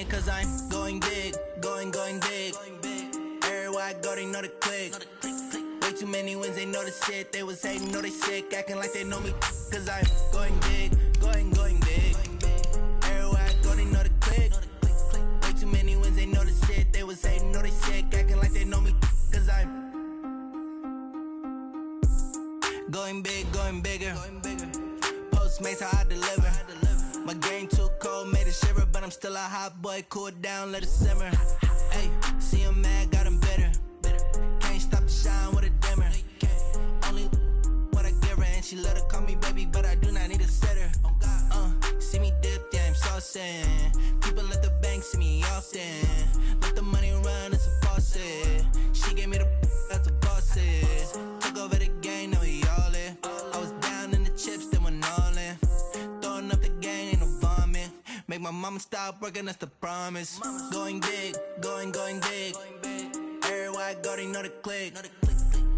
saying? Cause I'm going big, going big. Everywhere I go, they know the click. Way too many wins, they know the shit. They was hating, know they sick, acting like they know me. Cause I'm going big, going big. Everywhere I go, they know the click. Way too many wins, they know the shit. They was hating, know they sick, acting like they know me. Cause I'm going big, going bigger. Postmates how I deliver. My game too cold, made it shiver, but I'm still a hot boy. Cool it down, let it simmer. Hey, see him mad, got him bitter. Can't stop the shine with a dimmer. Only what I give her, and she let her call me baby, but I do not need a sitter. See me dip, yeah, I'm saucing. People at the bank see me often. Let the money run, it's a faucet. She gave me the that's a boss it. Took over the game, now we all in. I was down in the chips, then went all in. Throwing up the game, ain't no vomit. Make my mama stop working, that's the promise. Going big, going big. Everywhere I go, they know the click.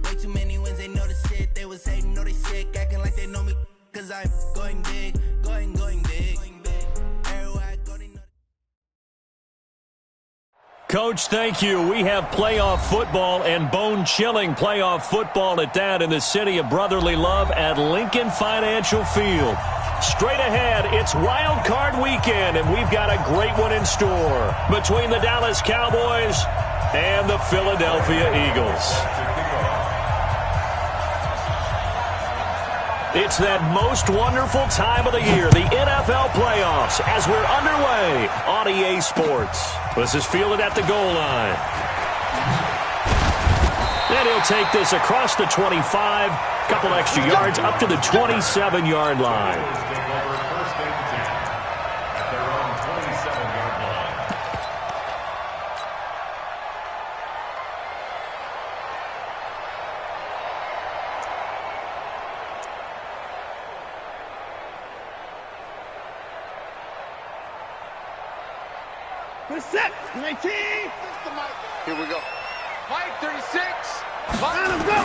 Way too many wins, they know the shit. They was hating, know they sick, acting like they know me. Cause I'm going big, going big. Everywhere I go, they know. Coach, thank you. We have playoff football and bone-chilling playoff football at that in the city of brotherly love at Lincoln Financial Field. Straight ahead, it's Wild Card Weekend, and we've got a great one in store between the Dallas Cowboys and the Philadelphia Eagles. It's that most wonderful time of the year, the NFL playoffs, as we're underway on EA Sports. This is fielded at the goal line. And he'll take this across the 25, couple extra yards up to the 27-yard line. Set, 19. Here we go. Mike, 36. Line him, go.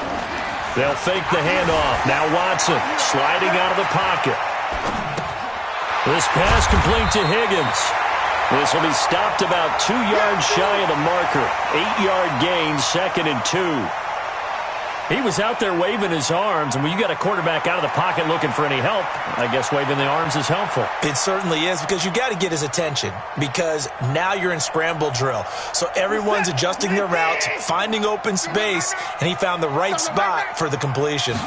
They'll fake the handoff. Now Watson sliding out of the pocket. This pass complete to Higgins. This will be stopped about 2 yards shy of the marker. 8-yard gain, 2nd and 2. He was out there waving his arms, and when you got a quarterback out of the pocket looking for any help, I guess waving the arms is helpful. It certainly is, because you got to get his attention, because now you're in scramble drill. So everyone's adjusting their routes, finding open space, and he found the right spot for the completion. On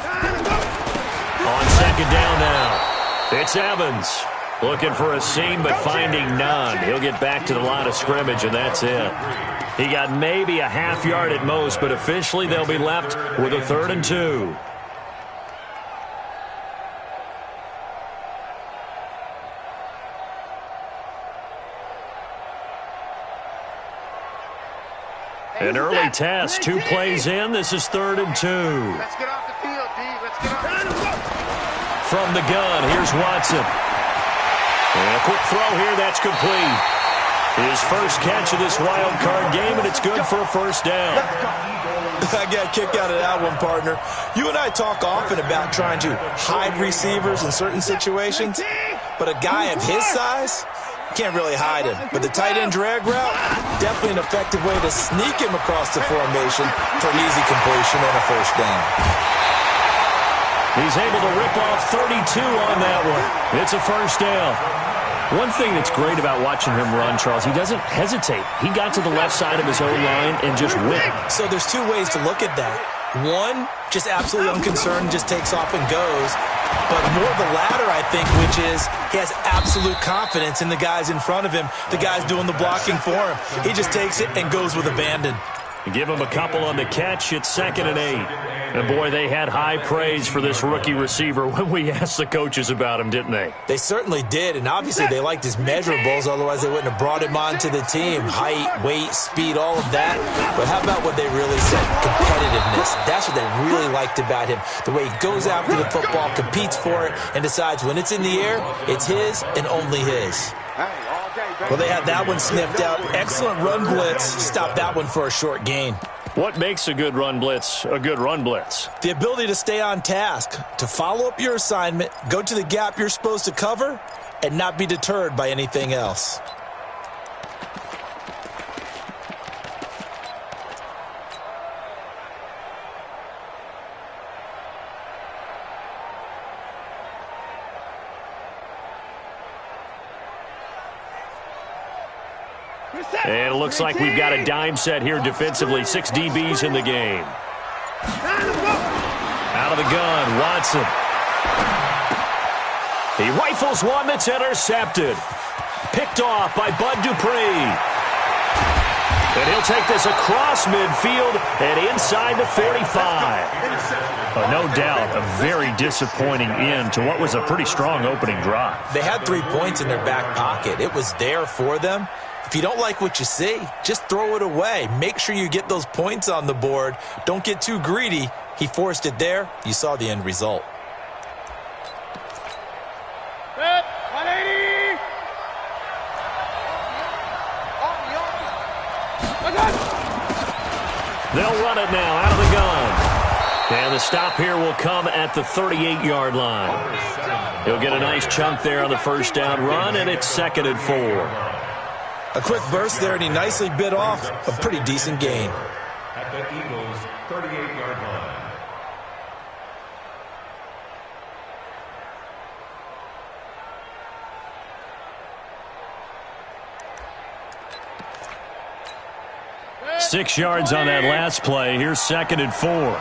2nd down now, it's Evans. Looking for a seam, but finding none. He'll get back to the line of scrimmage, and that's it. He got maybe a half yard at most, but officially they'll be left with a 3rd and 2. An early test, 2 plays in. This is 3rd and 2. Let's get off the field, D. Let's get off. From the gun, here's Watson. And a quick throw here, that's complete. His first catch of this wild card game, and it's good for a 1st down. I got a kick out of that one, partner. You and I talk often about trying to hide receivers in certain situations, but a guy of his size can't really hide him. But the tight end drag route, definitely an effective way to sneak him across the formation for an easy completion and a 1st down. He's able to rip off 32 on that one. It's a 1st down. One thing that's great about watching him run, Charles, he doesn't hesitate. He got to the left side of his own line and just went. So there's 2 ways to look at that. One, just absolutely unconcerned, just takes off and goes. But more the latter, I think, which is he has absolute confidence in the guys in front of him, the guys doing the blocking for him. He just takes it and goes with abandon. Give him a couple on the catch. It's 2nd and 8. And, boy, they had high praise for this rookie receiver when we asked the coaches about him, didn't they? They certainly did, and obviously they liked his measurables, otherwise they wouldn't have brought him onto the team. Height, weight, speed, all of that. But how about what they really said? Competitiveness. That's what they really liked about him. The way he goes after the football, competes for it, and decides when it's in the air, it's his and only his. Well, they had that one sniffed out. Excellent run blitz. Stopped that one for a short gain. What makes a good run blitz a good run blitz? The ability to stay on task, to follow up your assignment, go to the gap you're supposed to cover, and not be deterred by anything else. And it looks like we've got a dime set here defensively. 6 DBs in the game. Out of the gun, Watson. He rifles one that's intercepted. Picked off by Bud Dupree. And he'll take this across midfield and inside the 45. No doubt, a very disappointing end to what was a pretty strong opening drive. They had 3 points in their back pocket. It was there for them. If you don't like what you see, just throw it away. Make sure you get those points on the board. Don't get too greedy. He forced it there. You saw the end result. 180! They'll run it now out of the gun. And the stop here will come at the 38-yard line. He'll get a nice chunk there on the first down run, and it's 2nd and 4. A quick burst there, and he nicely bit off a pretty decent gain. At the Eagles' 38-yard line. Six yards on that last play. Here's 2nd and 4.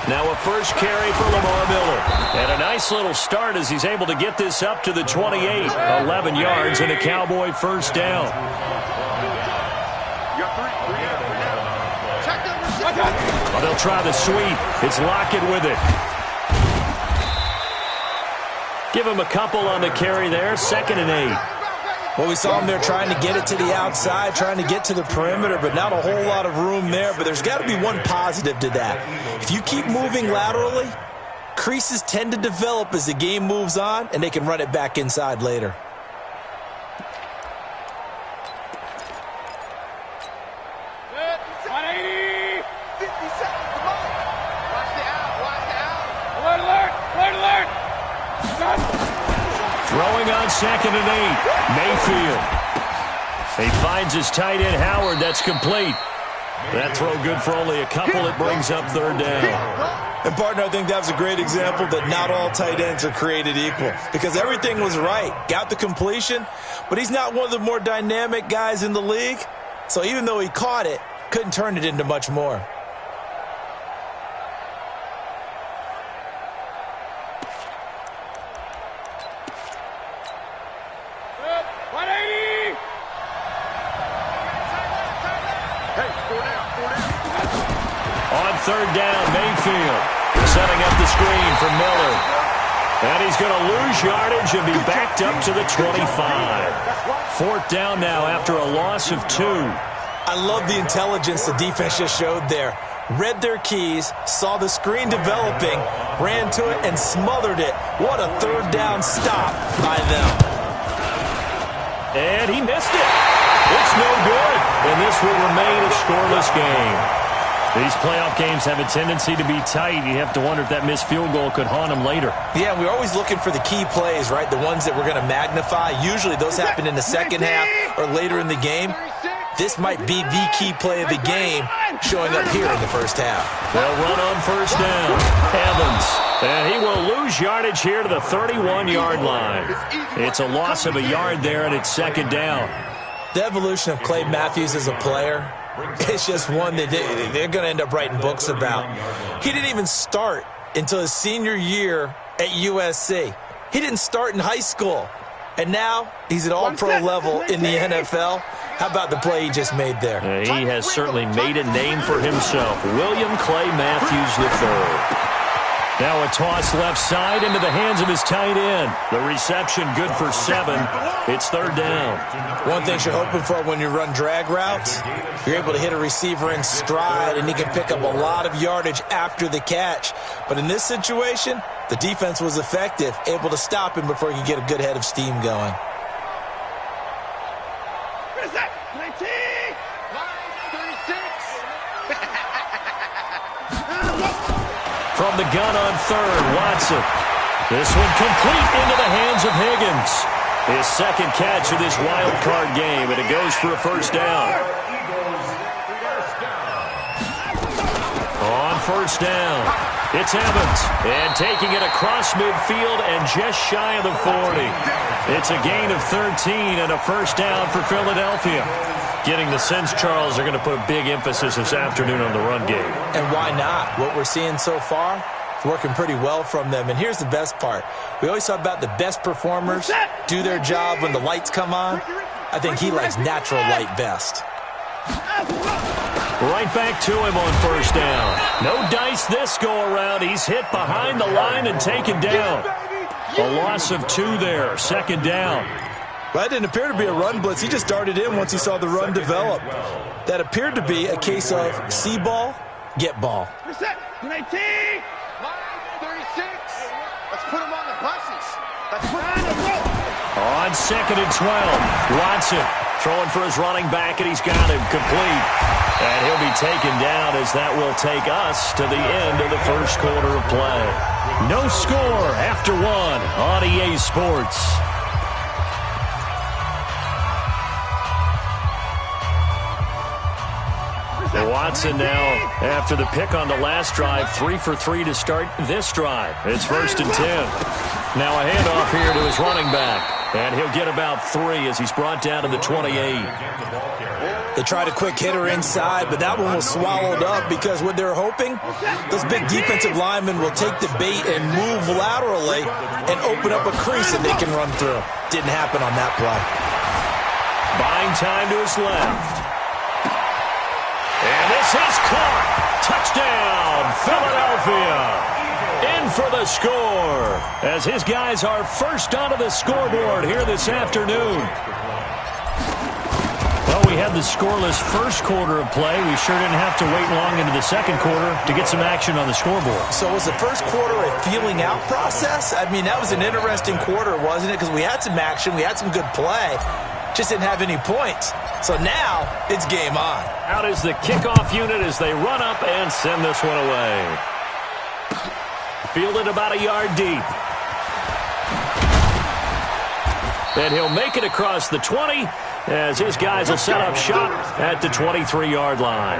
Now a first carry for Lamar Miller. And a nice little start as he's able to get this up to the 28. 11 yards and a Cowboy first down. Well, they'll try the sweep. It's Lockett with it. Give him a couple on the carry there. 2nd and 8. Well, we saw him there trying to get it to the outside, trying to get to the perimeter, but not a whole lot of room there. But there's got to be one positive to that. If you keep moving laterally, creases tend to develop as the game moves on, and they can run it back inside later. Throwing on 2nd and 8. Mayfield. He finds his tight end, Howard. That's complete. That throw good for only a couple. It brings up 3rd down. And, partner, I think that was a great example that not all tight ends are created equal because everything was right. Got the completion, but he's not one of the more dynamic guys in the league. So even though he caught it, couldn't turn it into much more. On 3rd down, Mayfield setting up the screen for Miller. And he's going to lose yardage and be backed up to the 25. 4th down now after a loss of 2. I love the intelligence the defense just showed there. Read their keys, saw the screen developing, ran to it, and smothered it. What a 3rd down stop by them. And he missed it. It's no good. And this will remain a scoreless game. These playoff games have a tendency to be tight. You have to wonder if that missed field goal could haunt them later. Yeah, we're always looking for the key plays, right? The ones that we're going to magnify. Usually those happen in the second half or later in the game. This might be the key play of the game showing up here in the first half. They'll run on first down. Evans. And he will lose yardage here to the 31-yard line. It's a loss of a yard there, and it's 2nd down. The evolution of Clay Matthews as a player, it's just one that they're going to end up writing books about. He didn't even start until his senior year at USC. He didn't start in high school. And now he's at all-pro level in the NFL. How about the play he just made there? He has certainly made a name for himself. William Clay Matthews III. Now a toss left side into the hands of his tight end. The reception good for 7. It's 3rd down. One thing you're hoping for when you run drag routes, you're able to hit a receiver in stride, and he can pick up a lot of yardage after the catch. But in this situation, the defense was effective, able to stop him before he could get a good head of steam going. From the gun on 3rd, Watson. This one complete into the hands of Higgins. His 2nd catch of this wild card game, and it goes for a first down. first down. It's Evans, and taking it across midfield and just shy of the 40. It's a gain of 13 and a first down for Philadelphia. Getting the sense, Charles, they're going to put a big emphasis this afternoon on the run game. And why not? What we're seeing so far, it's working pretty well from them. And here's the best part. We always talk about the best performers do their job when the lights come on. I think he likes natural light best. Right back to him on first down. No dice this go-around. He's hit behind the line and taken down. A loss of 2 there, second down. Well, that didn't appear to be a run blitz. He just darted in once he saw the run develop. That appeared to be a case of see ball, get ball. Reset. 19. 36. Let's put him on the buses. Let's put him on the road. On second and 12, Watson throwing for his running back, and he's got him complete. And he'll be taken down as that will take us to the end of the first quarter of play. No score after 1 on EA Sports. Watson now, after the pick on the last drive, 3 for 3 to start this drive. It's first and 10. Now a handoff here to his running back, and he'll get about 3 as he's brought down to the 28. They tried a quick hitter inside, but that one was swallowed up because what they're hoping, those big defensive linemen will take the bait and move laterally and open up a crease that they can run through. Didn't happen on that play. Buying time to his left. And this is caught. Touchdown, Philadelphia. In for the score as his guys are first onto the scoreboard here this afternoon. Well, we had the scoreless first quarter of play. We sure didn't have to wait long into the second quarter to get some action on the scoreboard. So was the first quarter a feeling out process? I mean, that was an interesting quarter, wasn't it? Because we had some action, we had some good play. Just didn't have any points. So now, it's game on. Out is the kickoff unit as they run up and send this one away. Fielded about a yard deep. And he'll make it across the 20 as his guys will set up shop at the 23-yard line.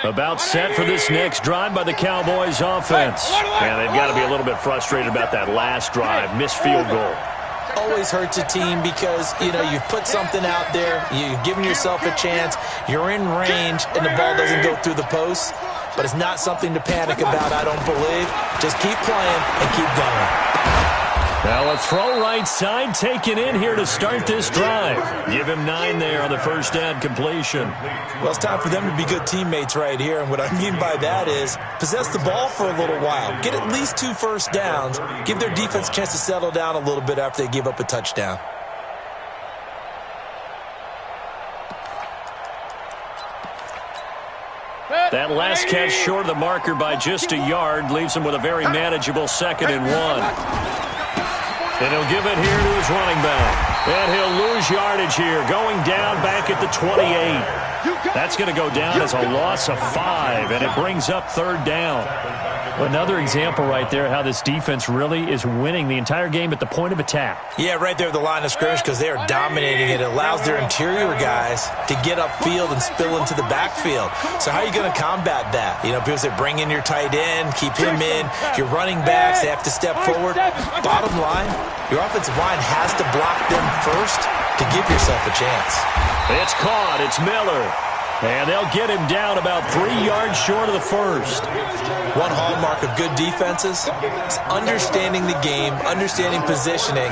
About set for this next drive by the Cowboys offense. And they've got to be a little bit frustrated about that last drive, missed field goal. Always hurts a team because, you know, you've put something out there, you've given yourself a chance, you're in range, and the ball doesn't go through the post. But it's not something to panic about, I don't believe. Just keep playing and keep going. Now a throw right side taken in here to start this drive. Give him 9 there on the first down completion. Well, it's time for them to be good teammates right here. And what I mean by that is possess the ball for a little while. Get at least 2 first downs. Give their defense a chance to settle down a little bit after they give up a touchdown. That last catch short of the marker by just a yard leaves him with a very manageable 2nd and 1. And he'll give it here to his running back. And he'll lose yardage here, going down back at the 28. That's going to go down as a loss of 5, and it brings up 3rd down. Another example right there how this defense really is winning the entire game at the point of attack. Yeah, right there at the line of scrimmage because they are dominating it. It allows their interior guys to get upfield and spill into the backfield. So how are you going to combat that? You know, people say bring in your tight end, keep him in. Your running backs, they have to step forward. Bottom line, your offensive line has to block them first to give yourself a chance. It's caught. It's Miller. And they'll get him down about 3 yards short of the first. One hallmark of good defenses is understanding the game, understanding positioning,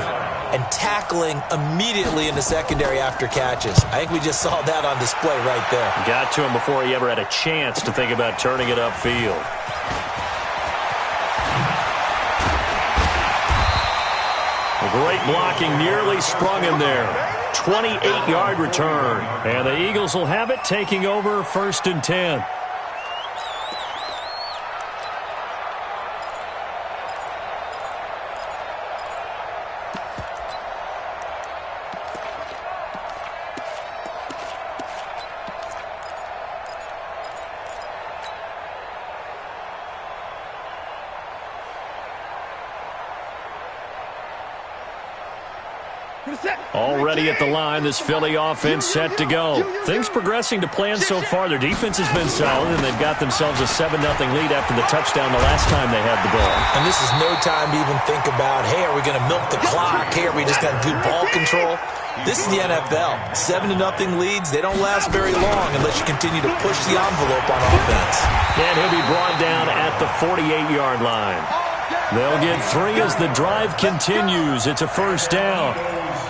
and tackling immediately in the secondary after catches. I think we just saw that on display right there. Got to him before he ever had a chance to think about turning it upfield. Great blocking, nearly sprung him there. 28-yard return. And the Eagles will have it, taking over 1st and 10. Already at the line, this Philly offense set to go. Things progressing to plan so far. Their defense has been solid, and they've got themselves a 7-0 lead after the touchdown the last time they had the ball. And this is no time to even think about, hey, are we going to milk the clock? Hey, are we just going to do ball control? This is the NFL. 7-0 leads, they don't last very long unless you continue to push the envelope on offense. And he'll be brought down at the 48-yard line. They'll get 3 as the drive continues. It's a first down.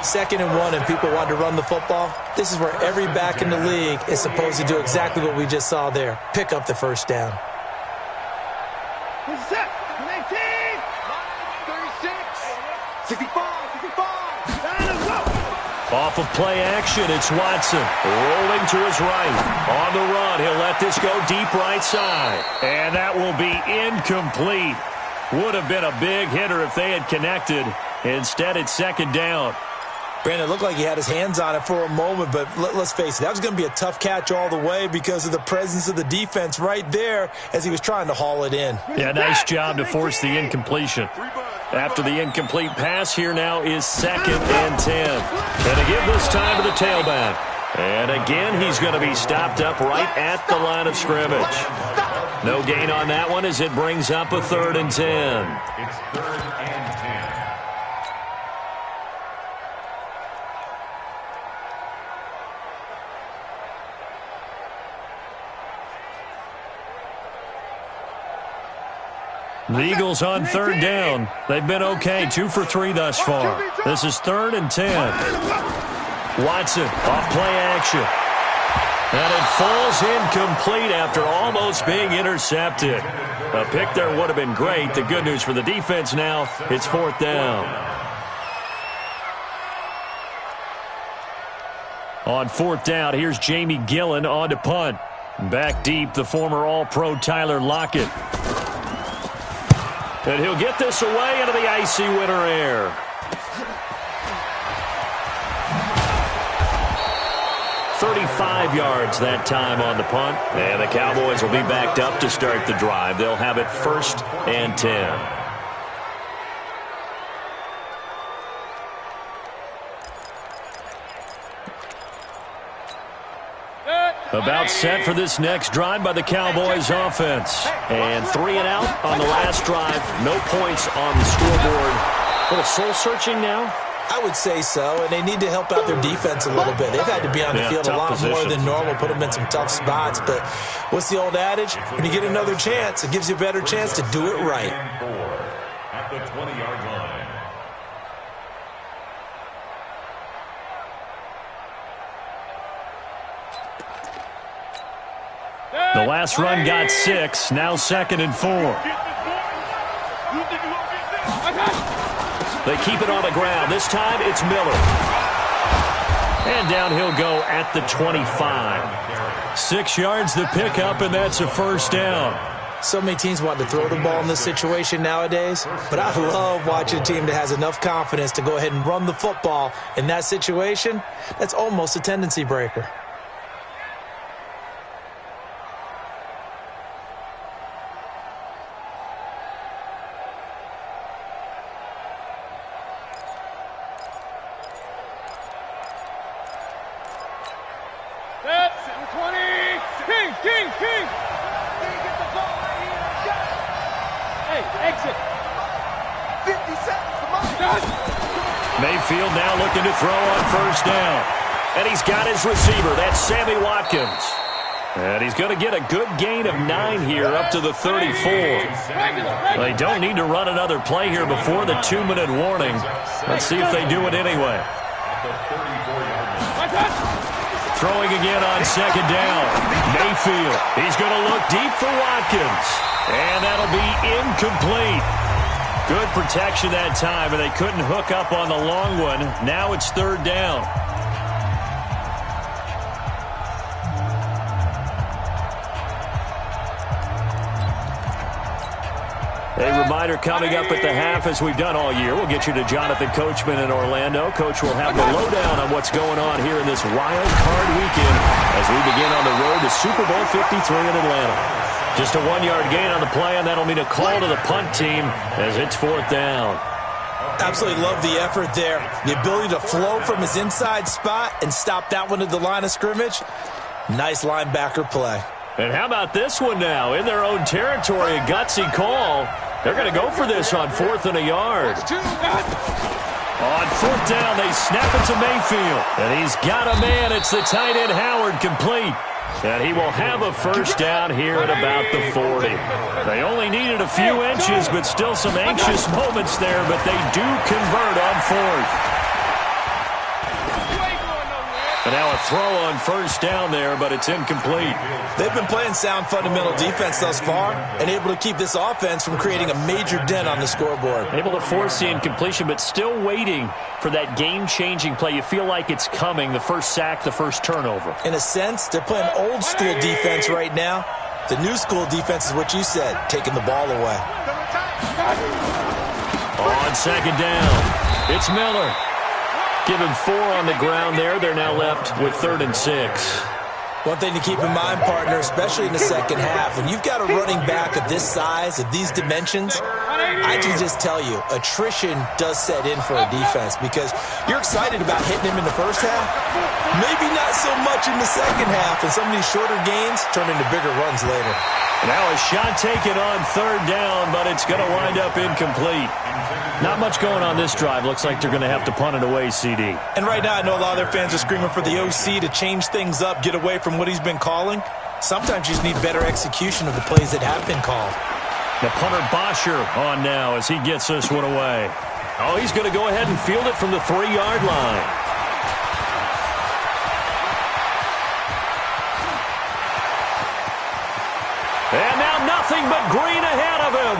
2nd and 1, and people want to run the football. This is where every back in the league is supposed to do exactly what we just saw there. Pick up the first down. 36, 65. Off of play action, it's Watson. Rolling to his right. On the run, he'll let this go deep right side. And that will be incomplete. Would have been a big hitter if they had connected. Instead, it's 2nd down. Brandon, it looked like he had his hands on it for a moment, but let's face it, that was going to be a tough catch all the way because of the presence of the defense right there as he was trying to haul it in. Yeah, nice job to force the incompletion. After the incomplete pass, here now is 2nd and 10. And to give this time to the tailback. And again, he's going to be stopped up right at the line of scrimmage. No gain on that one as it brings up a 3rd and 10. It's 3rd and 10. The Eagles on 3rd down. They've been okay, 2 for 3 thus far. This is 3rd and 10. Watson off play action. And it falls incomplete after almost being intercepted. A pick there would have been great. The good news for the defense now, it's 4th down. On 4th down, here's Jamie Gillen on to punt. Back deep, the former All-Pro Tyler Lockett. And he'll get this away into the icy winter air. 35 yards that time on the punt. And the Cowboys will be backed up to start the drive. They'll have it 1st and 10. About set for this next drive by the Cowboys offense. And 3 and out on the last drive. No points on the scoreboard. A little soul-searching now? I would say so, and they need to help out their defense a little bit. They've had to be on the field a lot more than normal, put them in some tough spots. But what's the old adage? When you get another chance, it gives you a better chance to do it right. At the 20-yard line. The last run got 6, now 2nd and 4. They keep it on the ground. This time it's Miller. And down he'll go at the 25. 6 yards the pickup, and that's a first down. So many teams want to throw the ball in this situation nowadays, but I love watching a team that has enough confidence to go ahead and run the football. In that situation, that's almost a tendency breaker. Mayfield now looking to throw on first down. And he's got his receiver. That's Sammy Watkins. And he's going to get a good gain of 9 here up to the 34. They don't need to run another play here before the 2-minute warning. Let's see if they do it anyway. Throwing again on 2nd down. Mayfield. He's going to look deep for Watkins. And that'll be incomplete. Good protection that time, and they couldn't hook up on the long one. Now it's 3rd down. A reminder coming up at the half, as we've done all year. We'll get you to Jonathan Coachman in Orlando. Coach will have the lowdown on what's going on here in this wild card weekend as we begin on the road to Super Bowl 53 in Atlanta. Just a 1-yard gain on the play, and that'll mean a call to the punt team as it's 4th down. Absolutely love the effort there. The ability to flow from his inside spot and stop that one at the line of scrimmage. Nice linebacker play. And how about this one now? In their own territory, a gutsy call. They're going to go for this on 4th and a yard. On 4th down, they snap it to Mayfield. And he's got a man. It's the tight end, Howard, complete. And he will have a first down here at about the 40. They only needed a few inches, but still some anxious moments there, but they do convert on 4th. And now a throw on first down there, but it's incomplete. They've been playing sound fundamental defense thus far and able to keep this offense from creating a major dent on the scoreboard. Able to force the incompletion, but still waiting for that game-changing play. You feel like it's coming, the first sack, the first turnover. In a sense, they're playing old-school defense right now. The new school defense is what you said, taking the ball away. On second down, it's Miller. Given 4 on the ground there. They're now left with 3rd and 6. One thing to keep in mind, partner, especially in the second half, when you've got a running back of this size, of these dimensions, I can just tell you, attrition does set in for a defense because you're excited about hitting him in the first half, maybe not so much in the second half, and some of these shorter gains turn into bigger runs later. Now a shot taken on 3rd down, but it's going to wind up incomplete. Not much going on this drive. Looks like they're going to have to punt it away, CD. And right now I know a lot of their fans are screaming for the OC to change things up, get away from what he's been calling. Sometimes you just need better execution of the plays that have been called. The punter Bosher on now as he gets this one away. Oh, he's going to go ahead and field it from the 3-yard line. And now nothing but green ahead of him.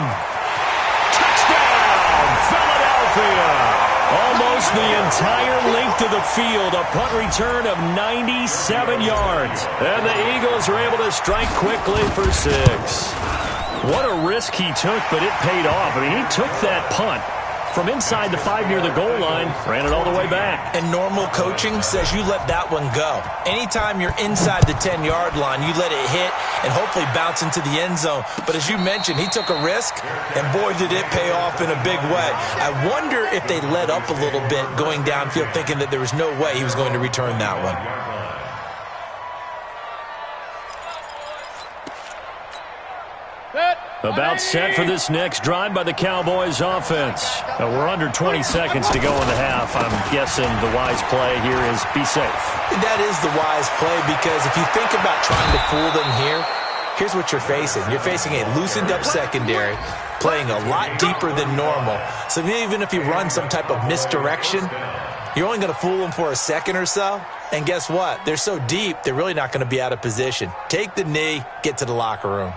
Touchdown, Philadelphia. Almost the entire length of the field. A punt return of 97 yards. And the Eagles are able to strike quickly for 6. What a risk he took, but it paid off. I mean, he took that punt from inside the 5 near the goal line, ran it all the way back. And normal coaching says you let that one go. Anytime you're inside the 10-yard line, you let it hit and hopefully bounce into the end zone. But as you mentioned, he took a risk, and boy, did it pay off in a big way. I wonder if they let up a little bit going downfield, thinking that there was no way he was going to return that one. About set for this next drive by the Cowboys offense. We're under 20 seconds to go in the half. I'm guessing the wise play here is be safe. That is the wise play because if you think about trying to fool them here, here's what you're facing. You're facing a loosened up secondary, playing a lot deeper than normal. So even if you run some type of misdirection, you're only going to fool them for a second or so. And guess what? They're so deep, they're really not going to be out of position. Take the knee, get to the locker room.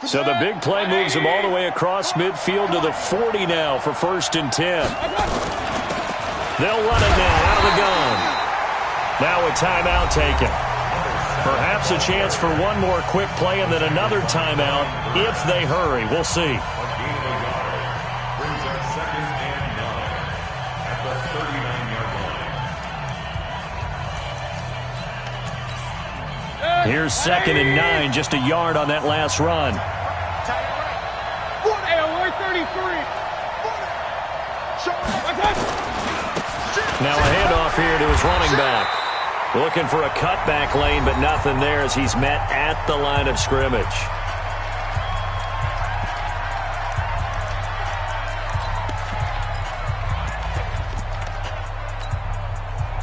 So the big play moves them all the way across midfield to the 40 now for 1st and 10. They'll run it now out of the gun. Now a timeout taken. Perhaps a chance for one more quick play and then another timeout if they hurry. We'll see. Brings up 2nd and 9 at the 39-yard line. Here's 2nd and 9, just a yard on that last run. Now a handoff here to his running back. Looking for a cutback lane, but nothing there as he's met at the line of scrimmage.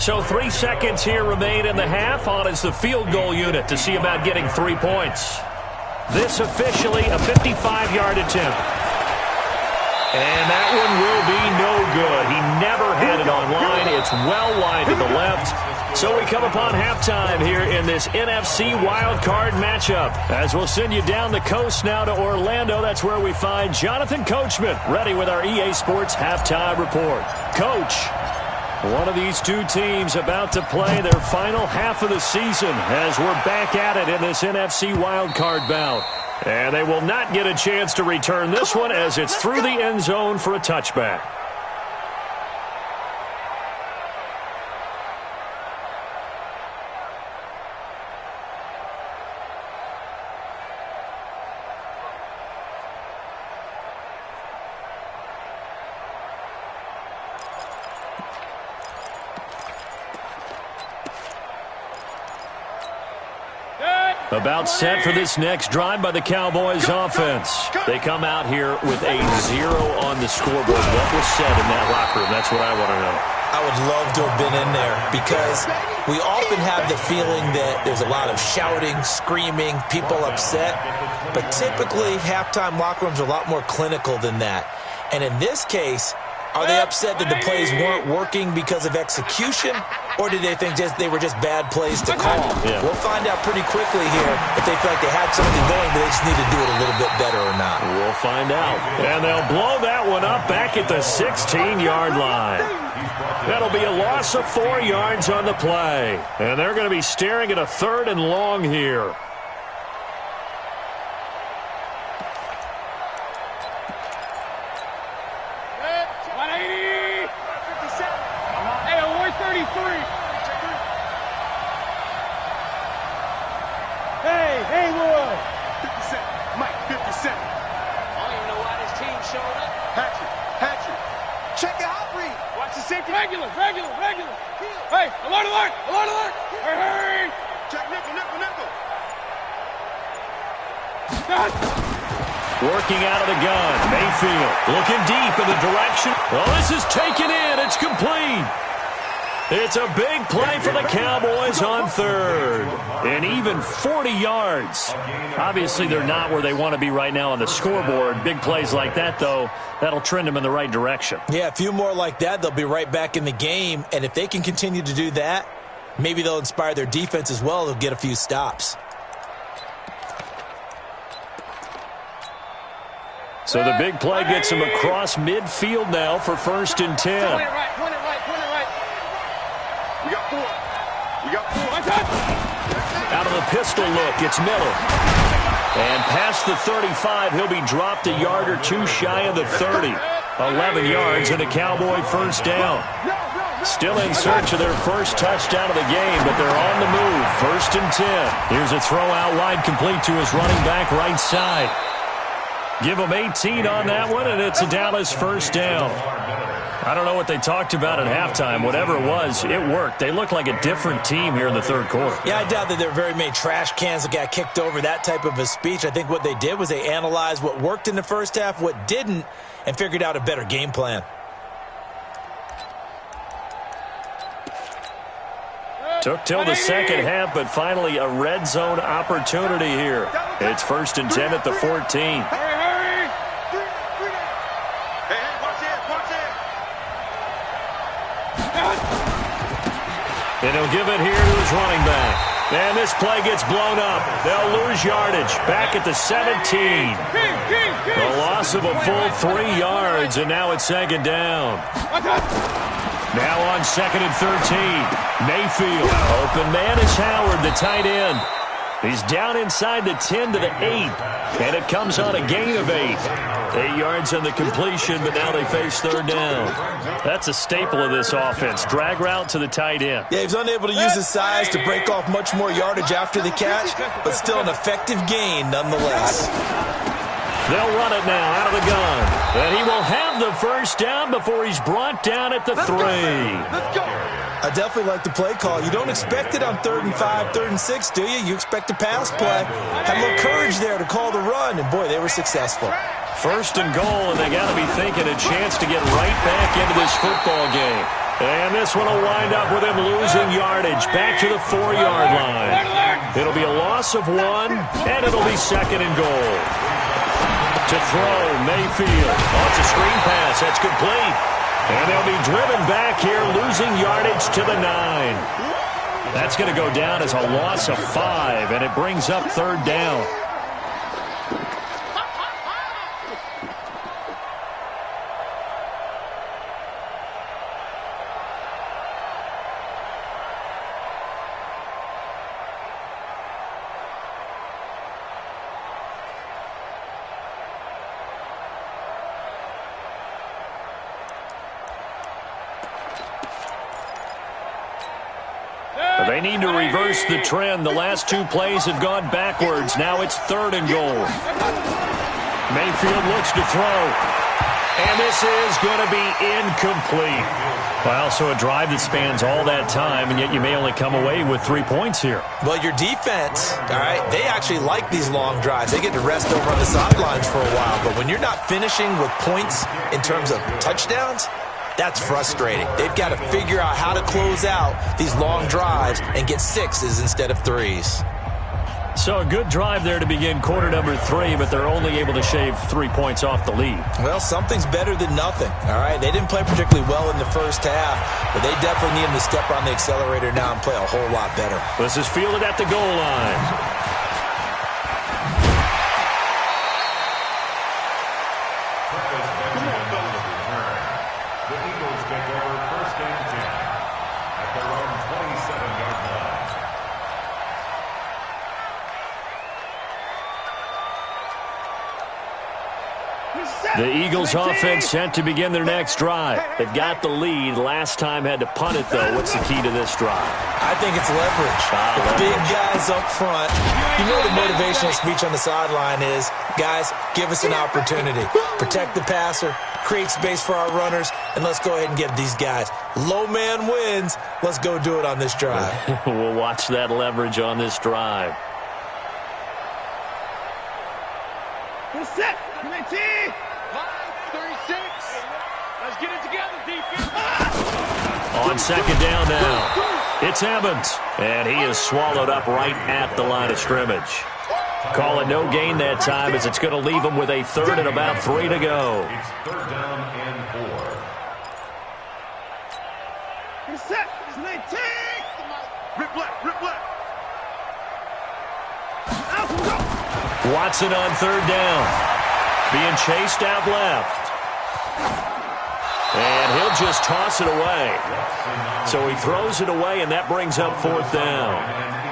So 3 seconds here remain in the half. On is the field goal unit to see about getting 3 points. This officially a 55-yard attempt. And that one will be no good. He never had it online. It's well wide to the left. So we come upon halftime here in this NFC wildcard matchup. As we'll send you down the coast now to Orlando. That's where we find Jonathan Coachman ready with our EA Sports halftime report. Coach, one of these two teams about to play their final half of the season as we're back at it in this NFC wildcard bout. And they will not get a chance to return this one as it's through the end zone for a touchback. About set for this next drive by the Cowboys offense. They come out here with a 0 on the scoreboard. What was said in that locker room? That's what I want to know. I would love to have been in there because we often have the feeling that there's a lot of shouting, screaming, people upset. But typically, halftime locker rooms are a lot more clinical than that. And in this case, are they upset that the plays weren't working because of execution, or did they think they were just bad plays to call? Yeah. We'll find out pretty quickly here if they feel like they had something going, but they just need to do it a little bit better or not. We'll find out. And they'll blow that one up back at the 16-yard line. That'll be a loss of 4 yards on the play. And they're going to be staring at a 3rd and long here. Regular. Hey, alert. Hey. Check nickel. Working out of the gun. Mayfield looking deep in the direction. Well, this is taken in. It's complete. It's a big play for the Cowboys on 3rd. And even 40 yards. Obviously, they're not where they want to be right now on the scoreboard. Big plays like that, though, that'll trend them in the right direction. Yeah, a few more like that, they'll be right back in the game. And if they can continue to do that, maybe they'll inspire their defense as well. They'll get a few stops. So the big play gets them across midfield now for 1st and 10. Point it right. We got four. Out of the pistol look, it's Miller. And past the 35, he'll be dropped a yard or 2 shy of the 30. 11 yards and a Cowboy 1st down. Still in search of their first touchdown of the game, but they're on the move. 1st and 10. Here's a throw out wide, complete to his running back right side. Give him 18 on that one, and it's a Dallas 1st down. I don't know what they talked about at halftime. Whatever it was, it worked. They look like a different team here in the 3rd quarter. Yeah, I doubt that there are very many trash cans that got kicked over, that type of a speech. I think what they did was they analyzed what worked in the first half, what didn't, and figured out a better game plan. Took till the second half, but finally a red zone opportunity here. It's 1st and 10 at the 14. And he'll give it here to his running back. And this play gets blown up. They'll lose yardage back at the 17. A loss of a full 3 yards, and now it's 2nd down. Now on 2nd and 13. Mayfield. Open man is Howard, the tight end. He's down inside the 10 to the 8. And it comes on a gain of 8. 8 yards on the completion, but now they face 3rd down. That's a staple of this offense. Drag route to the tight end. Yeah, he's unable to use his size to break off much more yardage after the catch, but still an effective gain nonetheless. They'll run it now out of the gun. And he will have the 1st down before he's brought down at the 3. Let's go. I definitely like the play call. You don't expect it on 3rd and 5, 3rd and 6, do you? You expect a pass play. Had a little courage there to call the run, and boy, they were successful. 1st and goal, and they got to be thinking a chance to get right back into this football game. And this one will wind up with him losing yardage back to the 4-yard line. It'll be a loss of 1, and it'll be 2nd and goal. To throw, Mayfield. Oh, it's a screen pass. That's complete. And they'll be driven back here, losing yardage to the 9. That's going to go down as a loss of 5, and it brings up 3rd down. They need to reverse the trend. The last 2 plays have gone backwards. Now it's 3rd and goal. Mayfield looks to throw. And this is going to be incomplete. Well, so a drive that spans all that time, and yet you may only come away with 3 points here. Well, your defense, all right, they actually like these long drives. They get to rest over on the sidelines for a while. But when you're not finishing with points in terms of touchdowns, that's frustrating. They've got to figure out how to close out these long drives and get 6s instead of 3s. So a good drive there to begin quarter number 3, but they're only able to shave 3 points off the lead. Well, something's better than nothing, all right? They didn't play particularly well in the first half, but they definitely need them to step on the accelerator now and play a whole lot better. This is fielded at the goal line. The Eagles take over first and 10 at their own 27-yard line. The Eagles offense set to begin their next drive. They've got the lead. Last time had to punt it, though. What's the key to this drive? I think it's leverage. The big guys up front. You know the motivational speech on the sideline is, guys, give us an opportunity. Protect the passer, create space for our runners, and let's go ahead and get these guys. Low man wins. Let's go do it on this drive. We'll watch that leverage on this drive. Set. 19. 36. Let's get it together, defense. On second down now, it's Evans, and he is swallowed up right at the line of scrimmage. Call it no gain that time, as it's going to leave him with a third and about 3 to go. It's third down and 4. Set. 19. Rip left. Rip left. Watson on third down, being chased out left. And he'll just toss it away. So he throws it away, and that brings up fourth down.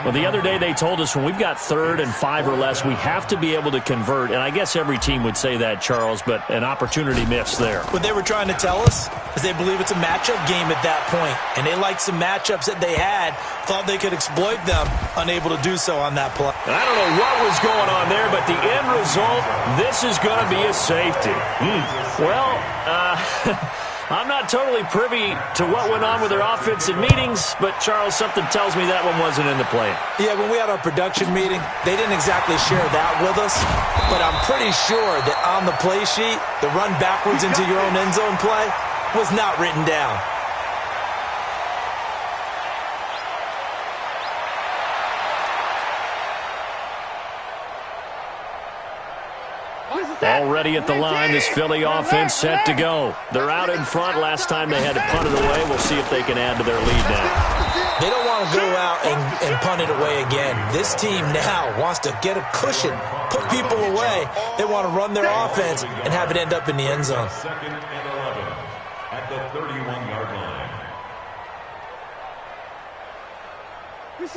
Well, the other day they told us when we've got 3rd and 5 or less, we have to be able to convert. And I guess every team would say that, Charles, but an opportunity missed there. What they were trying to tell us is they believe it's a matchup game at that point. And they liked some matchups that they had, thought they could exploit them, unable to do so on that play. And I don't know what was going on there, but the end result, this is going to be a safety. Well, I'm not totally privy to what went on with their offensive meetings, but, Charles, something tells me that one wasn't in the plan. Yeah, when we had our production meeting, they didn't exactly share that with us, but I'm pretty sure that on the play sheet, the run backwards into your own end zone play was not written down. Already at the line, this Philly offense set to go. They're out in front. Last time they had to punt it away. We'll see if they can add to their lead now. They don't want to go out and punt it away again. This team now wants to get a cushion, put people away. They want to run their offense and have it end up in the end zone. Second and 11 at the 31-yard line.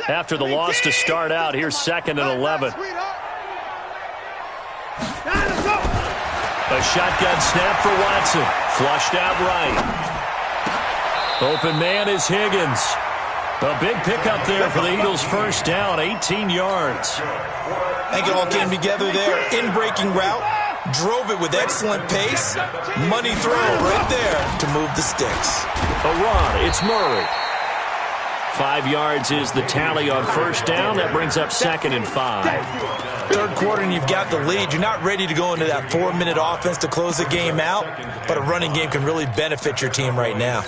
After the loss to start out, here's 2nd and 11. A shotgun snap for Watson. Flushed out right. Open man is Higgins. A big pickup there for the Eagles' first down, 18 yards. I think it all came together there. In-breaking route. Drove it with excellent pace. Money throw right there to move the sticks. A run. It's Murray. 5 yards is the tally on first down. That brings up 2nd and 5. Third quarter and you've got the lead. You're not ready to go into that 4-minute offense to close the game out, but a running game can really benefit your team right now.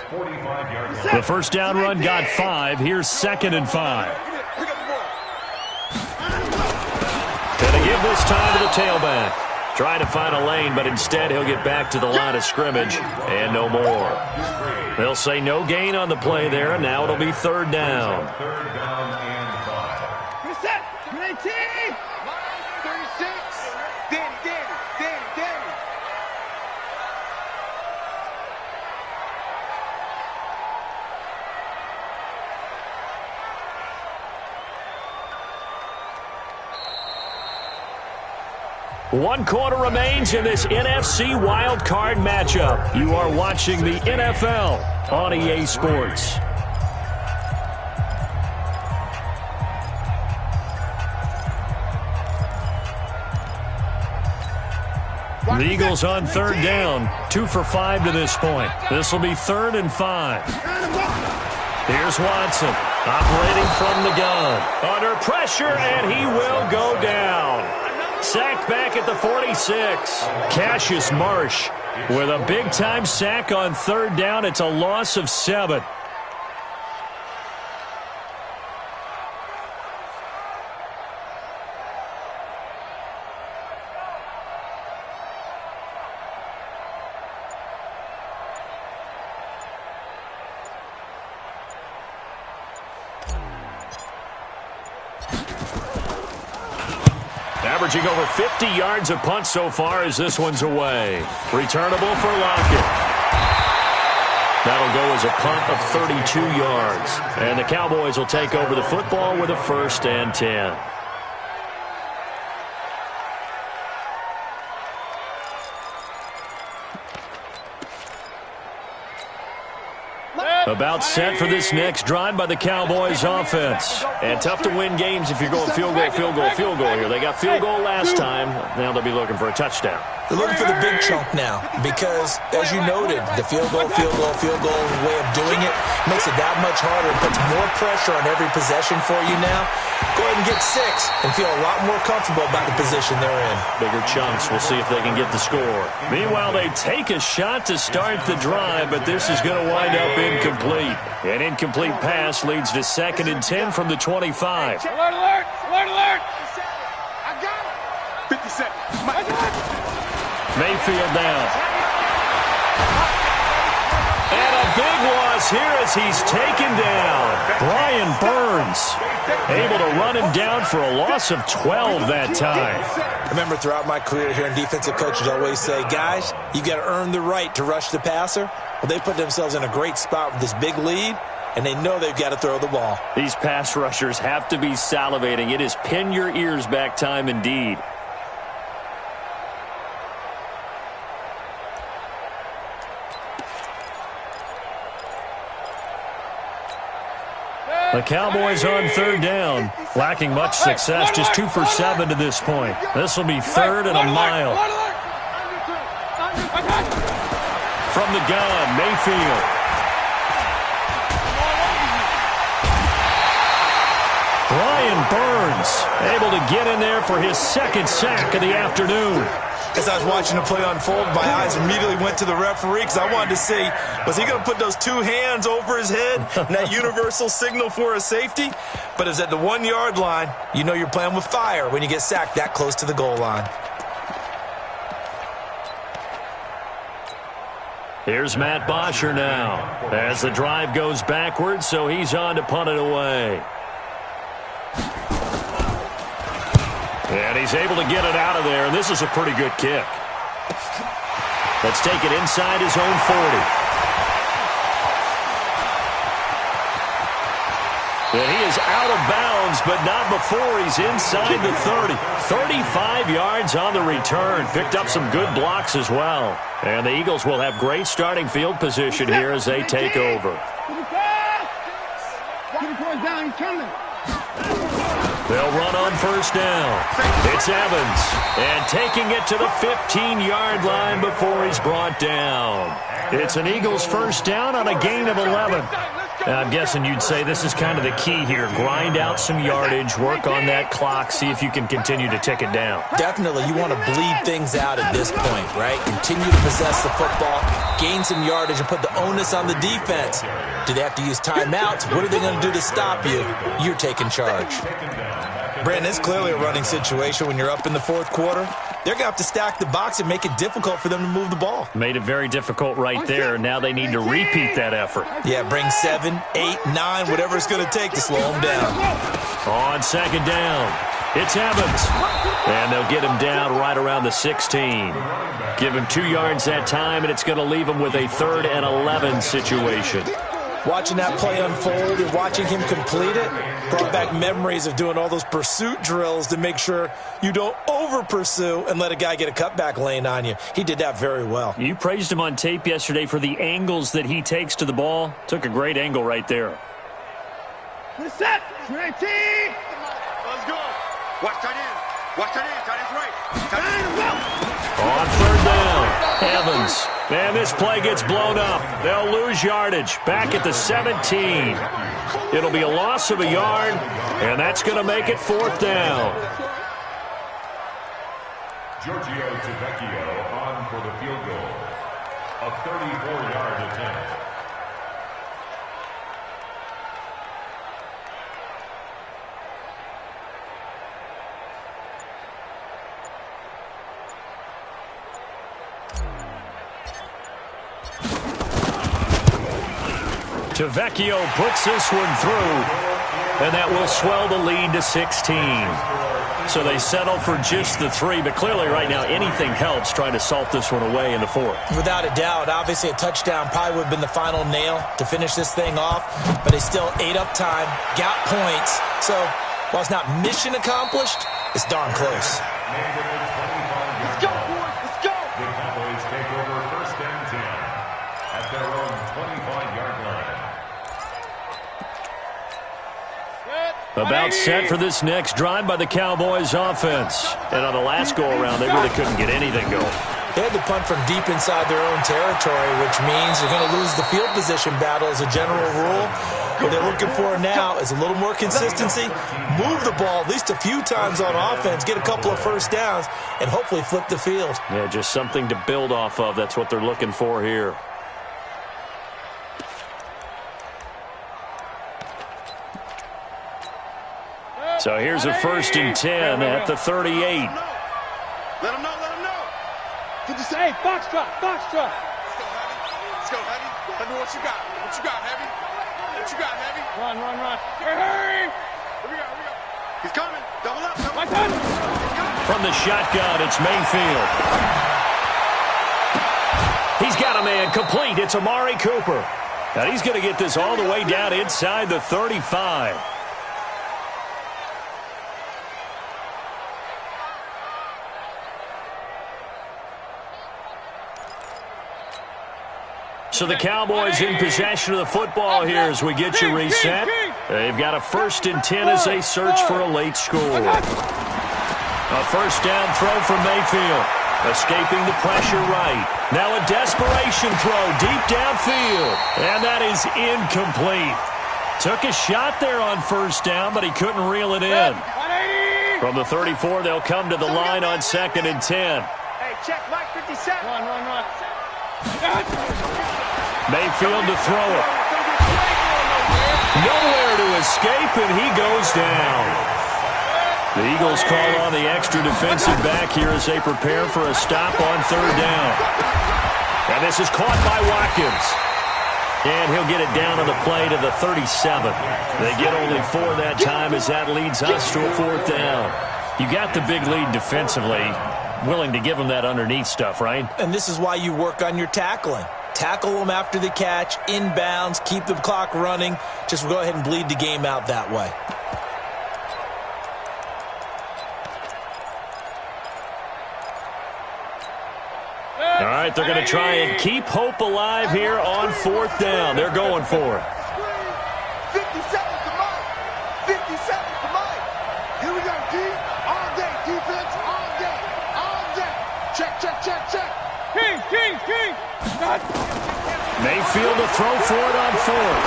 The first down run got 5. Here's 2nd and 5. Gonna give this time to the tailback. Trying to find a lane, but instead he'll get back to the line of scrimmage and no more. They'll say no gain on the play there, and now it'll be 3rd down. Third down and 5. Reset. 19. 36. Danny. One quarter remains in this NFC Wild Card matchup. You are watching the NFL on EA Sports. The Eagles on third down, 2 for 5 to this point. This will be 3rd and 5. Here's Watson, operating from the gun. Under pressure, and he will go down. Sacked back at the 46. Cassius Marsh with a big-time sack on third down. It's a loss of 7. Averaging over 50 yards a punt so far as this one's away. Returnable for Lockett. That'll go as a punt of 32 yards. And the Cowboys will take over the football with a 1st and 10. About set for this next drive by the Cowboys offense. And tough to win games if you're going field goal, field goal, field goal here. They got field goal last time. Now they'll be looking for a touchdown. They're looking for the big chunk now because, as you noted, the field goal way of doing it makes it that much harder and puts more pressure on every possession for you now. Go ahead and get 6 and feel a lot more comfortable about the position they're in. Bigger chunks. We'll see if they can get the score. Meanwhile, they take a shot to start the drive, but this is going to wind up incomplete. An incomplete pass leads to 2nd and 10 from the 25. Alert, alert! Alert, alert! I got it! 50 seconds. Mayfield down. And a big loss here as he's taken down. Brian Burns able to run him down for a loss of 12 that time. I remember throughout my career hearing defensive coaches always say, guys, you got to earn the right to rush the passer. Well, they put themselves in a great spot with this big lead, and they know they've got to throw the ball. These pass rushers have to be salivating. It is pin your ears back time indeed. The Cowboys on third down, lacking much success, just 2 for 7 to this point. This will be 3rd and a mile. From the gun, Mayfield. Brian Burns able to get in there for his 2nd sack of the afternoon. As I was watching the play unfold, my eyes immediately went to the referee because I wanted to see, was he going to put those 2 hands over his head and that universal signal for a safety? But it's at the 1-yard line. You know you're playing with fire when you get sacked that close to the goal line. Here's Matt Bosher now as the drive goes backwards, so he's on to punt it away. And he's able to get it out of there, and this is a pretty good kick. Let's take it inside his own 40. And he is out of bounds, but not before he's inside the 30. 35 yards on the return. Picked up some good blocks as well. And the Eagles will have great starting field position here as they take over. They'll run on first down. It's Evans. And taking it to the 15-yard line before he's brought down. It's an Eagles first down on a gain of 11. I'm guessing you'd say this is kind of the key here. Grind out some yardage, work on that clock, see if you can continue to tick it down. Definitely, you want to bleed things out at this point, right? Continue to possess the football, gain some yardage, and put the onus on the defense. Do they have to use timeouts? What are they going to do to stop you? You're taking charge. Brandon, it's clearly a running situation when you're up in the 4th quarter. They're going to have to stack the box and make it difficult for them to move the ball. Made it very difficult right there. Now they need to repeat that effort. Yeah, bring 7, 8, 9, whatever it's going to take to slow them down. On second down, it's Evans. And they'll get him down right around the 16. Give him 2 yards that time, and it's going to leave him with a 3rd and 11 situation. Watching that play unfold and watching him complete it brought back memories of doing all those pursuit drills to make sure you don't over-pursue and let a guy get a cutback lane on you. He did that very well. You praised him on tape yesterday for the angles that he takes to the ball. Took a great angle right there. Set. 19. Let's go. Watch tight end. Watch tight end. Tight end's right. Tight end. On third down, Evans. And this play gets blown up. They'll lose yardage. Back at the 17. It'll be a loss of a yard, and that's going to make it fourth down. Giorgio Tavecchio on for the field goal. A 34-yard attempt. Tavecchio puts this one through, and that will swell the lead to 16. So they settle for just the 3, but clearly right now anything helps trying to salt this one away in the 4th. Without a doubt, obviously a touchdown probably would have been the final nail to finish this thing off, but they still ate up time, got points. So while it's not mission accomplished, it's darn close. Let's go, boys. Let's go. The Cowboys take over first and 10 at their own 25-yard line. About set for this next drive by the Cowboys offense. And on the last go-around, they really couldn't get anything going. They had to punt from deep inside their own territory, which means you're going to lose the field position battle as a general rule. What they're looking for now is a little more consistency, move the ball at least a few times on offense, get a couple of first downs, and hopefully flip the field. Yeah, just something to build off of. That's what they're looking for here. So here's a first and 10 at the 38. Let him know. Did you say, Foxtrot? Let's go, Heavy. Let me what you got. Heavy? Run. Hurry. Here we go. He's coming. Double up. My turn. From the shotgun, it's Mayfield. He's got a man complete. It's Amari Cooper. Now he's going to get this all the way down inside the 35. So the Cowboys in possession of the football here as we get you reset. They've got a first and 10 as they search for a late score. A first down throw from Mayfield. Escaping the pressure right. Now a desperation throw deep downfield. And that is incomplete. Took a shot there on first down, but he couldn't reel it in. From the 34, they'll come to the line on second and 10. Hey, check Mike 57. Run. Mayfield to throw it. Nowhere to escape, and he goes down. The Eagles call on the extra defensive back here as they prepare for a stop on third down. And this is caught by Watkins. And he'll get it down on the play to the 37. They get only 4 that time as that leads us to a fourth down. You got the big lead defensively. Willing to give them that underneath stuff, right? And this is why you work on your tackling. Tackle them after the catch, inbounds, keep the clock running. Just go ahead and bleed the game out that way. All right, they're going to try and keep hope alive here on fourth down. They're going for it. 57 to Mike. 57 to Mike. Here we go, D. All day. Defense, all day. Check. King. Mayfield to throw for it on fourth.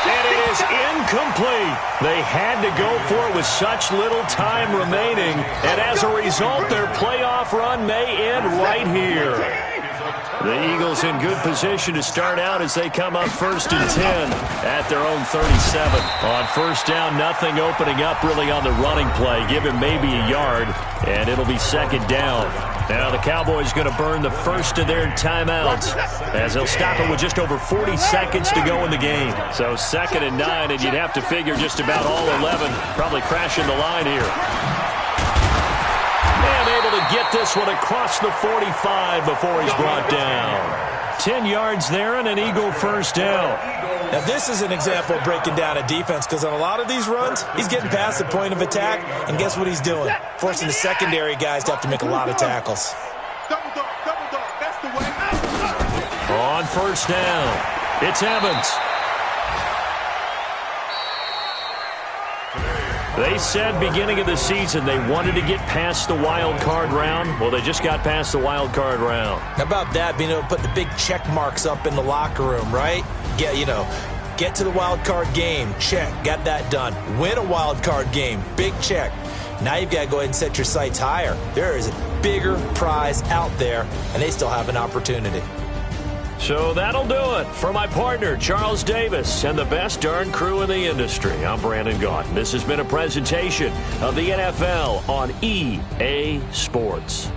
And it is incomplete. They had to go for it with such little time remaining. And as a result, their playoff run may end right here. The Eagles in good position to start out as they come up first and 10 at their own 37. On first down, nothing opening up really on the running play. Give him maybe a yard, and it'll be second down. Now the Cowboys going to burn the first of their timeouts as they'll stop it with just over 40 seconds to go in the game. So second and 9, and you'd have to figure just about all 11 probably crashing the line here. And able to get this one across the 45 before he's brought down. 10 yards there and an Eagle first down. Now this is an example of breaking down a defense because on a lot of these runs, he's getting past the point of attack, and guess what he's doing? Forcing the secondary guys to have to make a lot of tackles. Double dog. That's the way. On first down, it's Evans. They said beginning of the season they wanted to get past the wild card round. Well, they just got past the wild card round. How about that, being able to put the big check marks up in the locker room, right? Get to the wild card game, check, got that done. Win a wild card game, big check. Now you've got to go ahead and set your sights higher. There is a bigger prize out there, and they still have an opportunity. So that'll do it for my partner, Charles Davis, and the best darn crew in the industry. I'm Brandon Gaudin. This has been a presentation of the NFL on EA Sports.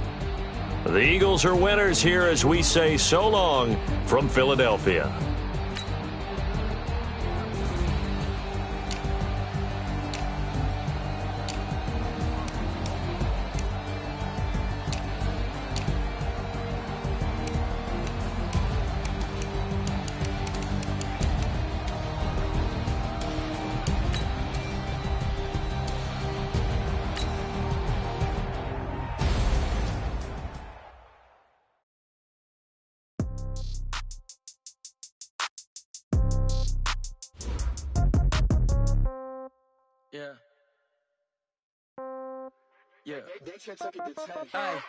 The Eagles are winners here as we say so long from Philadelphia.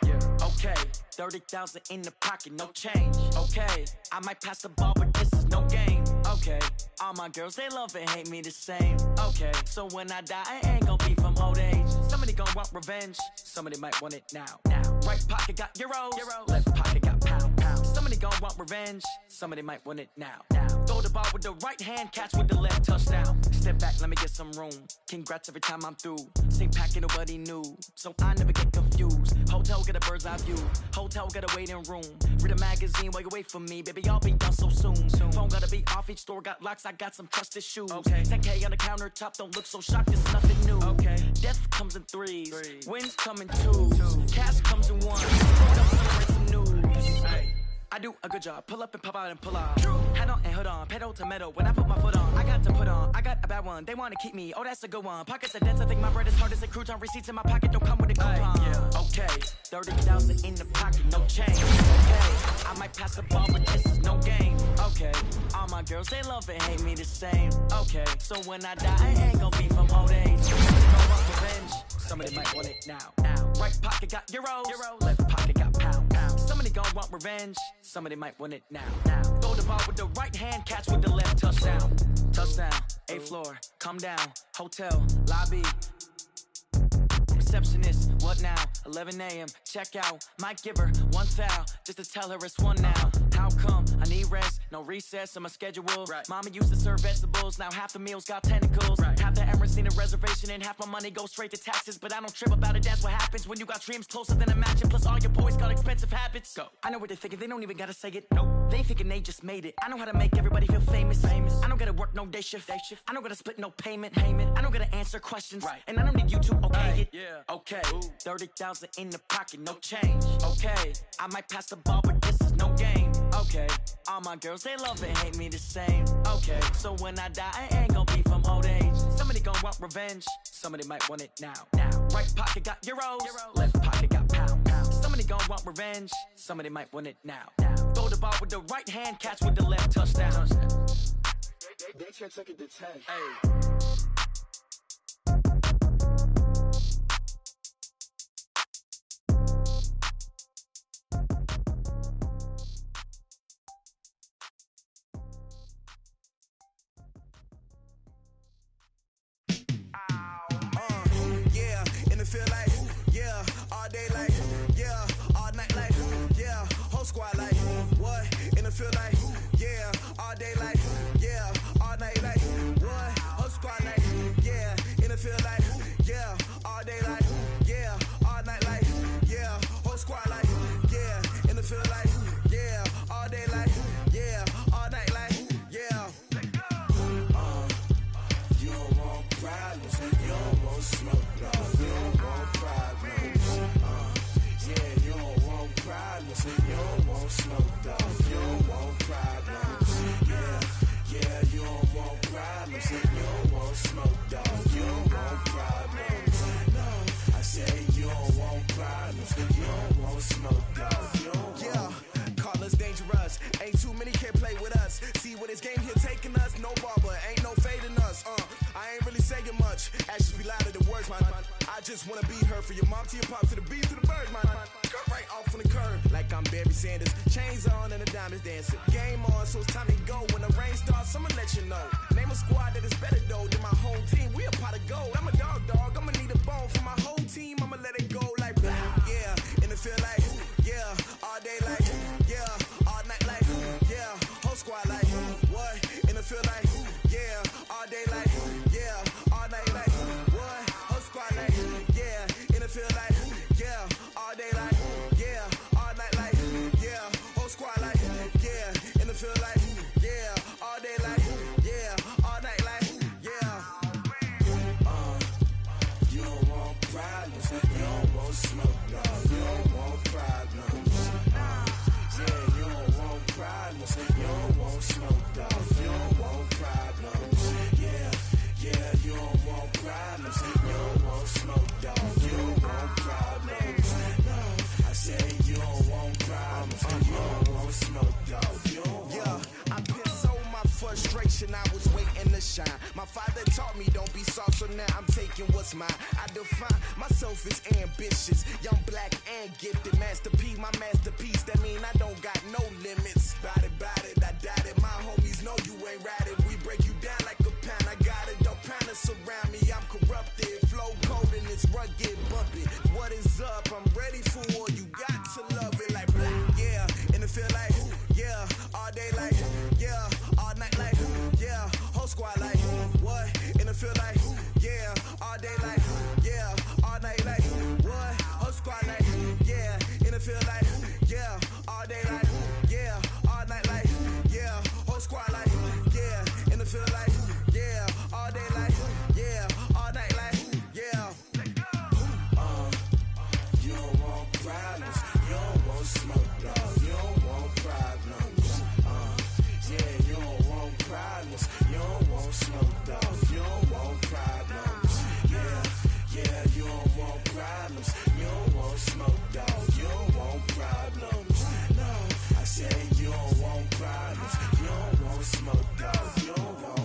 Yeah. Okay. 30,000 in the pocket, no change. Okay. I might pass the ball, but this is no game. Okay. All my girls, they love and hate me the same. Okay. So when I die, I ain't gonna be from old age. Somebody gonna want revenge. Somebody might want it now. Right pocket got euros. Left pocket got pound. Somebody gonna want revenge. Somebody might want it now. Throw the ball with the right hand, catch with the left, touchdown. Step back, let me get some room. Congrats every time I'm through. Same packet, nobody knew. So I never get confused. Hotel get a bird's eye view. Hotel get a waiting room. Read a magazine while you wait for me. Baby, I'll be done so soon. Phone gotta be off, each store got locks. I got some trusted shoes. Okay. 10K on the countertop, don't look so shocked, it's nothing new. Okay. Death comes in threes. Wins come in twos. Cash comes in one. Celebrate some news. Hey. I do a good job. Pull up and pop out and pull out. Head on and hood on. Pedal to metal. When I put my foot on, I got to put on. I got a bad one. They want to keep me. Oh, that's a good one. Pockets are dense. I think my bread is hard as a crouton. Receipts in my pocket don't come with a coupon. Okay. 30,000 in the pocket. No change. Okay. I might pass the ball, but this is no game. Okay. All my girls, they love and hate me the same. Okay. So when I die, I ain't gonna be from old age. Somebody gonna want revenge. Somebody might want it now. Right pocket got euros. Left pocket got pound. Somebody gonna want revenge. Somebody might want it now. Throw the ball with the right hand, catch with the left, touchdown. Touchdown, 8th floor, come down, hotel, lobby. Receptionist, what now? 11 a.m., check out. Might give her one foul, just to tell her it's one now. How come? I need rest, no recess in my schedule. Right. Mama used to serve vegetables, now half the meals got tentacles. Right. Half the Emirates need a reservation and half my money goes straight to taxes. But I don't trip about it, that's what happens when you got dreams closer than a mansion. Plus all your boys got expensive habits. Go. I know what they're thinking, they don't even gotta say it. Nope. They thinking they just made it. I know how to make everybody feel famous. I don't gotta work no day shift. I don't gotta split no payment. I don't gotta answer questions. Right. And I don't need you to okay it. Yeah. Okay. 30,000 in the pocket, no change. Okay. I might pass the ball, but this is no game. Okay. All my girls, they love and hate me the same. Okay. So when I die, I ain't gonna be from old age. Somebody gonna want revenge. Somebody might want it now. Right pocket got euros. Left pocket got pound. Somebody gonna want revenge. Somebody might want it now. Throw the ball with the right hand, catch with the left, touchdown. They took it to 10. Hey. Ain't too many can play with us. See what this game here taking us. No barber, ain't no fading us. I ain't really saying much. Actions be louder than words, man. I just wanna be her, for your mom to your pop, to the beat, to the bird, man. Cut right off on the curb, like I'm Barry Sanders. Chains on and the diamonds dancing. Game on, so it's time to go. When the rain starts, I'ma let you know. Name a squad that is better though than my whole team. We a pot of gold. I'm a dog. I'ma need a bone for my whole team. I'ma let it go like yeah. And it feel like yeah. All day like yeah. All night like yeah. Whole squad like what? And it feel like yeah. All day like yeah. All night like what? Whole squad like yeah. And it feel like yeah. All day like yeah. All night like yeah. Whole squad like yeah. And it feel like yeah. All day like yeah. All night like yeah. You don't want problems. You don't want smoke, no. You don't want problems. Yeah, you don't want problems. You don't want smoke, dog. You don't want problems. Yeah, you don't want problems. You don't want smoke, dog. You don't want problems. No, I said you don't want problems. You don't want smoke, dog. You don't want. Yeah, I pissed so my frustration. I was waiting to shine. My father taught me don't be soft, so now I'm taking what's mine. I define myself as ambitious, young, black, and gifted. Master P, my masterpiece. That mean I don't got no limits. Bout it, I doubt it. My homies know you ain't ratted. We break you down like a pound. I got it, don't pound us around me. I'm corrupted, flow cold and it's rugged, bumpy. What is up? I'm ready for war. You got to love it like yeah. And it feel like yeah. All day like yeah. All night like yeah. Whole squad like what? And it feel like yeah. All day like yeah. All night like what? Whole squad like yeah. And it feel like yeah. All day like yeah. All night like yeah. Whole squad like yeah. And it feel like yeah. All day like yeah. All night like yeah. You don't want problems. You don't want smoke, dog. You don't want problems. Yeah, you don't want problems. You don't want smoke, dog. You don't want problems. Yeah, you don't want problems. You don't want smoke, dog. You don't want problems. No, I said you don't want problems. You don't want smoke, dog. You don't want.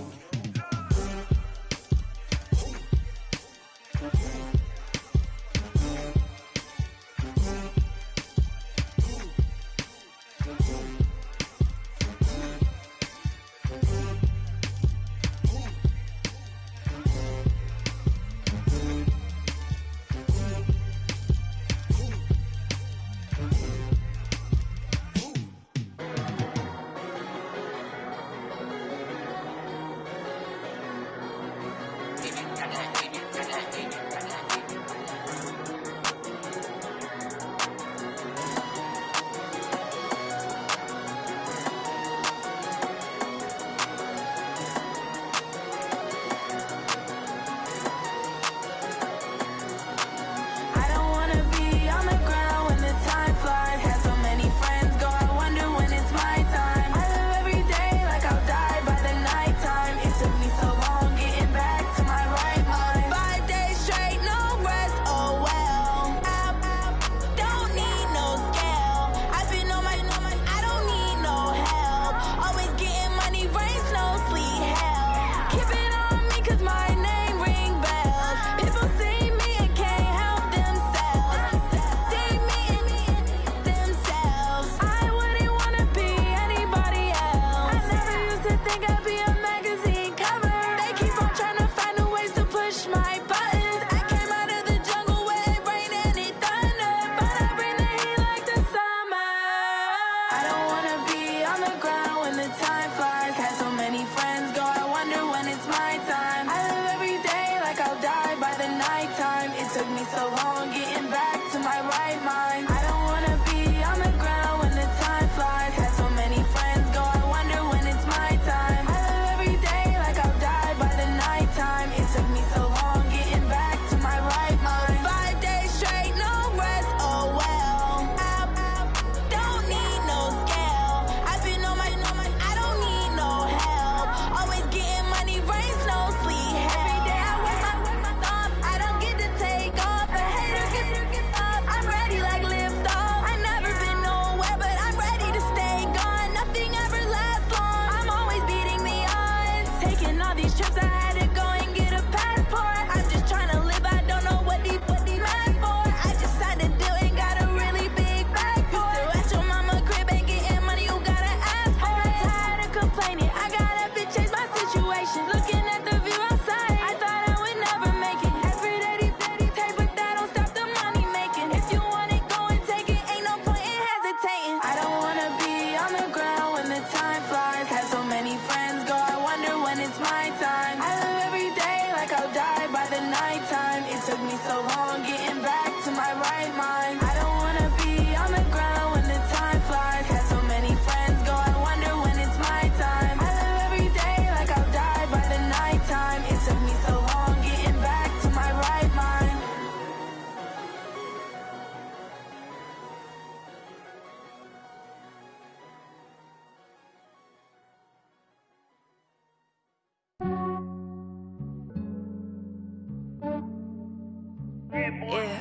Every day I work my thumb. I don't get to take off. But hey,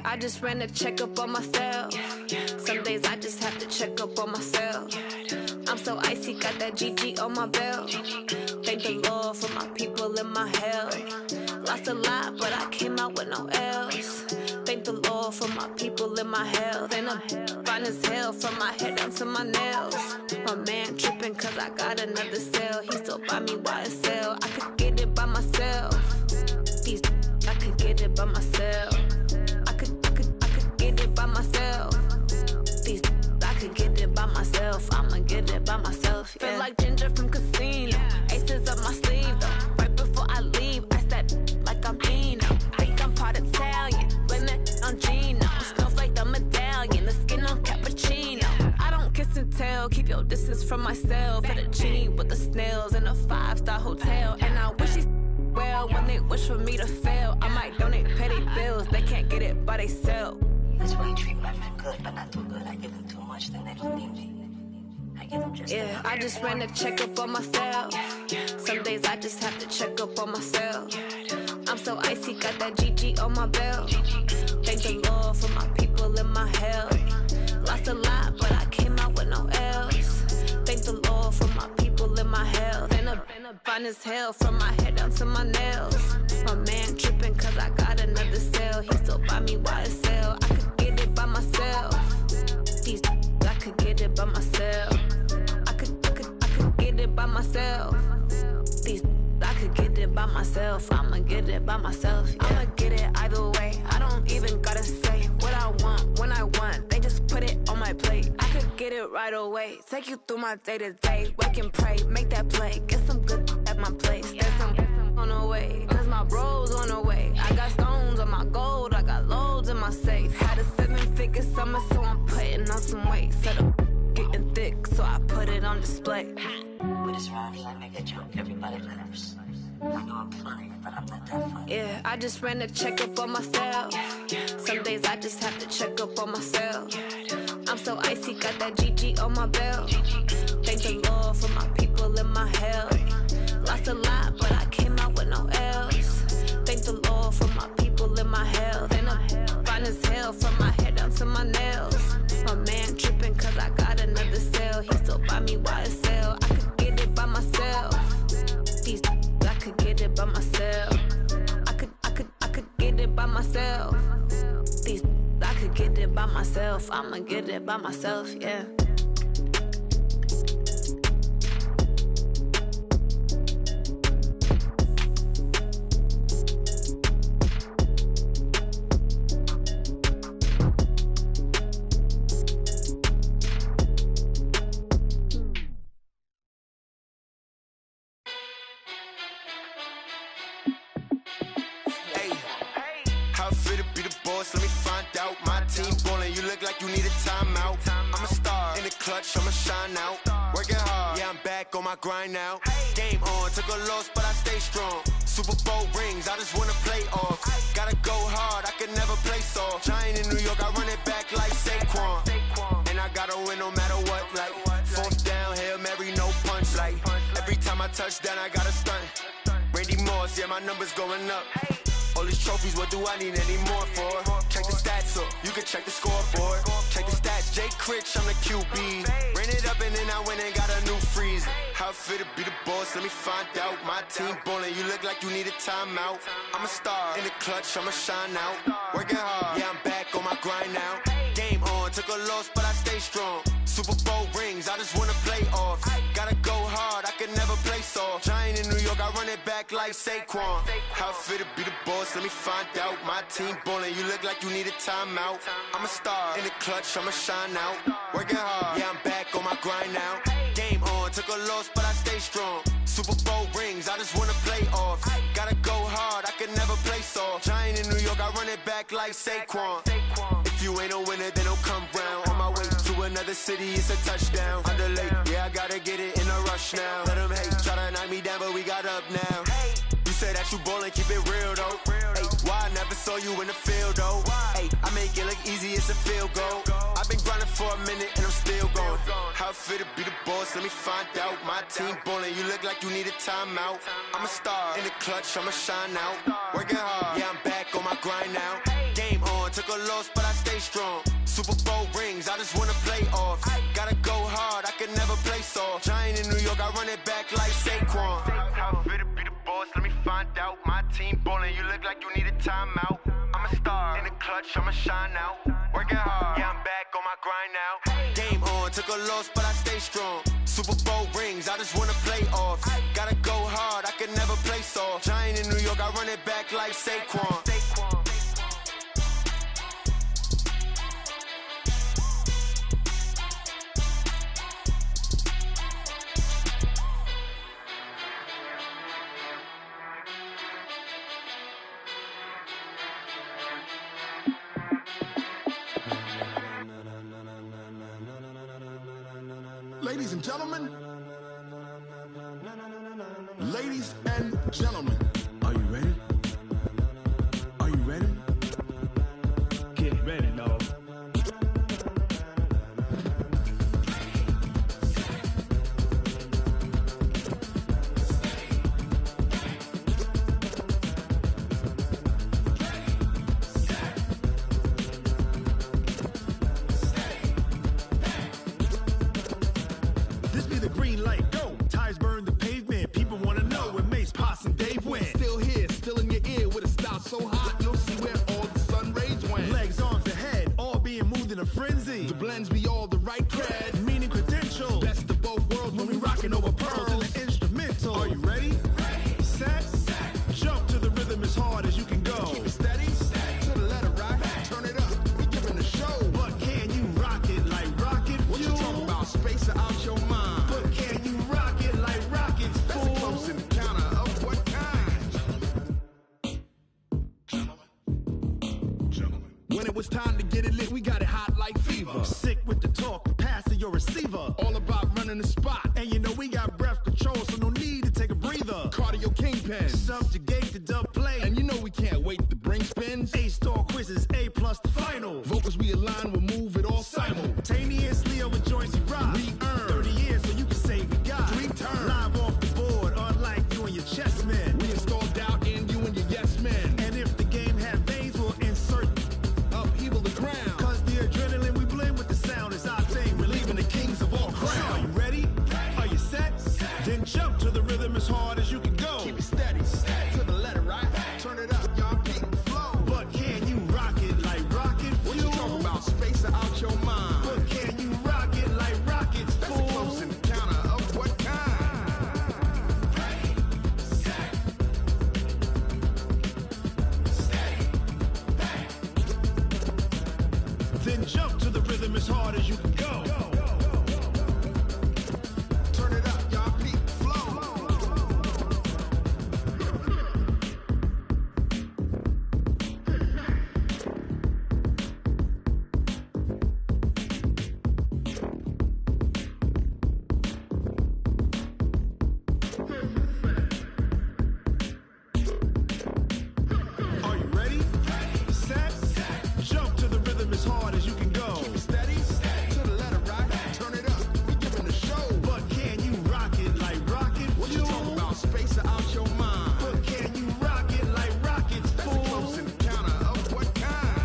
I just ran a checkup on myself. Some days I just have to check up on myself. I'm so icy, got that GG on my belt. Thank the Lord for my people and my health. Lost a lot, but I came out with no L's. Thank the Lord for my people and my health. And I'm fine as hell from my head down to my nails. My man tripping cause I got another cell. He still buy me YSL. I could get it by myself. I could get it by myself. I could get it by myself. I could get it by myself. I'ma get it by myself. Yeah. Feel like Ginger from Casino. Aces up my sleeve though. Right before I leave, I step like I'm Dino. Think I'm part Italian. Blame it on Gino. Snowflake the medallion. The skin on cappuccino. I don't kiss and tell. Keep your distance from myself. At a genie with the snails in a 5-star hotel. And I wish he's well when they wish for me to fail. I might donate petty bills. They can't get it by they sell. That's why you treat my friend good, but not too good. I give them too much, then they don't need me. I give them just yeah, I just ran a checkup on myself. Some days I just have to check up on myself. I'm so icy, got that GG on my belt. Thank the Lord for my people and my health. Lost a lot, but I came out with no L's. Thank the Lord for my people and my health. And I'm fine as hell from my head down to my nails. My man tripping cause I got another cell. He still buy me YSL. I could get it by myself. I could get it by myself. I could get it by myself. I could get it by myself. I'ma get it by myself. Yeah. I'ma get it either way. I don't even gotta say what I want when I want. They just put it on my plate. I could get it right away. Take you through my day to day. Wake and pray, make that play. Get some good at my place. There's some on the way. Cause my bros on the way. I got stones on my gold. I got loads in my safe. Had a 7-figure summer, so I'm putting on some weight. Set up getting thick, so I put it on display. With this round, I make a joke. Everybody laughs. I know I'm funny, but I'm not that funny. Yeah, I just ran a checkup on myself. Some days I just have to check up on myself. I'm so icy, got that GG on my belt. Thank the Lord for my people and my health. Lost a lot, but I came out with no L's. Thank the Lord for my people and my health. And I'm fine as hell from my head down to my nails. My man tripping cause I got another cell. He still buy me YSL. I could get it by myself. I could get it by myself. I could get it by myself. I could get it by myself. I'ma get it by myself, yeah. Let me find out. My team ballin', you look like you need a timeout. I'm a star in the clutch, I'ma shine out. Working hard, yeah, I'm back on my grind now. Game on, took a loss, but I stay strong. Super Bowl rings, I just wanna play off. Gotta go hard, I can never play soft. Giant in New York, I run it back like Saquon. And I gotta win no matter what, like 4th down, Hail Mary, no punch. Like every time I touch down, I gotta stunt. Randy Moss, yeah, my numbers going up. All these trophies, what do I need any more for? Check the stats up, you can check the scoreboard. Check the stats, Jay Critch, I'm the QB. Ran it up and then I went and got a new freezer. How it feel to be the boss, let me find out. My team ballin', you look like you need a timeout. I'm a star in the clutch, I'ma shine out. Working hard, yeah, I'm back on my grind now. Game on, took a loss, but I stay strong. Super Bowl rings, I just wanna play off. Gotta go hard, I can never play soft. Giant in New York, I run it back like Saquon. How it feel to be the boss, let me find out. My team ballin', you look like you need a timeout. I'm a star in the clutch, I'ma shine out. Working hard, yeah, I'm back on my grind now. Game on, took a loss, but I stay strong. Super Bowl rings, I just wanna play off. Gotta go hard, I can never play soft. Giant in New York, I run it back like Saquon. If you ain't a winner, then don't come round. On my way to another city, it's a touchdown. Underlay, yeah, I gotta get it in a rush now. Let them hate, try to knock me down, but we got up now. You say that you ballin', keep it real though. Hey, why I never saw you in the field though? Hey, I make it look easy, it's a field goal. I've been grinding for a minute and I'm still going. How it feel to be the boss, let me find out. My team ballin', you look like you need a timeout. I'm a star in the clutch, I'ma shine out. Working hard, yeah, I'm back on my grind now. Game on, took a a loss, but I stay strong. Super Bowl rings, I just wanna play off. Gotta go hard, I can never play soft. Giant in New York, I run it back like Saquon. How fit to be the boss, let me find out. My team ballin', you look like you need a timeout. I'm a star, in the clutch, I'ma shine out. Working hard, yeah, I'm back on my grind now. Game on, took a loss, but I stay strong. Super Bowl rings, I just wanna play off. Gotta go hard, I can never play soft. Giant in New York, I run it back like Saquon. Ladies and gentlemen, ladies and gentlemen, are you ready? Are you ready? Get ready, dog. This be the green light, go. Tires burn the pavement. People wanna know where Mace, Poss, and Dave went. Still here, still in your ear with a style so hot, you'll see where all the sun rays went. Legs, arms, and head, all being moved in a frenzy. The blends be all the right cred, meaning credentials. Best of both worlds when we rockin' over pearls in the instrumental. Are you ready? Set, jump to the rhythm as hard as you can go. Keep it steady, to the letter right. Turn it up, we giving the show. But can you rock it like rocket fuel? What you talking about? Space out your mind. But can you rock it like rockets, fool? That's a close encounter of what kind? Gentlemen. When it was time to get it lit, we got it hot like fever. Sick with the talk, pass to your receiver. All about running the spot. And you know we got breath control, so no need to take a breather. Cardio kingpin, subjugate the dub play. And you know we can't wait to bring spins. A-star quizzes, A+ the final. Vocals we align, we'll move it all simultaneously over joints we rock. We earn 30 years, so you can say we got 3 turns. Live off the board, unlike you and your chess men. We install doubt in you and your yes men. And if the game had veins, we'll insert upheaval the ground. Cause the adrenaline we blend with the sound is our thing, relieving the kings of all crowns. So are you ready? Are you set? Then jump to the rhythm as hard as you can go. Keep it steady, to the letter right. Turn it up, y'all keep the flow. But can you rock it like rocket fuel? What you talking about? Space out your mind. But can you rock it like rockets, fool? That's a close encounter of what kind? Then jump to the rhythm as hard as you can go. Turn it up, y'all keep the flow. Are you ready? Set, jump to the rhythm as hard as you can go. Keep it steady, to the letter right. Turn it up, we giving the show. But can you rock it like rocket fuel? What you talking about? Space out your mind. But can you rock it like rockets, fool? That's a close encounter of what kind?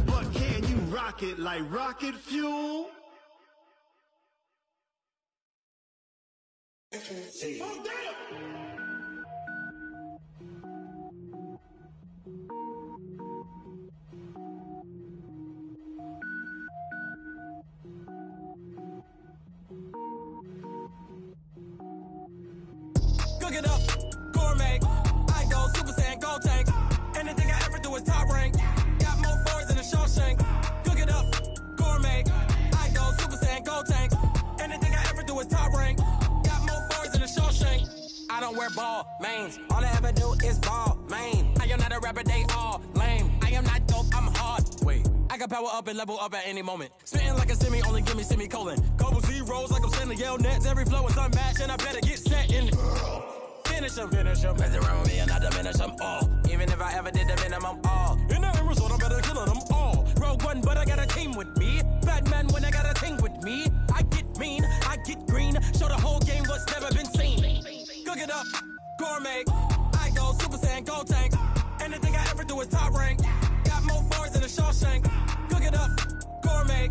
But can you rock it like rocket fuel? Cook it up, gourmet. I go Super Saiyan, gold tank. Anything I ever do is top rank. Got more boys than a Shawshank. Cook it up, gourmet. I go Super Saiyan, gold tank. Anything I ever do is top rank. Got more boys than a Shawshank. I don't wear ball mains. All I ever do is ball main. I am not a rapper, they all lame. I am not dope, I'm hard. Wait, I can power up and level up at any moment. Spitting like a semi, only give me semicolon. Couple zeros like I'm sending yell nets. Every flow is unmatched and I better get set in. Finish them. Mess around with me and I diminish them all. Even if I ever did the minimum all. In the end result, I'm better killing them all. Rogue One, but I got a team with me. Batman when I got a thing with me. I get mean, I get green. Show the whole game what's never been gourmet. I go Super Saiyan, go tank. Anything I ever do is top rank. Got more bars than a Shawshank. Cook it up, gourmet.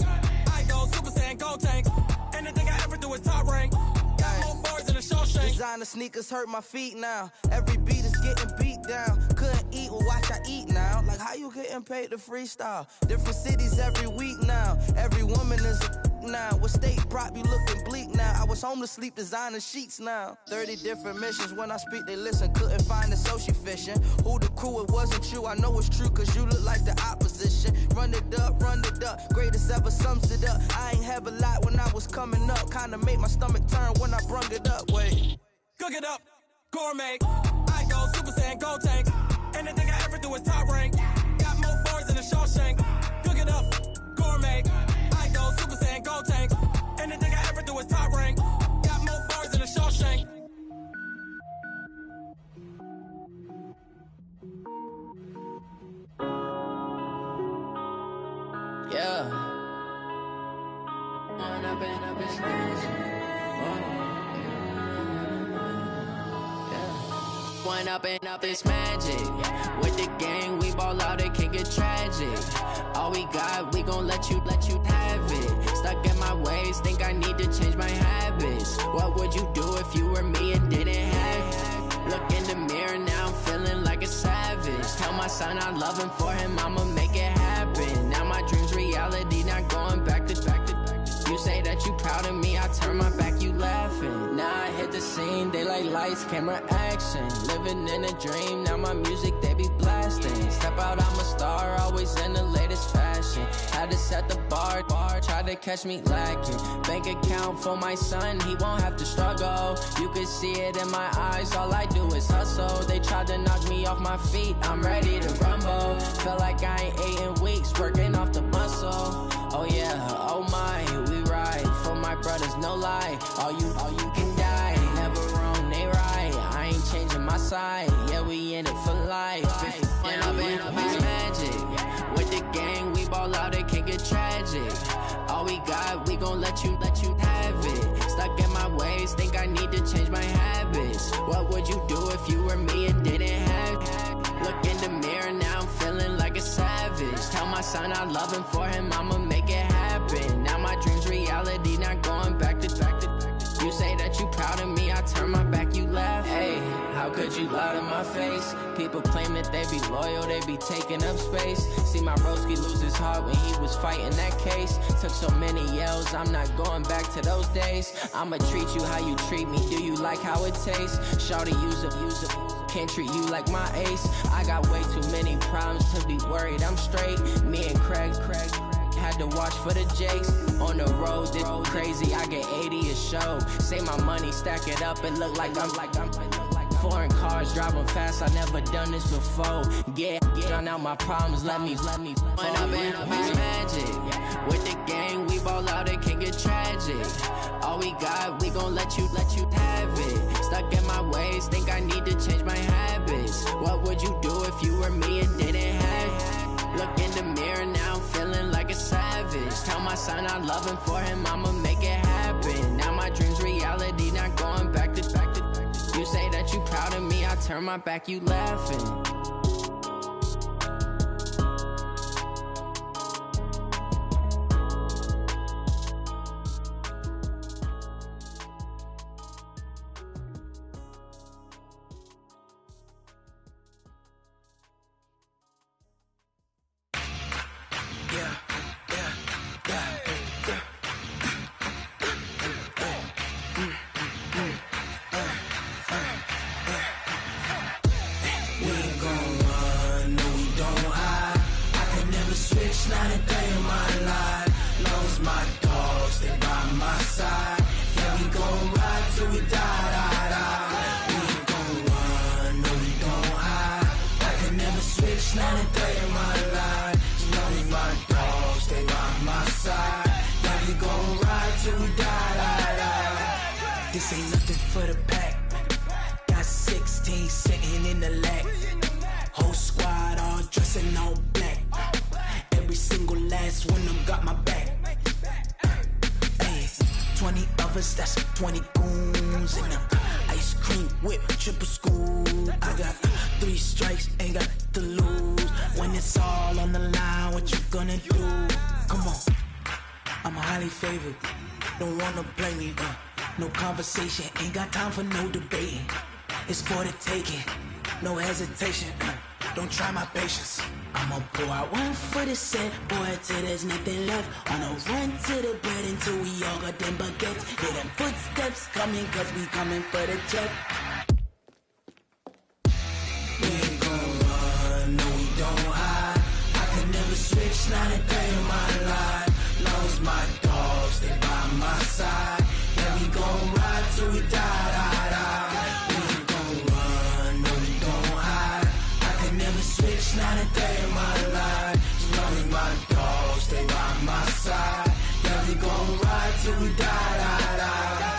I go Super Saiyan, go tank. Anything I ever do is top rank. Got more bars than a Shawshank. Designer sneakers hurt my feet now. Every beat is getting beat down. Couldn't eat, well watch I eat now. Like how you getting paid to freestyle? Different cities every week now. Every woman is a now. What state prop you looking bleak now? I was home to sleep designer sheets now. 30 different missions. When I speak they listen. Couldn't find the social fishing. Who the crew? It wasn't you. I know it's true cause you look like the opposition. Run it up, run it up. Greatest ever sums it up. I ain't have a lot when I was coming up. Kinda made my stomach turn when I brung it up. Wait. Cook it up, gourmet. I go Super Saiyan, go tank. Anything I ever do is top rank. Got more bars than a Shawshank. Cook it up, gourmet. I go Super Saiyan, go tank. Anything I ever do is top rank. Got more bars than a Shawshank. Yeah. One up and up is One up and up is magic. With the gang, we ball out, it can get tragic. All we got, we gon' let you have it. Stuck in my ways, think I need to change my habits. What would you do if you were me and didn't have it? Look in the mirror, now I'm feeling like a savage. Tell my son I love him, for him I'ma make it happen. Now my dream's reality, not going back to. You say that you proud of me, I turn my back, you laughing. Now I hit the scene, they like lights, camera, action. Living in a dream, now my music, they be blasting. Step out, I'm a star, always in the latest fashion. Had to set the bar, try to catch me lacking. Bank account for my son, he won't have to struggle. You can see it in my eyes, all I do is hustle. They tried to knock me off my feet, I'm ready to rumble. Feel like I ain't ate in weeks, working off the muscle. Oh yeah, oh my, we ride for my brothers, no lie. All you can die, never wrong, they right. I ain't changing my side, yeah, we in it for life. When up and up is magic. With the gang, we ball out, it can get tragic. All we got, we gon' let you have it. Stuck in my ways, think I need to change my habits. What would you do if you were me and didn't have it? Look in the mirror, now I'm feeling like a savage. Tell my son I love him, for him I'ma make it happen. Now my dream's reality, not going back to. You say that you proud of me, I turn my back, you laugh. Hey, how could you lie to my face? People claim that they be loyal, they be taking up space. See my broski lose his heart when he was fighting that case. Took so many yells, I'm not going back to those days. I'ma treat you how you treat me, do you like how it tastes? Shawty, use it. Can't treat you like my ace. I got way too many problems to be worried, I'm straight. Me and Craig had to watch for the Jakes. On the road, this crazy, I get 80 a show. Say my money, stack it up, and look like I'm foreign cars, driving fast, I never done this before. Get on out my problems, let me When up and up is magic. With the gang, we ball out, it can get tragic. All we got, we gon' let you have it. Stuck in my ways, think I need to change my habits. What would you do if you were me and didn't have it? Look in the mirror, now I'm feeling like a savage. Tell my son I love him, for him I'ma make it happen. Now my dream's reality, not going back to. You say that you proud of me, I turn my back, you laughing. This ain't nothing for the pack. Got 16 sitting in the lag. Whole squad all dressing all black. Every single last one of them got my back. Ay, 20 of us, that's 20 goons in them. Ice cream whip, triple scoop. I got 3 strikes, ain't got to lose. When it's all on the line, what you gonna do? Come on, I'm highly favored. Don't wanna blame me, no conversation, ain't got time for no debating. It's for the taking, no hesitation, don't try my patience. I'ma pour out one for the set, boy, till there's nothing left. On a run to the bread until we all got them baguettes. Hear them footsteps coming, cause we coming for the check. We ain't gon' run, no we don't hide. I can never switch, not a day in my life. Long as my dogs, they by my side. Yeah, we gon' ride till we die, die, die. We ain't gon' run, no we don't hide. I can never switch, not a day in my life. As long as my dogs, they by my side. Yeah, we gon' ride till we die, die, die.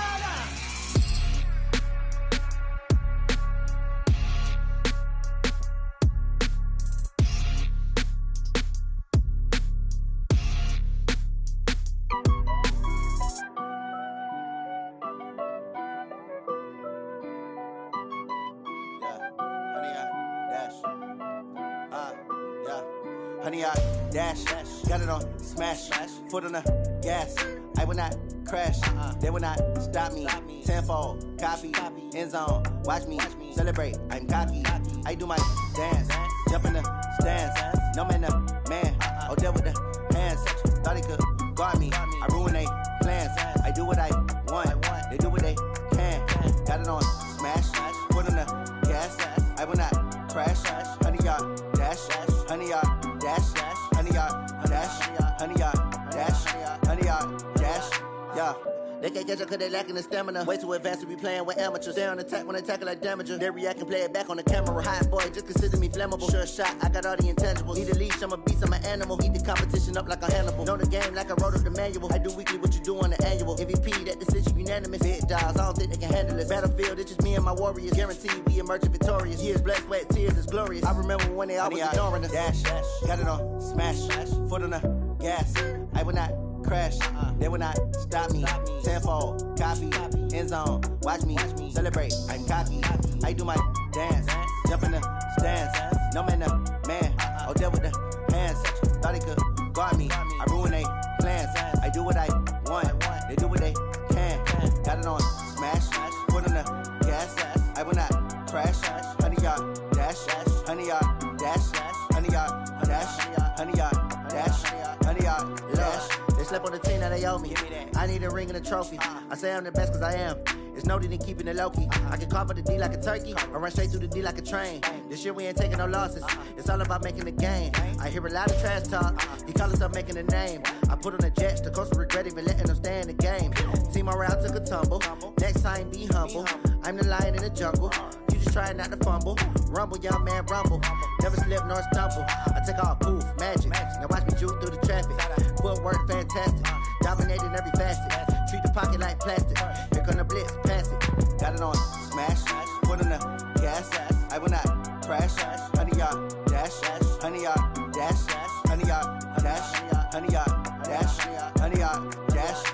Honey, I dash, got it on smash, foot on the gas. I will not crash, they will not stop me. Tenfold, copy, end zone, watch me celebrate. I'm cocky, I do my dance, jump in the stands. No man, man, oh there with the hands. Thought he could guard me, I ruin they plans. I do what I want, they do what they can. Got it on smash, foot on the gas. I will not crash, honey, y'all dash, honey, y'all dash, honey, y'all dash, honey, y'all dash, honey, y'all dash, yeah. They can't catch up cause they lacking the stamina. Way too advanced to be playing with amateurs. Stay on attack when they tackle like damager. They react and play it back on the camera. Hot boy, just consider me flammable. Sure shot, I got all the intangibles. Need a leash, I'm a beast, I'm an animal. Eat the competition up like a Hannibal. Know the game like I wrote up the manual. I do weekly what you do on the annual. MVP, that decision unanimous. Big dials, I don't think they can handle it. Battlefield, it's just me and my warriors. Guaranteed we emerging victorious. Years, blood, sweat, tears, it's glorious. I remember when they always ignoring us. Dash, got it on smash, foot on the gas. I will not crash, they will not stop me. Tenfold, copy, end zone, watch me celebrate. I'm cocky, I do my dance, jump in the stands. No man, man, oh there with the hands. Thought he could guard me, I ruin they plans. I do what I want, they do what they can. Got it on smash, foot on the gas. I will not crash, honey, y'all dash, honey, y'all dash, honey, y'all dash, honey, y'all dash, honey, y'all dash. They slept on the team that they owe me. I need a ring and a trophy. I say I'm the best cause I am. It's no need in keeping it low-key. I can carve up the D like a turkey or run straight through the D like a train. This year we ain't taking no losses. It's all about making the game. I hear a lot of trash talk. He call himself making a name. I put on the Jets. The coach will regret even letting them stay in the game. Team morale took a tumble. Next time be humble. I'm the lion in the jungle. You just try not to fumble. Rumble, young man, rumble. Never slip nor stumble. I take off, poof, magic. Now watch me juke through the traffic. Footwork fantastic. Dominating every facet. Treat the pocket like plastic. Here come the blitz, pass it. Got it on smash, foot on the gas. I will not crash. Honey, y'all dash, honey, y'all dash, honey, y'all dash, honey, y'all dash, honey, y'all dash.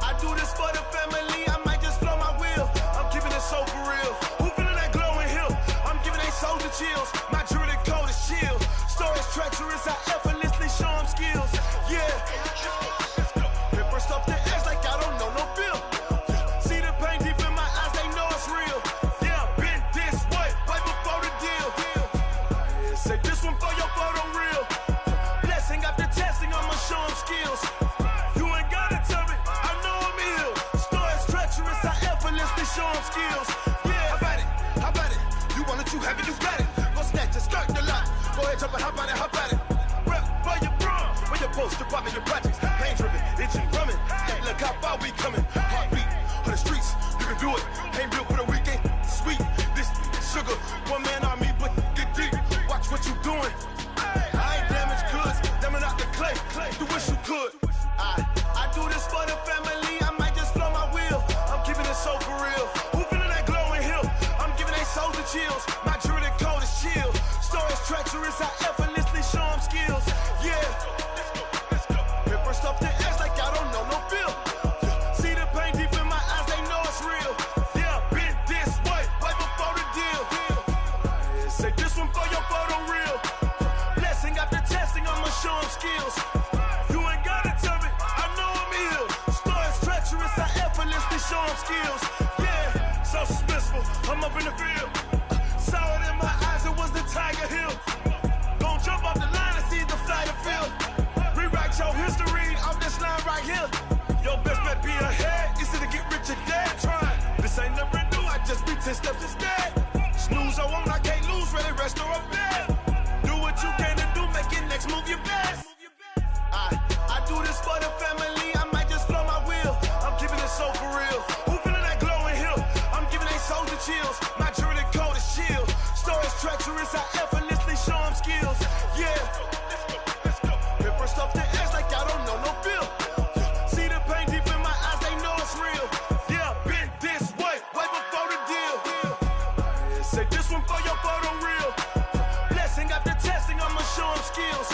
I do this for the family, I might just blow my wheel. I'm keeping it so for real. Who feeling that glowing hill? I'm giving they soldier chills. My jewelry I'm up in the field. Saw it in my eyes, it was the Tiger Hill. Gon' jump off the line and see the flight of field. Rewrite your history off this line right here. Your best bet be ahead, easy to get rich or dead. Trying, this ain't never new, I just be 10 steps instead. Snooze or won't, I can't lose, ready, rest or a bed. Do what you can to do, make your next move your best. I do this for the family, I might just blow my wheel. I'm keeping it so for real. Who feeling that glowing hill? I'm giving they soldier chills. My jewelry coat is chill. Stories treacherous, I effortlessly show them skills. Yeah. Hit first off the edge like I don't know no feel. See the pain deep in my eyes, they know it's real. Yeah, been this way before the deal. Say this one for your photo real. Blessing after testing, I'ma show them skills.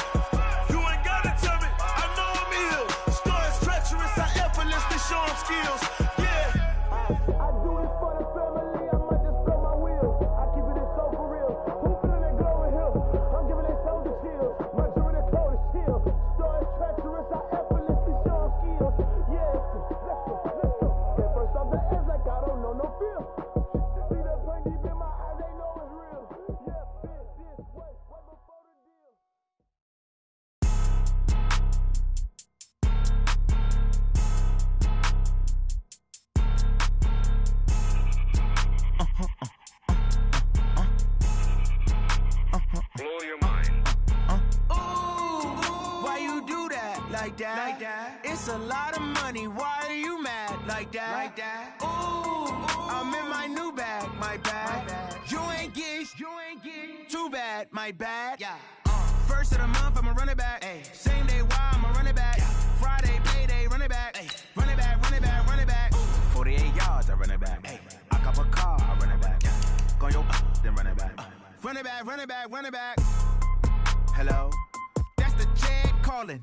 You ain't gotta tell me, I know I'm ill. Stories treacherous, I effortlessly show them skills. Yeah. I do this for the family, I might just blow my wheel. I keep it so for real. Who feeling that glowing hill? I'm giving they soldier chills. My jewelry coat is chill. Stories treacherous, I effortlessly show them skills. Yeah, let's go. Get first off the edge like I don't know no feel. See that pain deep in my eyes, they know it's real. Yeah, been this way before the deal. Blow your mind. Ooh, why you do that? Like that? It's a lot of money. Why are you mad? Like that? Ooh, I'm in my new bag. My bad. You ain't get. Too bad. My bad. Yeah. First of the month, I'ma run it back. Ay. Same day, why I'ma run it back. Yeah. Friday, payday, run it back. Ay. Run it back. 48 yards, I run it back. Ay. I cop a car, I run it back. Yeah. Go your then run it back. Run it back. Hello? That's the Jag calling.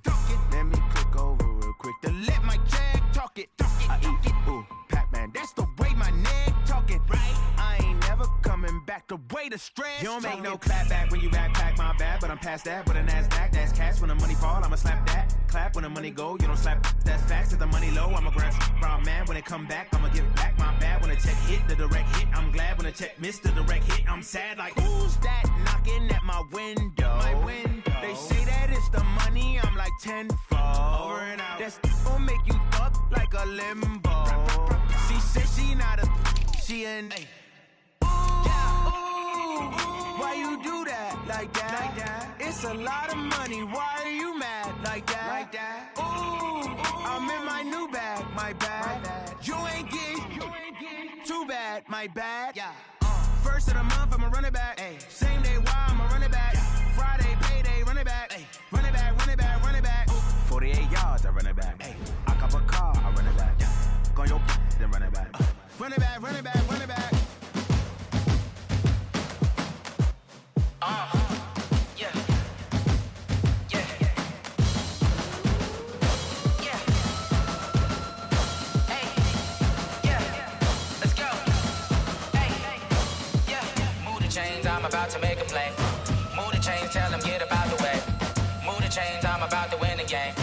Let me click over real quick to let my Jag talk it. I eat it, ooh, Pac-Man. That's the way my neck talking. Right? I ain't never coming back the way the stress. You don't make no clap back when you backpack, my bad, but I'm past that. With a NASDAQ, that's cash. When the money fall, I'ma slap that. Clap when the money go, you don't slap. That's facts. If the money low, I'ma grab brown man. When it come back, I'ma give back my bad. When the check hit, the direct hit. I'm glad when the check missed the direct hit. I'm sad like, who's that knocking at my window? They say that it's the money, I'm like tenfold. Over and out. That's gon' make you up like a limbo. She said she not a, she an. Ooh, why you do that? Like that? It's a lot of money, why are you mad? Like that? Ooh, I'm in my new bag. My bad. You ain't get. Too bad. My bad. Yeah. First of the month, I'ma run it back. Ay. Same day, why I'ma run it back. Friday, payday, run it back. Ay. Run it back. 48 yards, I run it back. Ay. I cop a car, I run it back. Yeah. Go your then run it back. Run it back. Yeah. Hey. Yeah. Let's go. Hey. Yeah. Move the chains, I'm about to make a play. Move the chains, tell them get about the way. Move the chains, I'm about to win the game.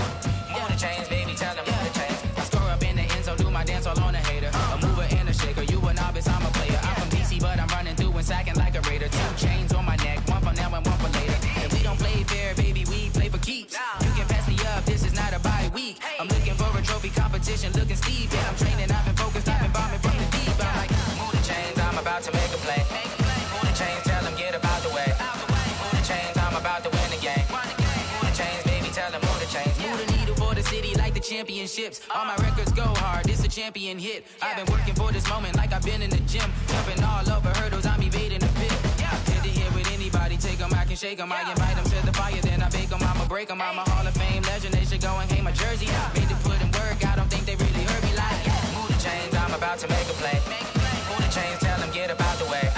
Move the chains, baby, tell them move the chains. I score up in the end zone, do my dance all on a hater. A mover and a shaker, you a novice, I'm a player. I'm from DC, but I'm running through and sacking like a raider. 2 chains on my neck, one for now and one for later. And we don't play fair, baby, we play for keeps. You can pass me up, this is not a bye week. I'm looking for a trophy competition, looking steep. And I'm training, I've been focused, I've been bombing from the deep. I'm like, move the chains, I'm about to make a play. Move the chains, tell them get about the way. Move the chains, I'm about to win the game. Move the chains, baby, tell them move the chains. Move the needle for the city like the championships. All my records go hard, this a champion hit. I've been working for this moment like I've been in the gym. Jumping all over hurdles, I'm evading the pit. Hit the hit with anybody, take them, I can shake them. I invite them to the fire, then I bake them, I'ma break them. I'm a Hall of Fame legend, they should go and hang my jersey. Made to put in work, I don't think they really heard me like. Move the chains, I'm about to make a play. Move the chains, tell them get about the way.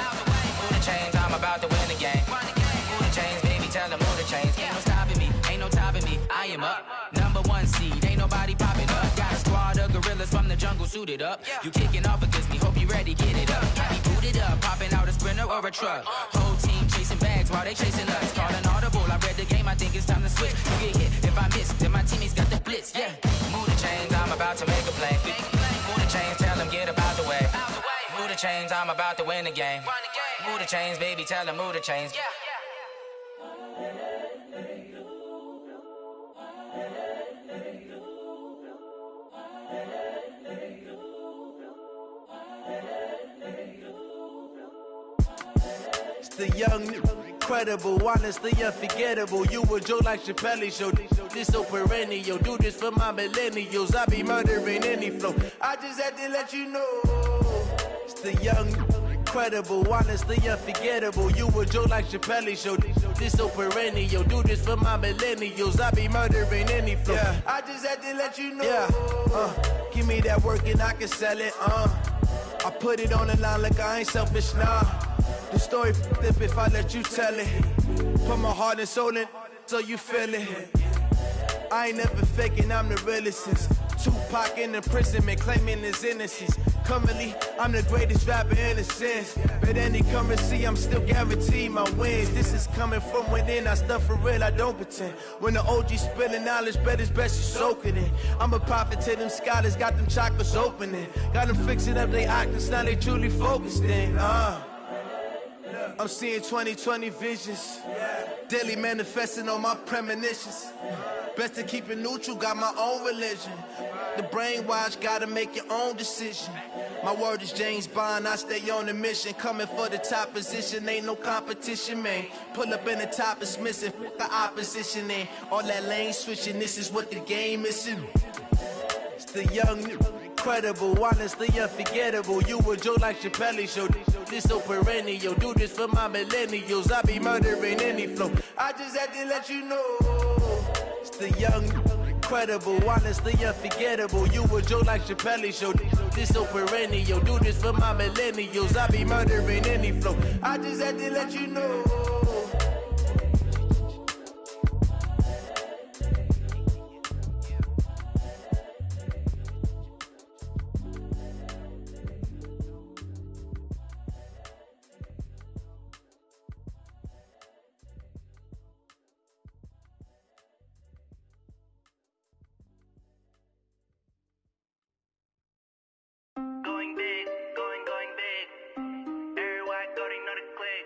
Move the chains, I'm about to win the game. Move the chains, baby, tell them move the chains. Ain't no stopping me, ain't no topping me, I am up. #1 seed, ain't nobody popping up. Got a squad of gorillas from the jungle suited up. You kicking off against me, hope you ready, get it up. Got me booted up, popping out a Sprinter or a truck. Whole team chasing bags while they chasing us. Call an audible, I read the game, I think it's time to switch. You get hit, if I miss, then my teammates got the blitz, yeah. Move the chains, I'm about to make a play. Move the chains, tell them get about the way. Move the chains, I'm about to win the game. Move the chains, baby, tell them move the chains. It's the young, incredible, honestly unforgettable. You a Joe like Chappelle show. This so perennial. Do this for my millennials. I be murdering any flow. I just had to let you know. It's the young, incredible, honestly unforgettable. You a Joe like Chappelle show. This so perennial. Do this for my millennials. I be murdering any flow. Yeah. I just had to let you know. Yeah. Give me that work and I can sell it. I put it on the line like I ain't selfish, nah. The story flip if I let you tell it. Put my heart and soul in so you feel it. I ain't never faking, I'm the realest since Tupac in imprisonment, claiming his innocence. Currently, I'm the greatest rapper in a sense. But any currency, I'm still guaranteed my wins. This is coming from within, I stuff for real, I don't pretend. When the OG spilling knowledge, bet it's best you soak it in. I'm a prophet to them scholars, got them chakras opening. Got them fixing up they octaves, now they truly focused in. I'm seeing 2020 visions, daily manifesting on my premonitions. Best to keep it neutral, got my own religion. The brainwash, gotta make your own decision. My word is James Bond, I stay on the mission. Coming for the top position, ain't no competition, man. Pull up in the top, it's missing, the opposition in. All that lane switching, this is what the game is in. It's the young, incredible, honestly unforgettable. You a Joe like Chappelle show. This so perennial. Do this for my millennials. I be murdering any flow. I just had to let you know. It's the young, incredible, honestly unforgettable. You a Joe like Chappelle show. This so perennial. Do this for my millennials. I be murdering any flow. I just had to let you know. Going big, going big. Everywhere I go, they know the click.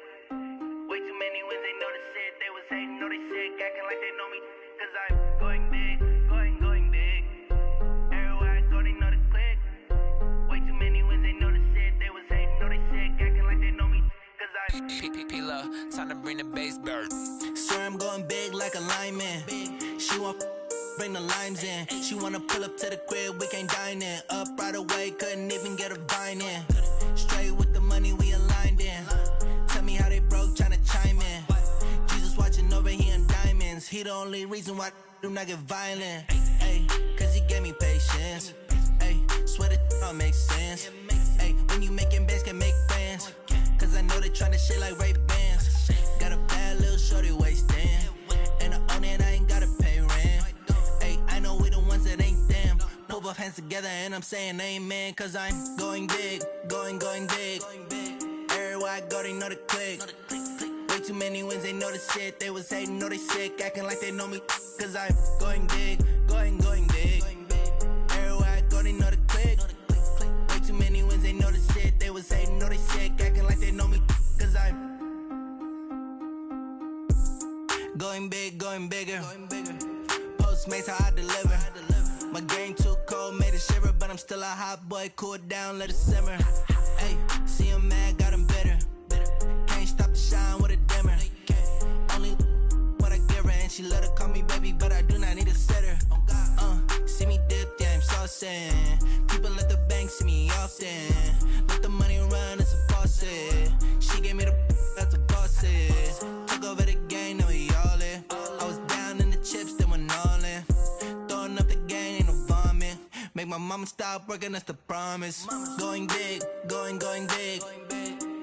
Way too many wins, they know the shit. They was hating, know they sick, acting like they know me. Cause I'm going big, going big. Everywhere I go, they know the click. Way too many wins, they know the shit. They was hating, know they sick, acting like they know me. Cause I'm P-P-P-Love, time to bring the bass bird. Swear I'm going big like a lineman. She want bring the limes in. She wanna pull up to the crib, we can't dine in. Up right away, couldn't even get a vine in. Straight with the money, we aligned in. Tell me how they broke, tryna chime in. Jesus watching over, he in diamonds. He the only reason why I do not get violent. Ay, cause he gave me patience. Ay, swear that all makes sense. Ay, when you making bands, can make friends. Cause I know they tryna shit like Ray-Bans. Got a bad little shorty wasting. And I own it, I ain't gotta pay rent. I know we the ones that ain't them. Pull both hands together and I'm saying amen. Cause I'm going big, going big. Everywhere I go, they know the click. Way too many wins, they know the shit. They was hating, know they sick, acting like they know me. Cause I'm going big, going big. Everywhere I go, they know the click. Way too many wins, they know the shit. They was hating, know they sick, acting like they know me. Cause I'm going big, going bigger. Postmates how I deliver. My game too cold, made it shiver, but I'm still a hot boy. Cool down, let it simmer. Hey, see him mad, got him bitter. Can't stop the shine with a dimmer. Only what I give her, and she let her call me baby, but I do not need a sitter. See me dip, yeah, I'm saucing. People let the bank see me often. Let the money run, it's a faucet. She gave me the that's a faucet. Took over the game, now we all in. I was down in the chips, then went all in. Throwing up the game, ain't no vomit. Make my mama stop working, that's the promise. Going big, going big.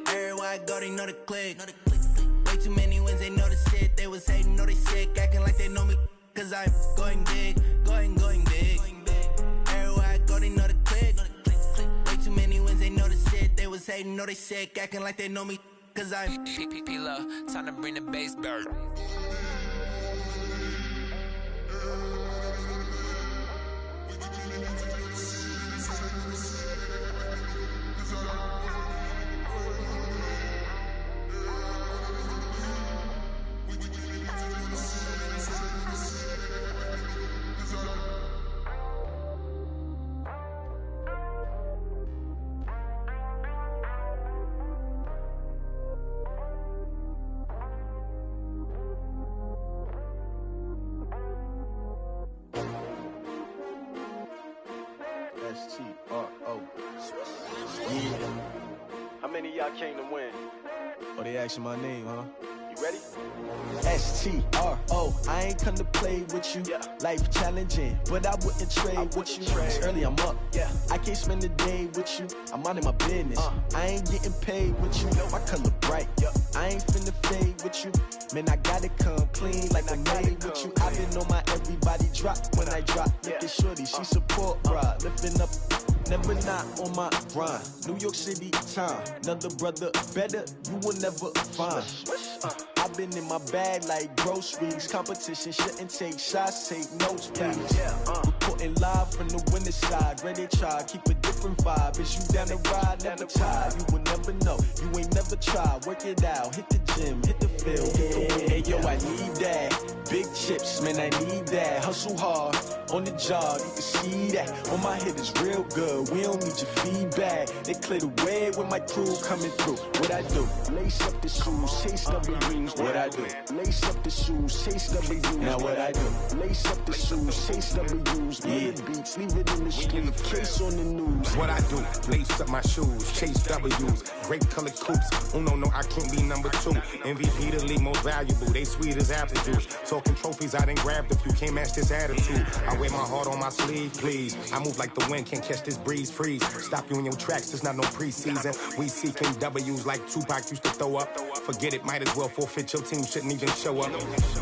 Everywhere I go, they know the click. Way too many wins, they know the shit. They was hating, know they sick, acting like they know me. Cause I'm going big, going big. Everywhere I go, they know the click. Way too many wins, they know the shit. They was hating, know they sick, acting like they know me. Cause I'm P-P-P-Love, time to bring the bass bird. S-T-R-O. Yeah. How many of y'all came to win? Oh, they asking my name, huh? You ready? S-T-R-O. I ain't come to play with you. Life challenging, but I wouldn't trade with you. It's early, I'm up. I can't spend the day with you. I'm minding my business. I ain't getting paid with you. My color bright. I ain't finna fade with you. Man, I gotta come clean like I'm made with you. I've been on my everybody drop when I drop. Look at shorty, she support ride. Lifting up, never not on my grind. New York City time, another brother better, you will never find. I've been in my bag like groceries. Competition shouldn't take shots, take notes, please. Reporting live from the winning side. Ready to try, keep a different vibe. Is you down the ride, never tired. You will never know, you ain't never tried. Work it out, hit the gym, hit the field, hit the win. Hey yo, I need that. Big chips, man, I need that. Hustle hard, on the job, you can see that. On my head is real good, we don't need your feedback. They clear the way with my crew coming through. What I do? Lace up the shoes, chase W's. What I do? Lace up the shoes, chase W's. Now what I do? Lace up the shoes, chase W's. Murder beats, leave it in the street, case on the news. What I do? Lace up my shoes, chase W's. Great colored coops. Oh no, I can't be number 2. MVP the league most valuable. They sweet as apple juice. Talking trophies, I done grabbed a few. Can't match this attitude. I wear my heart on my sleeve, please. I move like the wind, can't catch this breeze. Freeze. Stop you in your tracks, there's not no preseason. We seeking W's like Tupac used to throw up. Forget it, might as well forfeit. Your team shouldn't even show up.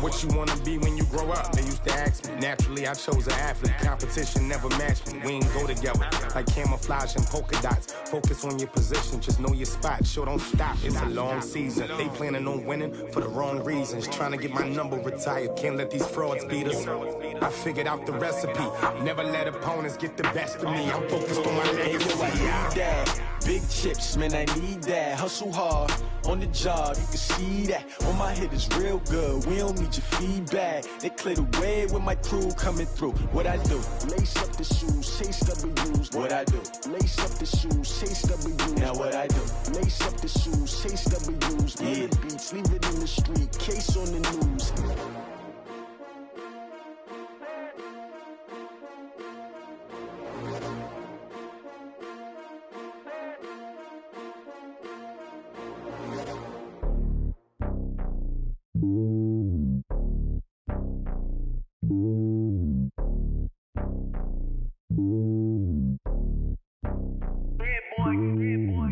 What you wanna be when you grow up? They used to ask me. Naturally, I chose an athlete. Competition never matched me. We ain't go together like camouflage and polka dots. Focus on your position, just know your spot. Sure, don't stop. It's a long season. They planning on winning for the wrong reasons. Trying to get my number retired. Can't let these frauds beat us. I figured out the recipe. Never let opponents get the best of me. I'm focused on my legacy. I need that. Big chips, man, I need that. Hustle hard, on the job, you can see that. On my head is real good, we don't need your feedback. They clear the way with my crew coming through. What I do? Lace up the shoes, chase W's. What I do? Lace up the shoes, chase W's. Now what I do? Lace up the shoes, chase W's. Murder beats, leave it in the street, case on the news.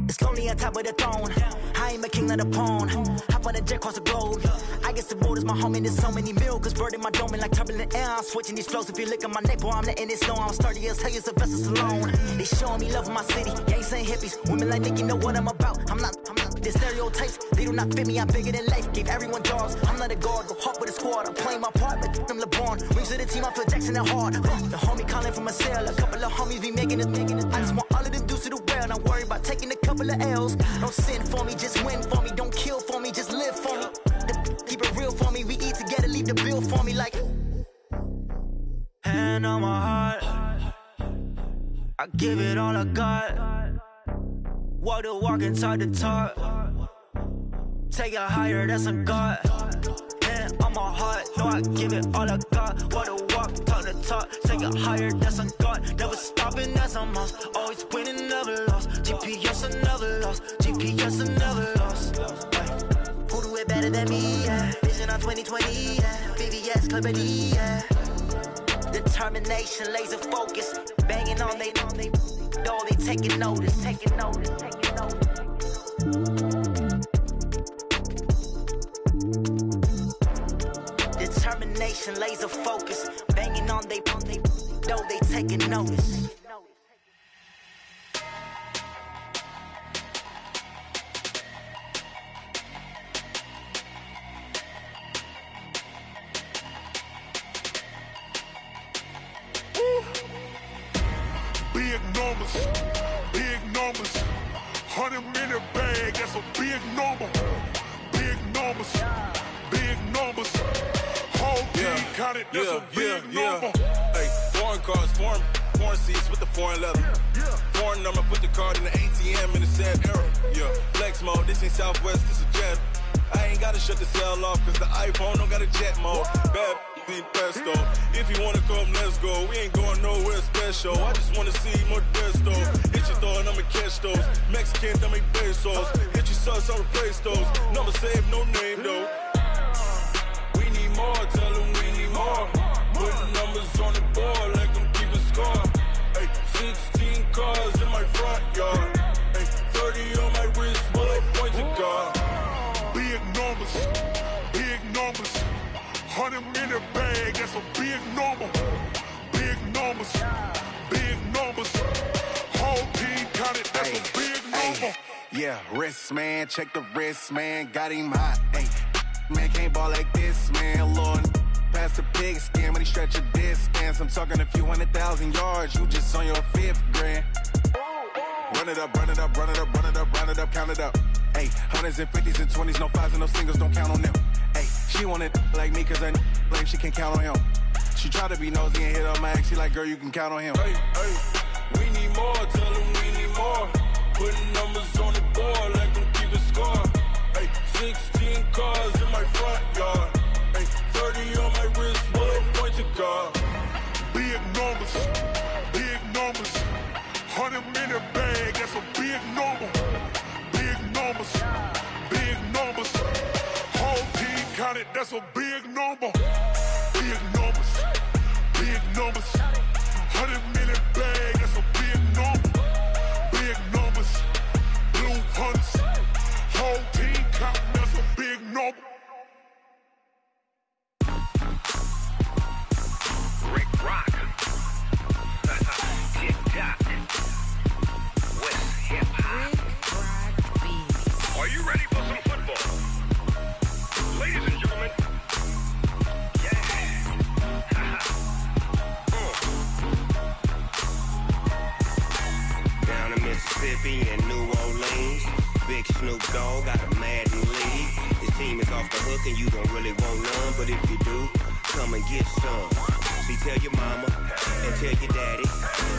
It's lonely on top of the throne. I ain't a king of the pawn. Hop on a jet across the globe. I guess the road is my home and there's so many milkers birding my dome and like turbulent air. I'm switching these flows. If you look at my neck, boy, I'm letting it slow. I'm sturdy as hell, Sylvester Stallone. They showing me love in my city. Gangs ain't hippies. Women like think you know what I'm about. I'm not the stereotypes. They do not fit me. I'm bigger than life. Gave everyone jobs. I'm not a guard. Go hard with a squad. I'm playing my part like them LeBron. Rings to the team. I feel Jackson and hard. The homie calling from a cell. A couple of homies be making it. I just want all of them dudes to do well. Not worry about taking a couple of L's. Don't sin for me, just win for me. Don't kill for me, just live for me. Keep it real for me. We eat together, leave the bill for me like. Hand on my heart, I give it all I got. Walk the walk inside the talk. Take it higher, that's a God. Hand on my heart, no, I give it all I got. Walk the walk, talk the talk. Take it higher, that's a God. Never stopping, that's a must. Always winning, never lost. GPS, I never lost. GPS, I never lost. Who do it better than me? Yeah. Vision on 2020. Yeah. VVS, Clippity. Yeah. Determination, laser focus. Banging on they, though they taking notice. Taking notice. Taking notice. Determination, laser focus. Banging on they, though they taking notice. Big numbers, 100-minute bag, that's a big number. Big numbers, whole team counted, that's a big number. Hey, foreign cars, foreign seats with the foreign leather. Foreign number, put the card in the ATM in the sad era. Yeah, flex mode, this ain't Southwest, this a jet. I ain't gotta shut the cell off, cause the iPhone don't got a jet mode. Bad Pesto. If you wanna come, let's go. We ain't going nowhere special. I just wanna see Modesto. Hit your thought, I'ma catch those. Mexican, I make pesos. Hit your sus, I'll replace those. Number saved, no name though. We need more, tell them we need more. Putting numbers on the board, like them keep a score. Ay, 16 cars in my front yard. Ay, 30 on my wrist, while I point to God. Big numbers, big numbers. 100 in the bag, that's a big number. Big numbers, big numbers. Whole team counted, that's a big number. Yeah, wrist man, check the wrist man, got him hot. Ay, man can't ball like this, man. Lord, past the pig skin, but he stretch a distance. I'm talking a few 100,000 yards, you just on your 5th grand. Run it up, run it up, run it up, run it up, run it up, count it up. Ay, 100s and 50s and 20s, no 5s and no singles, don't count on them. Ay, she want it like me, cause her like she can count on him. She try to be nosy and hit on my ex, she like, girl, you can count on him. Hey, hey, we need more, tell them we need more. Putting numbers on the board, like them keep a score. Hey, 16 cars in my front yard. Hey, 30 on my wrist, while I point to God. Big numbers, big numbers. 100 in the bag, that's a big number. Big numbers, big numbers. Whole team counted, that's a big number. Big numbers, big numbers. 100 in the bag, that's a big number. Big numbers, blue hunts. Whole team counting, that's a big number. Rick Rock. Tick-tock. West hip-hop. Are you ready for some football? Ladies and gentlemen. Yeah. Down in Mississippi and New Orleans, Big Snoop Dogg got a Madden league. His team is off the hook and you don't really want none, but if you do, come and get some. See, tell your mama and tell your daddy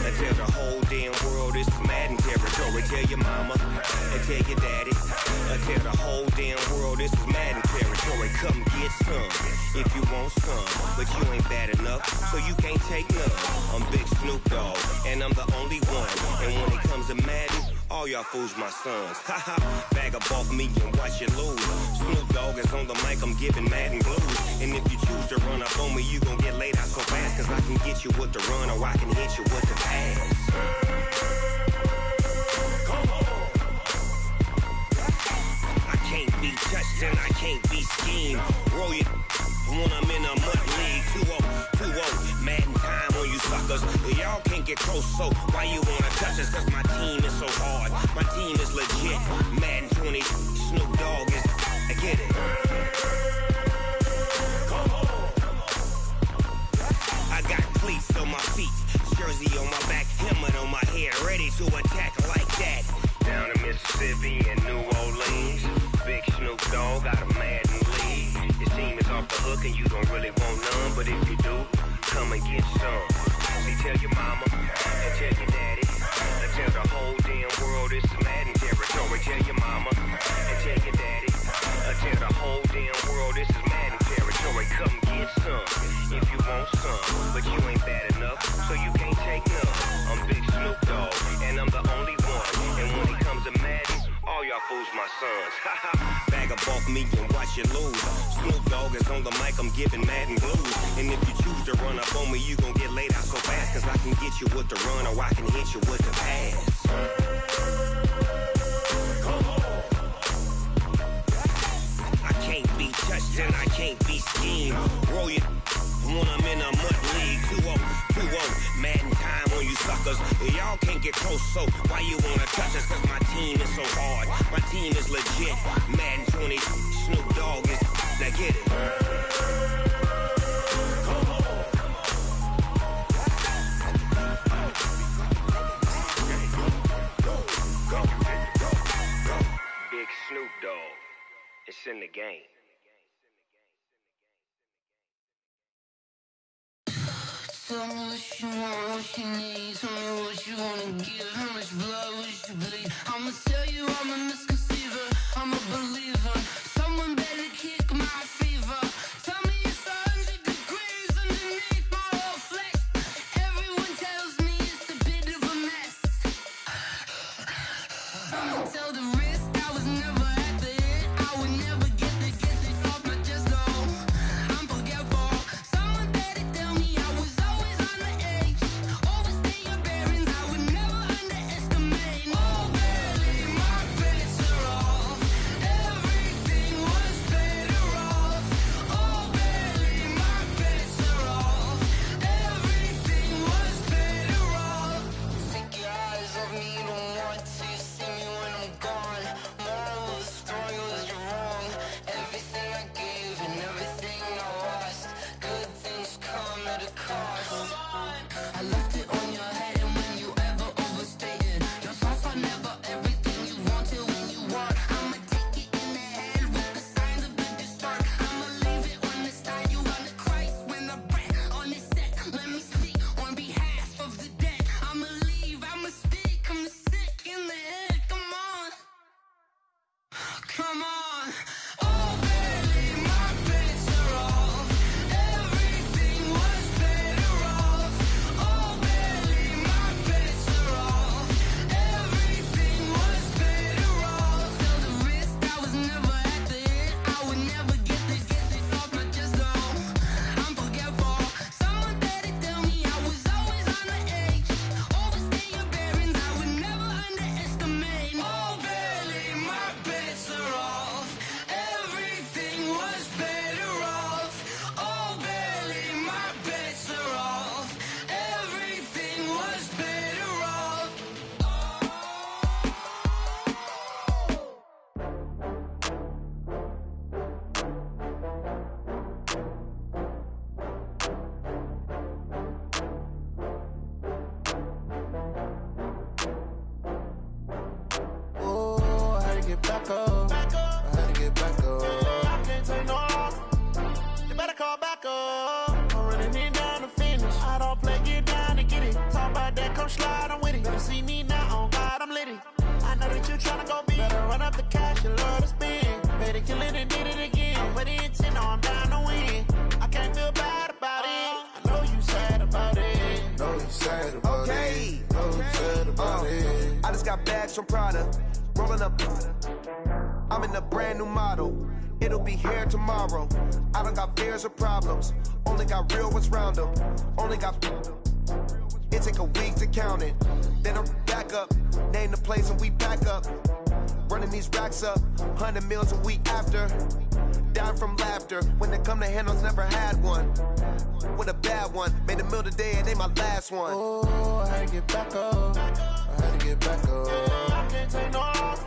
and tell the whole damn world this is Madden territory. Tell your mama and tell your daddy and tell the whole damn world this is Madden territory. Come get some if you want some, but you ain't bad enough, so you can't take none. I'm Big Snoop Dogg and I'm the only one. And when it comes to Madden, all y'all fools my sons. Haha, bag up off me and watch you lose. Snoop Dogg is on the mic, I'm giving Madden blues. And if you choose to run up on me, you gon' get laid out so fast, cause I can get you with the run or I can hit you with the pass. I can't be touched and I can't be schemed. Roll you when I'm in a mud league. 2-0, Madden time on you suckers. Y'all can't get close, so why you wanna touch us? Cause my team is so hard, my team is legit. Madden 20, Snoop Dogg is, I get it. I got cleats on my feet, jersey on my back, helmet on my head, ready to attack like that. Down in Mississippi and New Orleans, Big Snoop Dogg got a Madden league. His team is off the hook and you don't really want none, but if you do, come and get some. See, tell your mama and tell your daddy and tell the whole damn world this is Madden territory. Tell your mama and tell your daddy and tell the whole damn world this is Madden territory. Come get some if you want some, but you ain't bad enough, so you can't take none. I'm Big Snoop Dogg and I'm the only one. And when it comes to Madden, all y'all fools my sons. Bag up off me and watch you lose. Snoop Dogg is on the mic, I'm giving Madden blues. And if you choose to run up on me, you gon' get laid out so fast, cause I can get you with the run or I can hit you with the pass. I can't be touched and I can't be schemed. Roll you when I'm in a mud league. 2-0, Madden time on you suckers. Y'all can't get close, so why you wanna touch us? Cause my team is so hard, my team is legit. Madden 20, Snoop Dogg is, now get it. Big Snoop Dogg, it's in the game. Tell me what you want, what you need. Tell me what you wanna give. How much blood would you bleed? I'ma tell you I'm a misconceiver, I'm a believer. Someone better kick my fever. Tell me it's 100 degrees. run up the cash and love to spend. Better kill it and did it again. But the intent, I'm down to win. I can't feel bad about it. I know you sad about it. Know you sad about it. Know you sad about it. I just got bags from Prada. Rolling up. I'm in a brand new model. It'll be here tomorrow. I don't got fears or problems. Only got real ones round them. Only got. It take a week to count it. Then I'm back up. Name the place and we back up. Running these racks up. 100 meals a week after. Down from laughter. When it come to handles, never had one. With a bad one. Made a meal today and they my last one. Oh, I had to get back up. I had to get back up. I can't take no off.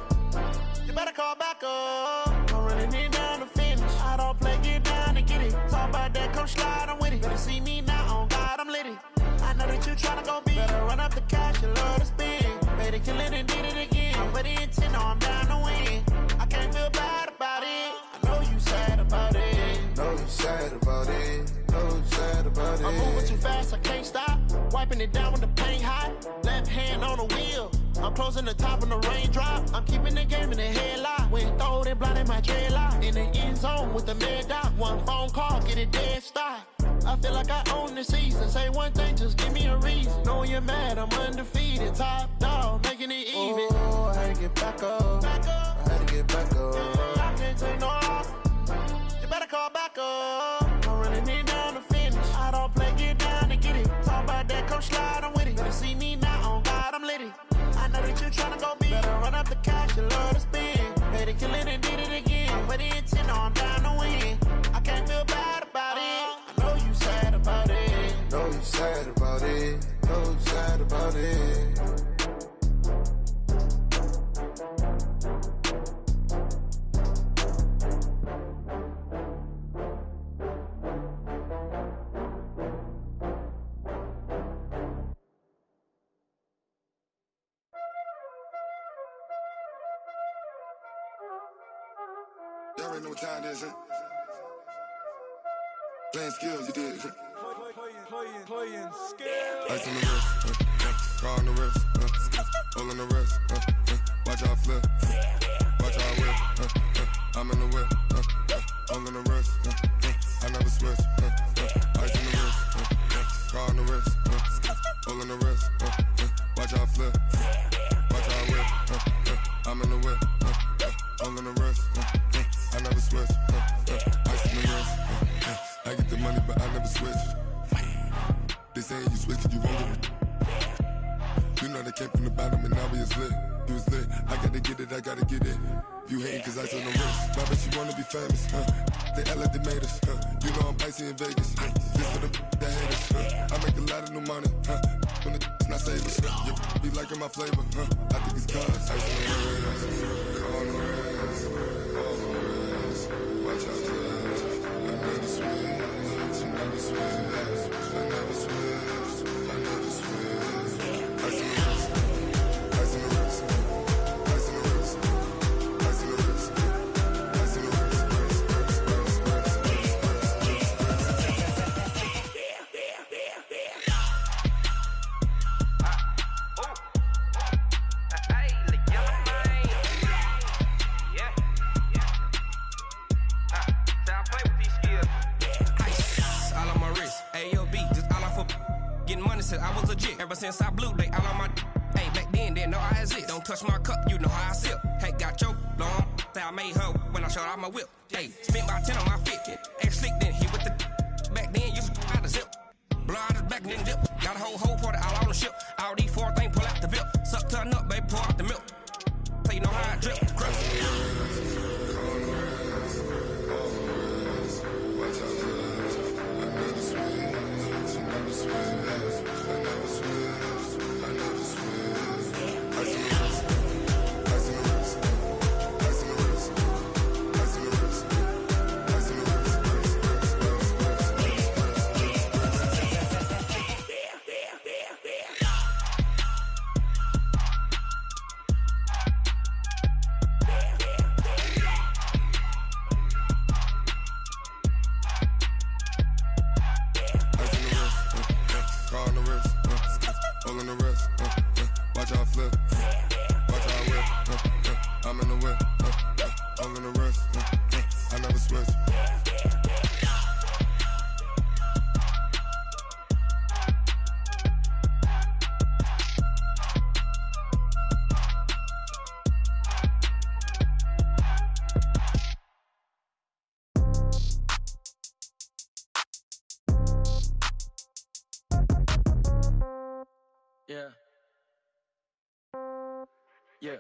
You better call back up. I'm running it down to finish. I don't play, get down and get it. Talk about that, come slide, I'm with it. Better see me now, on God, I'm litty. I know that you tryna go big. Better run up the cash and love to spend. Better kill it and did it again. But the intent, no, I'm down to win. I can't feel bad about it. I know you sad about it. Know you sad about it. Know you sad about it. I'm moving too fast, I can't stop. Wiping it down with the paint hot. Left hand on the wheel. I'm closing the top on the raindrop. I'm keeping the game in the headlock. When throwed and blinded my dreadlock. In the end zone with the mad dot. One phone call, get it dead stop. I feel like I own the season. Say one thing, just give me a reason. Knowing you're mad, I'm undefeated. Top dog, making it even. Oh, I had to get back up. I had to get back up. I can't take no off. You better call back up. I'm running it down to finish. I don't play, get down and get it. Talk about that, come slide, I'm with it. Better see me now, on God, I'm litty. I know that you tryna go big. Better run up the cash and love to spend. Better kill it and did it again. But the intent, no, I'm down to win. I can't feel bad about it. I know you sad about it. Know you sad about it. Know you sad about it. Y'all already know what time it is, huh? Playing skills, you did. Playing skills. Ice on the wrist, car on the wrist, hole in the wrist, watch out flip, watch out whip, I'm in the whip, hole in the wrist, I never switch, ice on the wrist, car on the wrist, hole in the wrist, watch out flip, watch out whip, I'm in the whip, hole in the wrist, I never switch, ice on the wrist, I get the money but I never switch. They saying you switch it, you won't get it. You know they came from the bottom and now we is lit. You was lit, I gotta get it, I gotta get it. You hating cause I on the wrist. My bitch, you wanna be famous, They Ella, they made us, You know I'm icy in Vegas, This for the that haters, I make a lot of new money, When the not savers, You be liking my flavor, I think it's cause ice on the wrist, on the wrist, on the wrist. Watch out, please. I never switch, I never switch. I never switch, I never switch. Ice in the wrist, ice in the wrist, ice in the wrist, ice in the wrist, ice in the wrist, I was legit ever since I blew they all on my hey back then didn't know I exist. Don't touch my cup, you know how I sip. Hey, got your long say I made her when I showed out my whip. Hey, spent about 10 on my fit. Ex slick then hit with the back then used to out the zip. Blow out his back then dip. Got a whole party all on the ship. All these four things pull out the VIP. Suck turn up, baby, pour out the milk. So you know how I drip. Crush. wrist. Yeah. Yeah.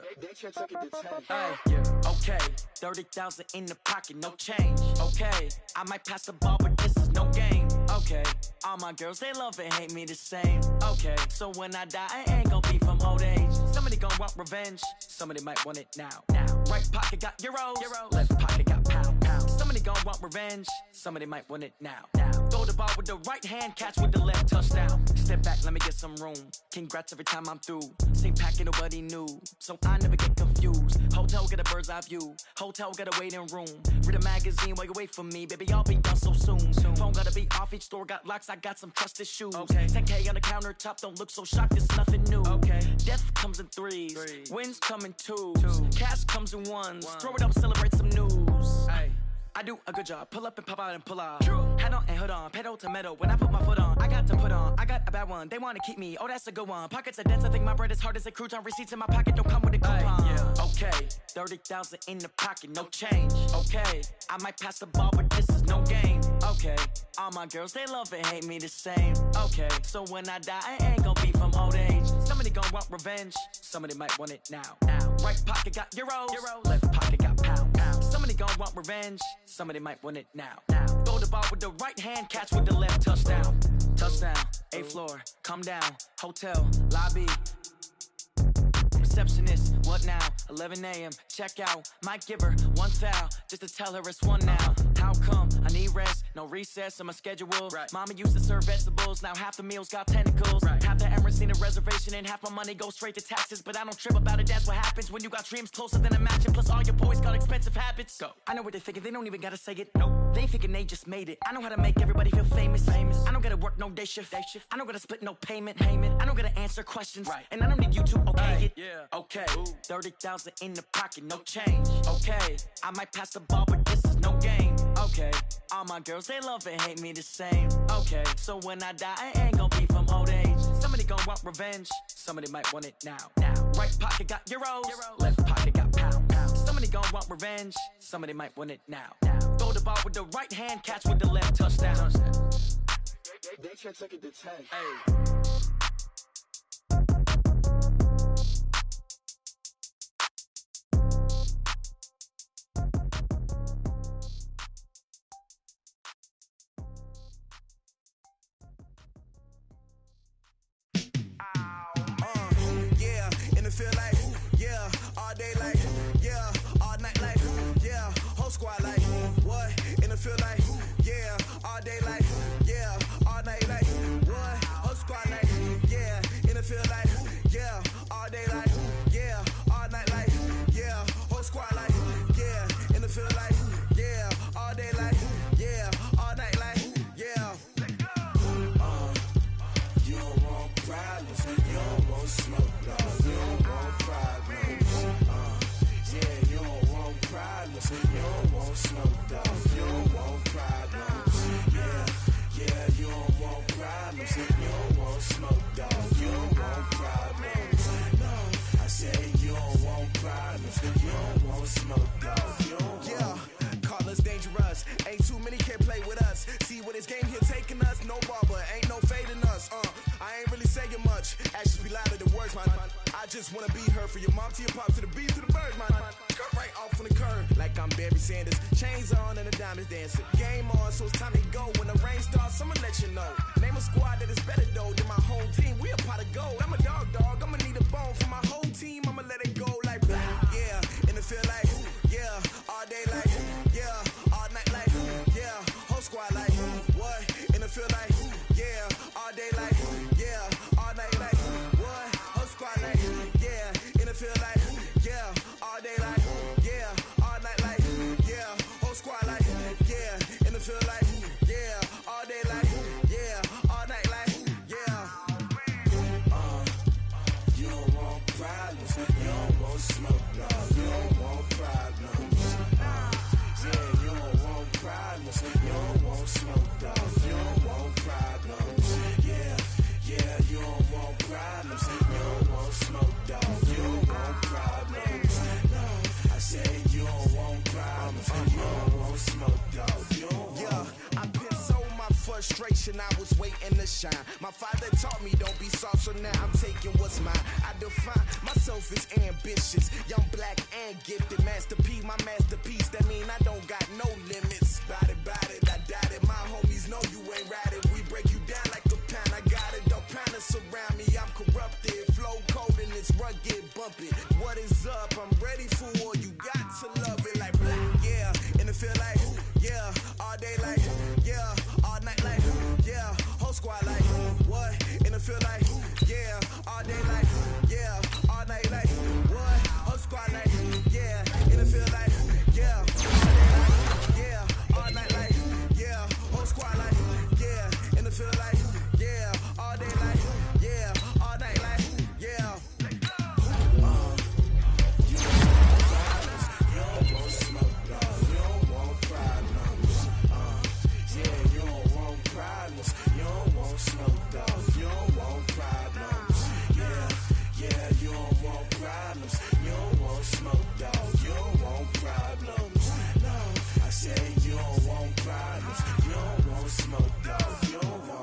Hey, yeah. Okay, 30,000 in the pocket, no change. Okay, I might pass the ball, but this is no game. Okay, all my girls, they love and hate me the same. Okay, so when I die, I ain't gon' be from old age. Somebody gon' want revenge, somebody might want it now. Right pocket got euros, left pocket got pound. Somebody gon' want revenge, somebody might want it now. Throw the ball with the right hand, catch with the left, touchdown. Step back, let me get some room. Congrats every time I'm through. Same packet, nobody knew, so I never get confused. Hotel get a bird's eye view. Hotel get a waiting room. Read a magazine while you wait for me, baby. I'll be done so soon. Phone gotta be off. Each store got locks. I got some trusted shoes. Okay. 10K on the countertop. Don't look so shocked. It's nothing new. Okay. Death comes in threes. Wins come in twos. Cash comes in ones. Throw it up, celebrate some news. Hey. I do a good job. Pull up and pop out and pull out. Head on and hood on. Pedal to metal. When I put my foot on, I got to put on. I got a bad one. They want to keep me. Oh, that's a good one. Pockets are dense. I think my bread is hard as a crouton. Receipts in my pocket don't come with a coupon. Yeah. Okay. 30,000 in the pocket. No change. Okay. I might pass the ball, but this is no game. Okay. All my girls, they love and hate me the same. Okay. So when I die, I ain't gon' be from old age. Somebody gon' want revenge. Somebody might want it now. Right pocket got euros. Left pocket got pound. Somebody gon' want revenge. Somebody might want it now. Throw the ball with the right hand, catch with the left, touchdown. Touchdown, 8th floor, come down, hotel, lobby. Receptionist, what now? 11 a.m., check out. Might give her one foul, just to tell her it's one now. How come? I need rest, no recess in my schedule. Mama used to serve vegetables, now half the meals got tentacles. Half the Emirates need a reservation and half my money goes straight to taxes. But I don't trip about it, that's what happens when you got dreams closer than a match. And plus all your boys got expensive habits. Go. I know what they're thinking, they don't even gotta say it. Nope. They ain't thinking they just made it. I know how to make everybody feel famous. I don't gotta work no day shift. I don't gotta split no payment. I don't gotta answer questions. And I don't need you to okay it. Okay, 30,000 in the pocket, no change. Okay, I might pass the ball, but this is no game. Okay, all my girls, they love and hate me the same. Okay, so when I die, I ain't gon' be from old age. Somebody gon' want revenge, somebody might want it now. Right pocket got euros, left pocket got pound. Somebody gon' want revenge, somebody might want it now. Throw the ball with the right hand, catch with the left, touchdown. They can't take it to 10. Hey. Feel like, yeah, all day like, yeah, all night like, yeah, whole squad like, what? And it feel like, yeah, all day like, yeah, all night like, what? Whole squad like, yeah, and it feel like, yeah, all day like, yeah, all night like, yeah, whole squad like, yeah, and it feel like, yeah, all day like, yeah, all night like, yeah. You don't want problems, you don't want smoke, dog. You don't want problems. Yeah, you don't want problems. You don't want smoke, dog. You don't want problems. Yeah, you don't want problems. You don't want smoke, dog. You don't want problems. No, I said you don't want problems. You don't want smoke, dog. You don't want. Call us dangerous. Ain't too many can play with us. See what this game here taking us. No barber, ain't no fading us. I ain't really saying much. Actions be louder than words, man. I just wanna be her for your mom to your pop to the beat to the birds, man. Cut right off on the curb like I'm Barry Sanders. Chains on and the diamonds dancing. Game on, so it's time to go. When the rain starts, I'ma let you know. Name a squad that is better though than my whole team. We a pot of gold. I'm a dog. I'ma need a bone for my whole team. I'ma let it go like yeah, and it feel like yeah, all day like yeah, all night like yeah, whole squad like what? And it feel like yeah, all day like yeah, all night like what? Whole squad like yeah, and it feel like yeah, all day like yeah, all night like yeah, whole squad like yeah, and it feel like yeah, all day like yeah, all night like yeah. You don't want problems, you don't want smoke, no. You don't want problems. frustration, I was waiting to shine. My father taught me don't be soft, so now I'm taking what's mine. I define myself as ambitious, young, black, and gifted. Master P, my masterpiece, that mean I don't got no limits. Bout it, I doubt it. My homies know you ain't ratted. We break you down like a pound. I got it, don't panic surround me. I'm corrupted, flow cold and it's rugged, bumpy. What is up? I'm ready for war. You got to love it like black, yeah. And it feel like, yeah, all day like, yeah, all night like, yeah, whole squad like, what? And it feel like, yeah, all day like, yeah, all night like, what? Whole squad like, yeah, and it feel like, yeah, all day like, yeah, all night like, yeah, whole squad like, yeah, and it feel like, yeah, all day like, yeah, all night like, yeah. Smoke dog, you don't want problems. Yeah, you don't want problems. You don't want smoke dog, you don't want problems. No, I said you don't want problems. You don't want smoke dog, you don't want.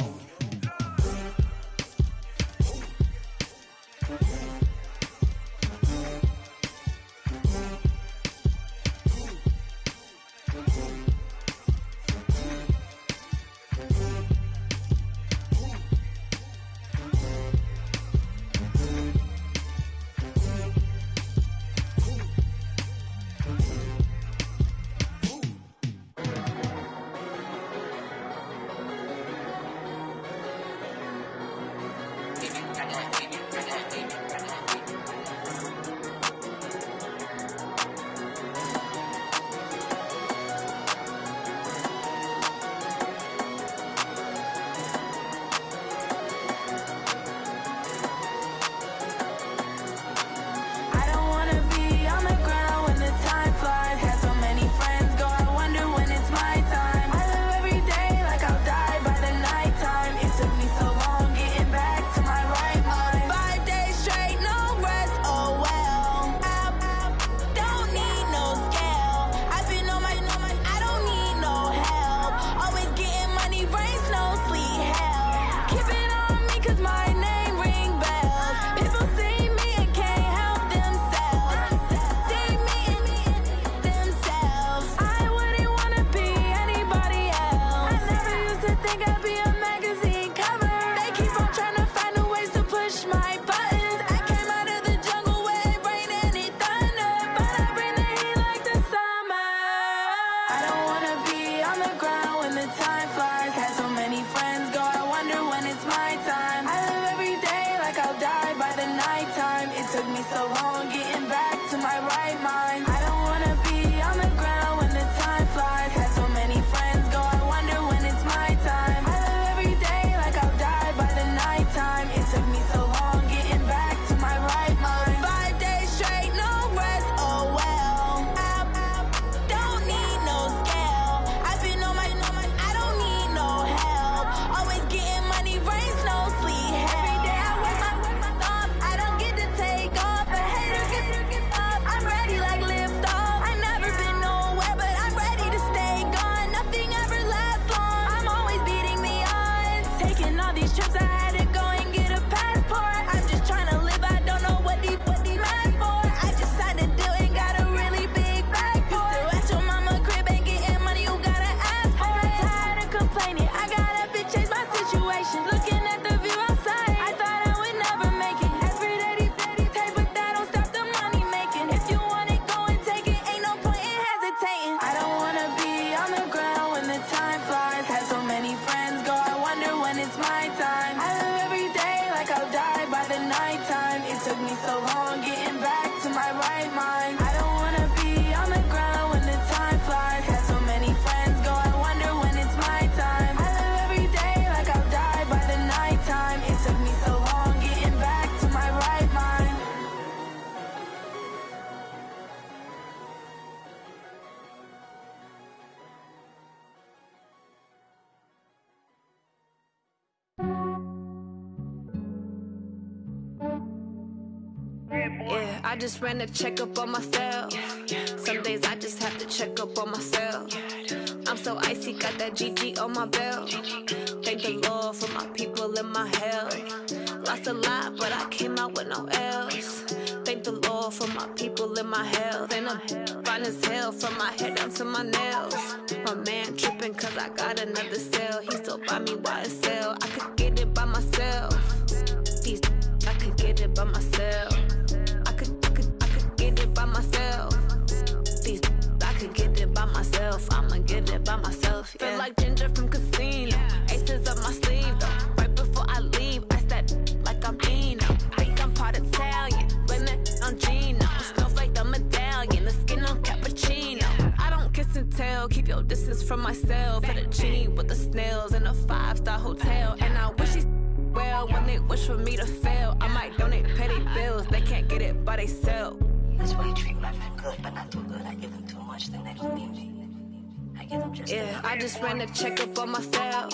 Yeah, I just ran a checkup on myself. Some days I just have to check up on myself. I'm so icy, got that GG on my belt. Thank the Lord for my people in my hell. Lost a lot, but I came out with no L's. Thank the Lord for my people in my health. And I'm fine as hell from my head down to my nails. My man tripping cause I got another cell. He still buy me YSL. I could get it by myself. I could get it by myself. I could get it by myself. I could get it by myself. I'ma get it by myself. Yeah. Feel like Ginger from Casino. Aces up my sleeve though. Right before I leave, I said like I'm Dino. Think I'm part Italian. Blame that on Gino. Snowflake the medallion. The skin on cappuccino. I don't kiss and tell. Keep your distance from myself. Fettuccine with the snails in a 5-star hotel. And I wish he's well when they wish for me to fail. I might donate petty bills. They can't get it by they sell. That's why you treat my friend good, but not too good. I give them too much, then they don't need me. I give them just yeah, I just ran a checkup on myself.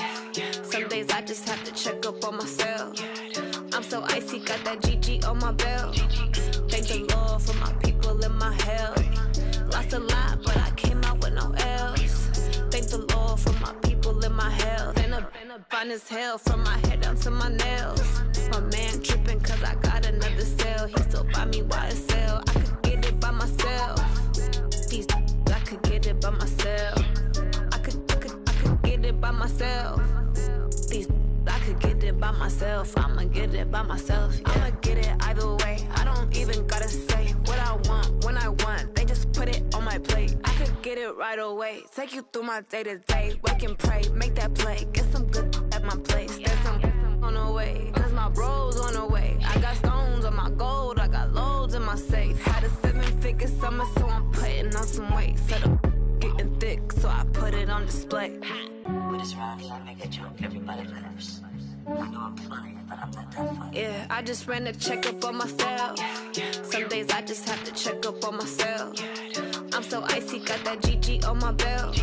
Some days I just have to check up on myself. I'm so icy, got that GG on my belt. Thank the Lord for my people in my health. Lost a lot, but I came out with no L's. Thank the Lord for my people in my health. And I'm fine as hell from my head down to my nails. My man tripping cause I got another cell. He still buy me YSL. I could get it by myself. I could get it by myself. I could get it by myself. I could get it by myself. I'ma get it by myself. Yeah. I'ma get it either way. I don't even gotta say what I want when I want. They just put it on my plate. I could get it right away. Take you through my day to day. Wake and pray, make that play. Get some good at my place. There's some on the way. Cause my bros on the way. I got stones on my gold. I got loads in my safe. Had a 7-figure summer, so I'm putting on some weight. Set up getting thick, so I put it on display. With this round, I make a joke, everybody laughs. I know I'm funny, but I'm not that funny. Yeah, I just ran a checkup on myself. Some days I just have to check up on myself. I'm so icy, got that GG on my belt.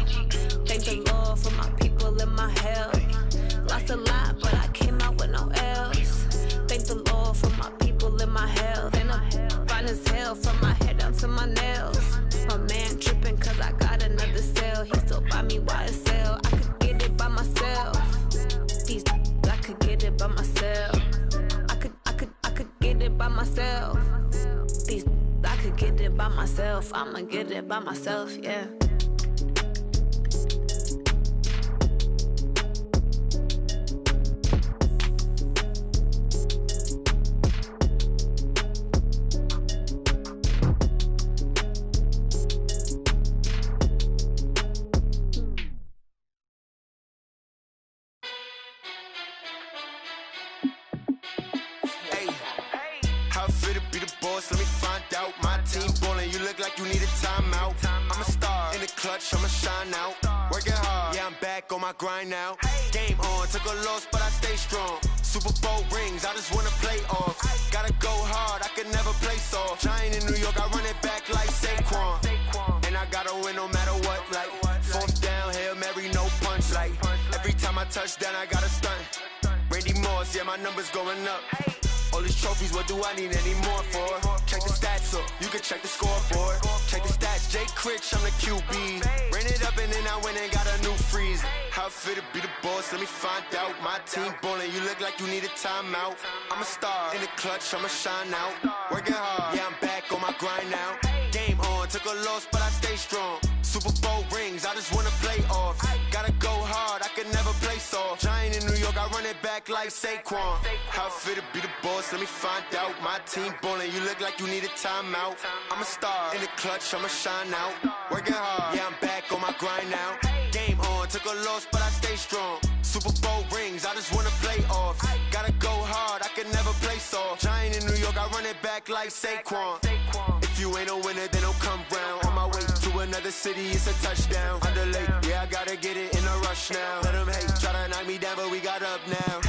Thank the Lord for my people in my health. Lost a lot, but I came out with no L's. Thank the Lord for my people in my health. And I'm fine as hell from my head down to my nails. My man tripping cause I got another cell. He still buy me YSL. I could get it by myself. I could get it by myself. I could get it by myself. I could get it by myself. I'ma get it by myself, yeah. Let me find out. My team ballin', you look like you need a timeout. I'm a star in the clutch, I'ma shine out. Working hard, yeah, I'm back on my grind now. Game on, took a loss, but I stay strong. Super Bowl rings, I just wanna play off. Gotta go hard, I can never play soft. Giant in New York, I run it back like Saquon. And I gotta win no matter what, like 4th down, Hail Mary, no punch. Like every time I touch down, I gotta stunt. Randy Moss, yeah, my numbers going up. All these trophies, what do I need any more for? Check the stats up, you can check the scoreboard. Check the stats, Jay Critch, I'm the QB. Ran it up and then I went and got a new freeze. How it feel to be the boss, let me find out. My team ballin', you look like you need a timeout. I'm a star in the clutch, I'ma shine out. Working hard, yeah, I'm back on my grind now. Game on, took a loss, but I stay strong. Super Bowl rings, I just wanna play off. Gotta go hard, I can never play soft. Giant in New York, I run it back like Saquon. How it feel to be the boss, let me find out. My team ballin', you look like you need a timeout. I'm a star in the clutch, I'ma shine out. Working hard, yeah, I'm back on my grind now. Game on, took a loss, but I stay strong. Super Bowl rings, I just wanna play off. Gotta go hard, I can never play soft. Giant in New York, I run it back like Saquon. If you ain't a winner, then don't come round. On my way to another city, it's a touchdown. Underlay, yeah, I gotta get it in a rush now. Let them hate, try to knock me down, but we got up now.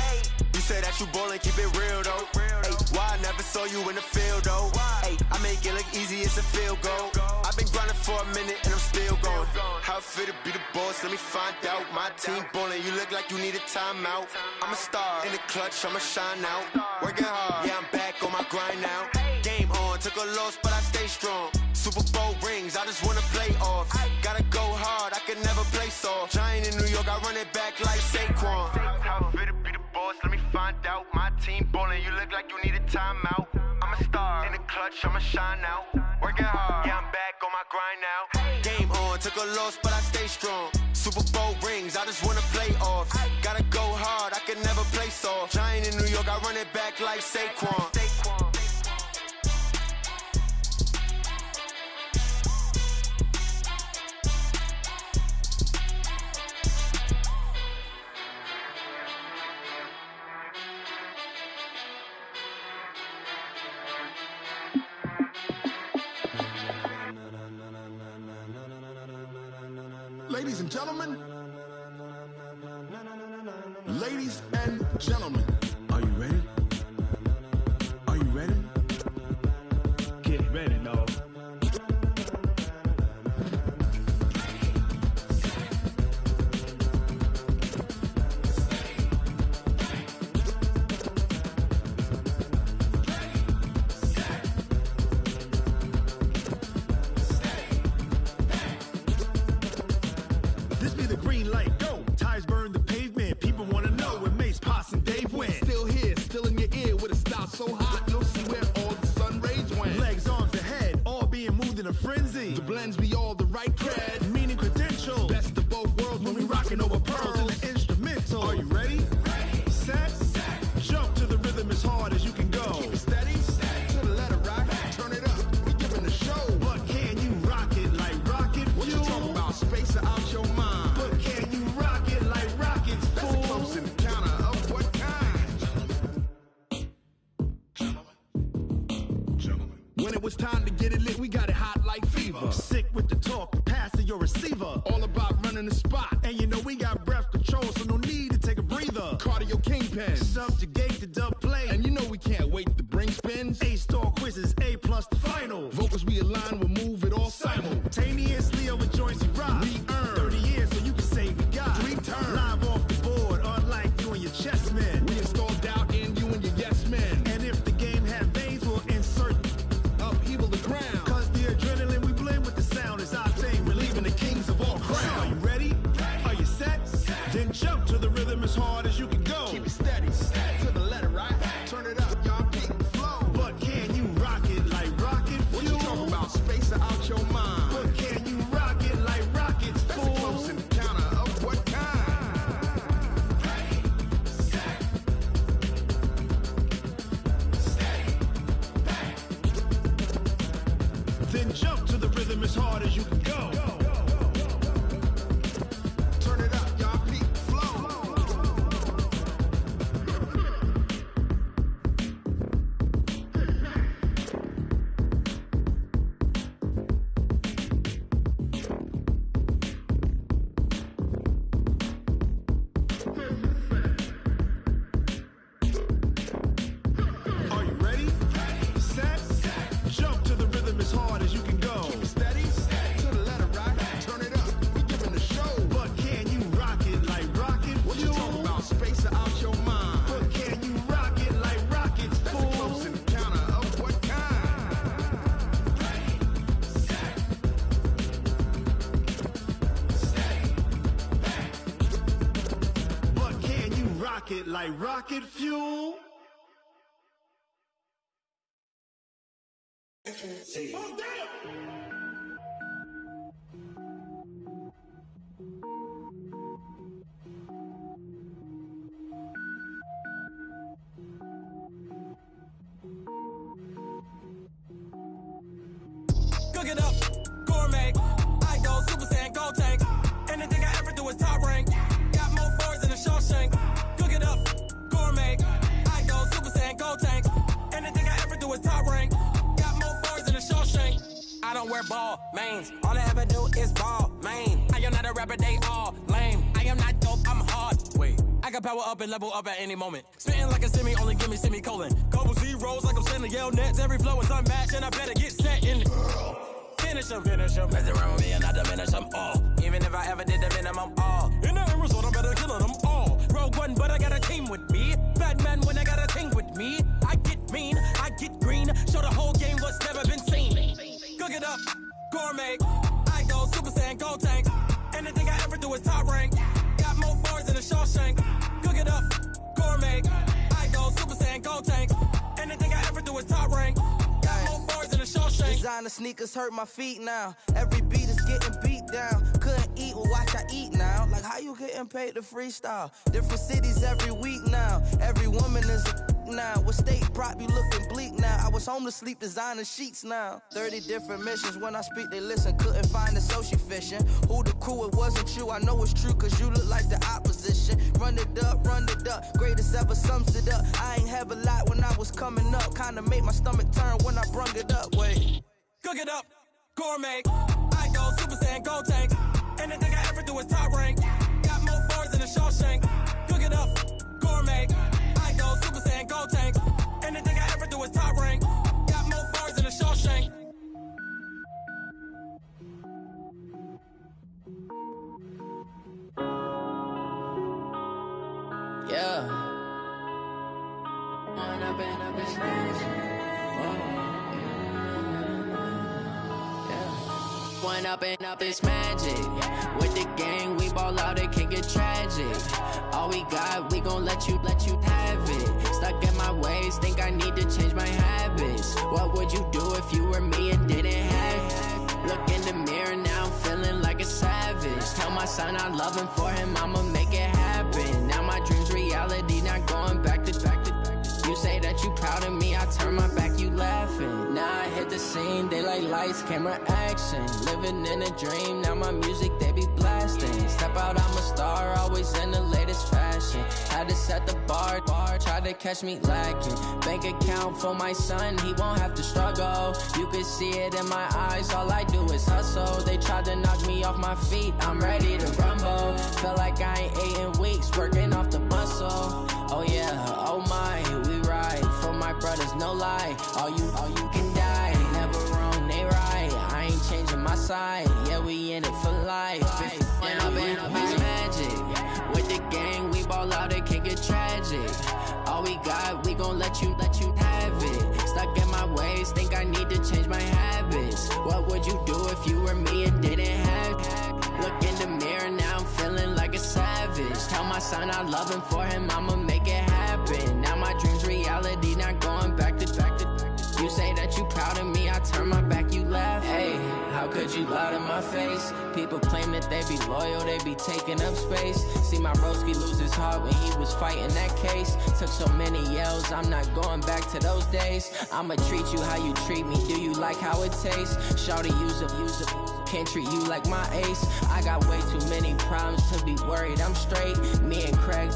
You say that you ballin', keep it real though. Hey, why I never saw you in the field though? Hey, I make it look easy, it's a field goal. I've been grinding for a minute and I'm still going. How it feel to be the boss, let me find out. My team ballin', you look like you need a timeout. I'm a star in the clutch, I'ma shine out. Working hard, yeah, I'm back on my grind now. Game on, on, took a loss, but I stay strong. Super Bowl rings, I just wanna play off. Gotta go hard, I can never play soft. Giant in New York, I run it back like Saquon. How fit to be the boss, let me find out. My team ballin', you look like you need a timeout. I'm a star, in the clutch, I'ma shine out. Working hard, yeah, I'm back on my grind now. Game on, took a loss, but I stay strong. Super Bowl rings, I just wanna play off. Gotta go hard, I can never play soft. Giant in New York, I run it back like Saquon. Ladies and gentlemen, ladies and gentlemen, are you ready? Are you ready? Get ready, dog. This be the green light, go. Tires burn the pavement. People wanna know where Mace, Poss, and Dave went. Still here, still in your ear with a style so hot, you'll see where all the sun rays went. Legs, arms, the head, all being moved in a frenzy. The blends be all the right cred, meaning credentials. best of both worlds When we rockin' over pearls in the instrumental. Are you ready? Set, jump to the rhythm as hard as you can go. Keep it steady, to the letter right, turn it up, we giving the show. But can you rock it like rocket fuel? What you talking about, space out your mind? But can you rock it like rockets, That's a fool? close encounter of what kind? When it was time to get it lit, we got it hot like fever. Sick with the talk, pass to your receiver. All about running the spot. And you know we got breath control, so no need to take a breather. Cardio kingpin. Subjugate the dub play. And you know we can't wait to bring spins. A-star quizzes, A+ the final. Vocals we align, we'll move it all Simultaneously over joints we rock. We earn 30 years, so you can say we got 3 turns. live off the board, unlike you and your chess men. We install doubt in you and your yes men. And if the game had veins, we'll insert Upheaval the ground. Cause the adrenaline we blend with the sound is our thing, relieving the kings of all crowns. Are you ready? Are you set? Then jump to the rhythm as hard as you can go. Keep it steady, to the letter right. Turn it up, y'all keep the flow. But can you rock it like rocket fuel? What you talking about, space out your mind? But can you rock it like rockets, That's fool? a close encounter of what kind? Then jump to the rhythm as hard as you can go. Turn it up, y'all keep the flow. Are you ready? Set, jump to the rhythm as hard as you can go. Keep it steady, to the letter right. Turn it up, we giving the show. But can you rock it like rocket What you fuel? talking about, space out your mind? But can you rock it like rockets, That's a fool? close encounter of what kind? But can you rock it like rocket fuel? Cook it up, gourmet. I go Super Saiyan, go tank. Anything I ever do is top rank. Got more boys than a Shawshank. Cook it up, gourmet. I go Super Saiyan, go tank. Anything I ever do is top rank. Got more boys than a Shawshank. I don't wear ball mains. All I ever do is ball main. I am not a rapper, they all lame. I am not dope, I'm hard. Wait, I can power up and level up at any moment. Spitting like a semi, only give me semicolon. Couple zeros like I'm sending yell nets. Every flow is unmatched and I better get set in. Finish them, mess around with me and I diminish them all. Even if I ever did the minimum all. In the end result, I'm better killing them all. Rogue One, but I got a team with me. Batman when I got a team with me. I get mean, I get green. Show the whole game what's never gourmet. I go Super Saiyan, gold tanks. Anything I ever do is top rank. Got more bars than a Shawshank. Cook it up, gourmet. I go Super Saiyan, gold tanks. Anything I ever do is top rank. Got more bars than a Shawshank. Designer sneakers hurt my feet now. Every beat is getting beat down. Couldn't eat, well watch I eat now. Like how you getting paid to freestyle? Different cities every week now. Every woman is a now. What state prop you looking bleak now? I was home to sleep designing sheets now. 30 different missions. When I speak they listen. Couldn't find the social fishing. Who the crew? It wasn't you. I know it's true cause you look like the opposition. Run it up. Greatest ever sums it up. I ain't have a lot when I was coming up. Kinda made my stomach turn when I brung it up. Wait. Cook it up, gourmet. I go Super Saiyan, gold tanks. Anything I ever do is top rank. Got more bars than a Shawshank. Cook it up, gourmet. I go Super Saiyan, gold tanks. Anything I ever do is top rank. Got more bars than a Shawshank. Yeah. When I've been up this When up it's magic. With the gang, we ball out, it can get tragic. All we got, we gon' let you have it. Stuck in my ways, think I need to change my habits. What would you do if you were me and didn't have it? Look in the mirror, now I'm feeling like a savage. Tell my son I love him, for him I'ma make it happen. Now my dream's reality, not going back to. You say that you proud of me, I turn my back, you laughing. Now I hit the scene, they like lights, camera, action. Living in a dream, now my music, they be blasting. Step out, I'm a star, always in the latest fashion. Had to set the bar, try to catch me lacking. Bank account for my son, he won't have to struggle. You can see it in my eyes, all I do is hustle. They tried to knock me off my feet, I'm ready to rumble. Feel like I ain't ate in weeks, working off the muscle. Oh yeah, oh my, we ride for my brothers, no lie. All you can die, never wrong, they right. I ain't changing my side, yeah, we in it for life. When I've been up, it's magic. With the gang, we ball out, it can get tragic. All we got, we gon' let you have it. Stuck in my ways, think I need to change my habits. What would you do if you were me and didn't have it? Look in the mirror, now I'm feeling like a savage. Tell my son I love him, for him I'ma make it happen. Now my dream's reality, not going back to. You say that you proud of me, I turn my back, you laugh. Hey, how could you lie to my face? People claim that they be loyal, they be taking up space. See my broski lose his heart when he was fighting that case. Took so many yells, I'm not going back to those days. I'ma treat you how you treat me, do you like how it tastes? Shawty, use a can't treat you like my ace. I got way too many problems to be worried, I'm straight. Me and Craig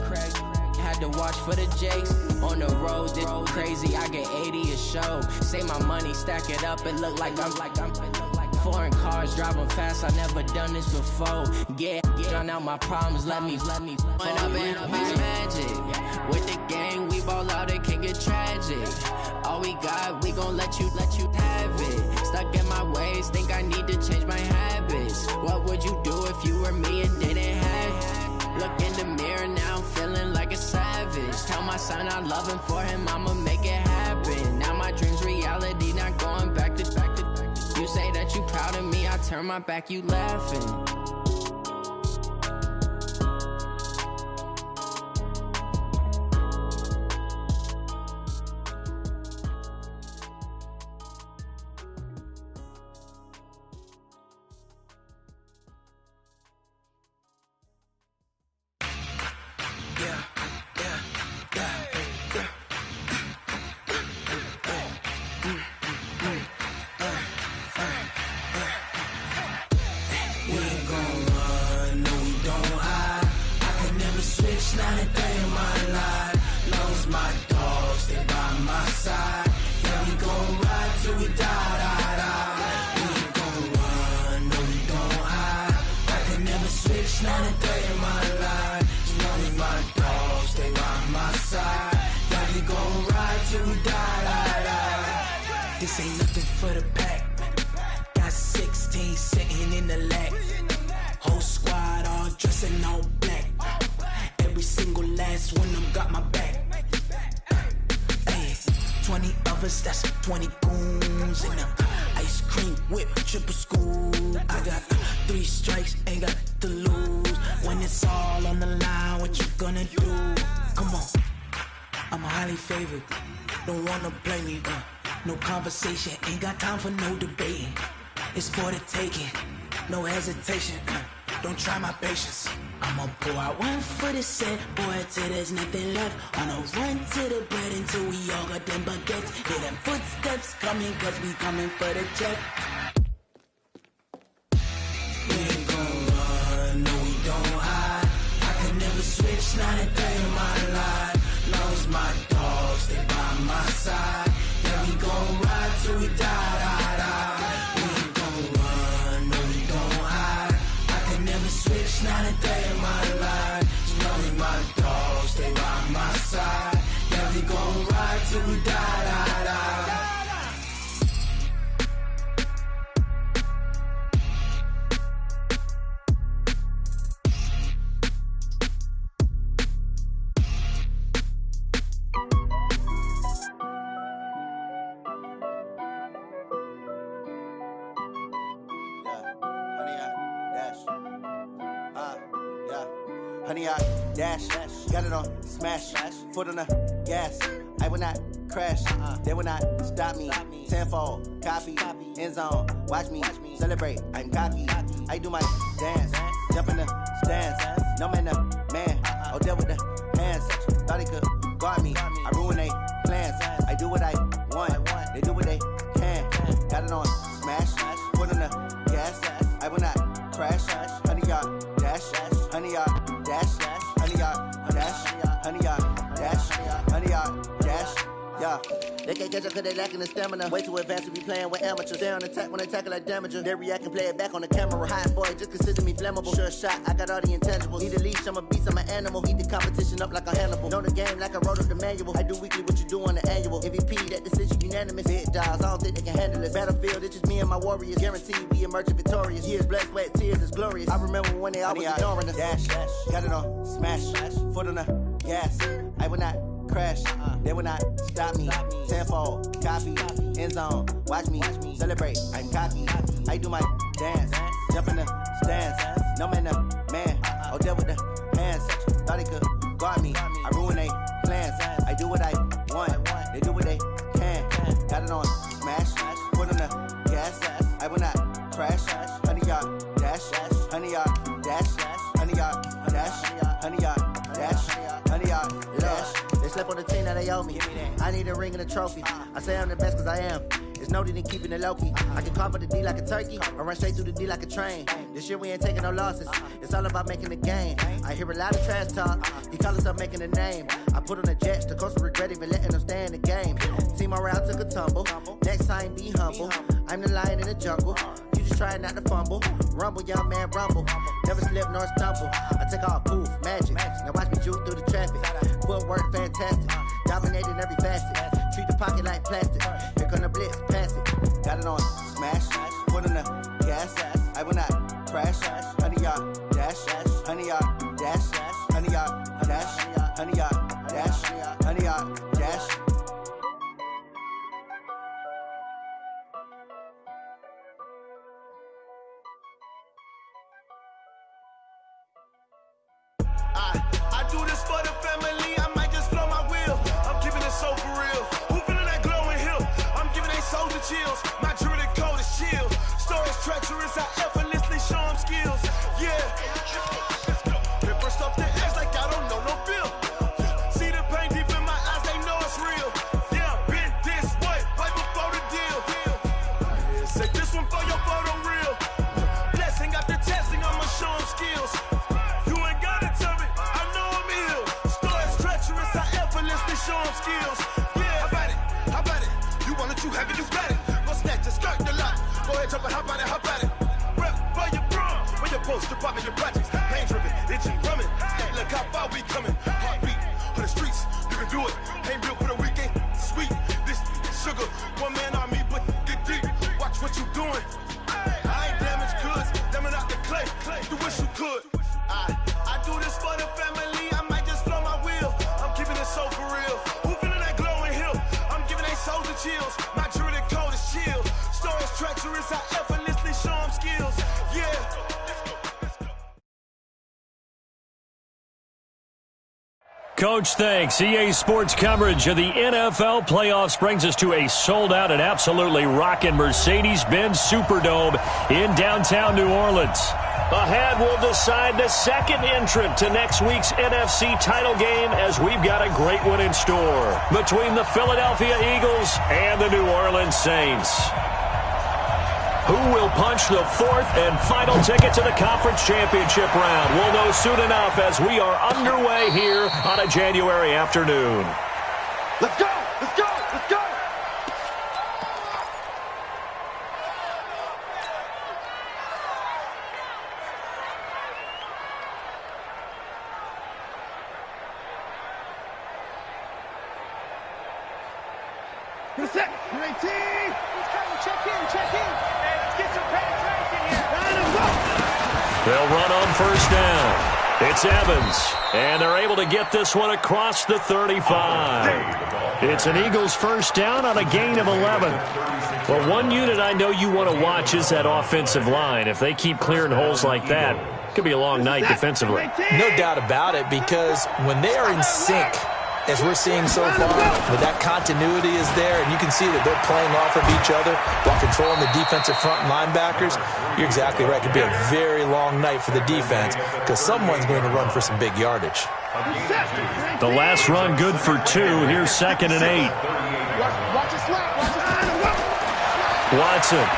had to watch for the Jakes. On the road, this crazy, I get 80 a show. Say my money, stack it up, it look like I'm foreign cars, driving fast, I never done this before. Get drown out my problems, let me When I've been up, it's magic. With the gang, we ball out, it can get tragic. All we got, we gon' let you have it. Stuck in my ways, think I need to change my habits. What would you do if you were me and didn't have it? Look in the mirror, now I'm feeling like a savage. Tell my son I love him, for him I'ma make it happen. Now my dream's reality, not going back to. You say that you proud of me, I turn my back, you laughing. That's 20 goons in a ice cream whip, triple school. it's all on the line, what you gonna do? Come on, I'm highly favored, don't wanna blame me, no conversation, ain't got time for no debating. It's for the taking, no hesitation, don't try my patience. I'ma pour out one for the set, boy, till there's nothing left. On a run to the bread until we all got them baguettes. Hear them footsteps coming, cause we coming for the check. We ain't gon' run, no we don't hide. I can never switch, not a day in my life. Long as my dogs, they by my side. Yeah, we gon' ride till we die, die, die. We ain't gon' run, no we don't hide. I can never switch, not a day in my life. As long as my dogs, they by my side. Yeah, we gon' ride till we die, die, die. Honey, I dash, got it on smash, foot on the gas. I will not crash, they will not stop me. Tenfold, copy, end zone, watch me celebrate. I'm cocky, I do my dance, jump in the stands. No man, the man, oh, deal with the hands. Thought he could guard me, I ruin they plans. I do what I want, they do what they can. Got it on smash, foot on the gas. I will not crash, honey, y'all dash, honey, y'all dash, honey, y'all dash, honey, y'all dash, honey, y'all dash. Yeah, they can't catch up cause they lacking the stamina. Way too advanced to be playing with amateurs. Stay on attack when they tackle like damager. They react and play it back on the camera. Hot boy, just consider me flammable. Sure shot, I got all the intangibles. Need a leash, I'm a beast, I'm an animal. Heat the competition up like a Hannibal. Know the game like I wrote up the manual. I do weekly what you do on the annual. MVP, that decision unanimous. Big dials, I don't think they can handle it. Battlefield, it's just me and my warriors. Guaranteed we emerging victorious. Years, blood, sweat, tears, it's glorious. I remember when they always ignoring us. Dash, got it on smash, foot on the gas. I will not crash, they will not stop me. Tenfold, copy, end zone, watch me celebrate. I'm cocky, I do my dance, jump in the stands. No man, the man, oh, deal with the hands. Thought he could guard me, I ruin they plans. I do what I want, they do what they can. Got it on smash, foot on the gas. I will not crash, honey, y'all dash, honey, y'all dash, honey, y'all dash, honey, y'all dash, honey, y'all dash. They slept on the team that they owe me. I need a ring and a trophy. I say I'm the best cause I am. It's no need in keeping it low-key. I can cover the D like a turkey or run straight through the D like a train. This year we ain't taking no losses. It's all about making the game. I hear a lot of trash talk. He call himself making a name. I put on the Jets. The coach will regret even letting them stay in the game. Team morale took a tumble. Next time be humble. I'm the lion in the jungle. You just try not to fumble. Rumble, young man, rumble. Never slip nor stumble. I take off, poof, magic. Now watch me juke through the traffic. Footwork fantastic. Dominating every facet. Treat the pocket like plastic. Here come the blitz, pass it. Got it on smash, foot on the gas. I will not crash. Honey, y'all dash, honey, y'all dash, honey, y'all dash, honey, y'all dash, honey, y'all dash. I do this for the family, I might just blow my wheel. I'm keeping it so for real. Who feeling that glowing hill? I'm giving they soldier chills. My jewelry code is chill. Stories treacherous, I effortlessly show them skills. Yeah. They burst up their ass like I don't know no bill. See the pain deep in my eyes, they know it's real. Yeah, been this way, right before the deal. Say this one for your photo real. Blessing after testing, I'ma show them skills. Show them skills. Yeah, how about it? How about it? You want it, you have it, you got it. Go snatch the skirt, the lot. Go ahead, jump it, how about it? How about it? Rep for your prom. When you're post, you're popping your projects. Pain driven, itching, drumming. Look how far we coming. Heartbeat on the streets, you can do it. Ain't built for the weekend. Sweet, this sugar. One man army, but get deep. Watch what you doing. I ain't damaged goods, damn out the clay. You wish you could. I do this for the family. I might just blow my wheel. I'm keeping it so for real. Who feeling that glowing hill? I'm giving they soldier chills. My jewelry code is chill. Stories treacherous, I effortlessly show them skills. Yeah. Coach, thanks. EA Sports coverage of the NFL playoffs brings us to a sold-out and absolutely rocking Mercedes-Benz Superdome in downtown New Orleans. Ahead, we'll decide the second entrant to next week's NFC title game as we've got a great one in store between the Philadelphia Eagles and the New Orleans Saints. Who will punch the fourth and final ticket to the conference championship round? We'll know soon enough as we are underway here on a January afternoon. Let's go! Let's go! Let's go! Get a set! You're 18! Check in, check in! Hey, let's get some penetration here! They'll run on first down. It's Evans, and they're able to get this one across the 35. It's an Eagles first down on a gain of 11. Well, one unit I know you want to watch is that offensive line. If they keep clearing holes like that, it could be a long night defensively. No doubt about it, because when they are in sync, as we're seeing so far, when that continuity is there, and you can see that they're playing off of each other while controlling the defensive front linebackers, you're exactly right. It could be a very long night for the defense because someone's going to run for some big yardage. The last run good for 2. Here's 2nd and 8. Watson.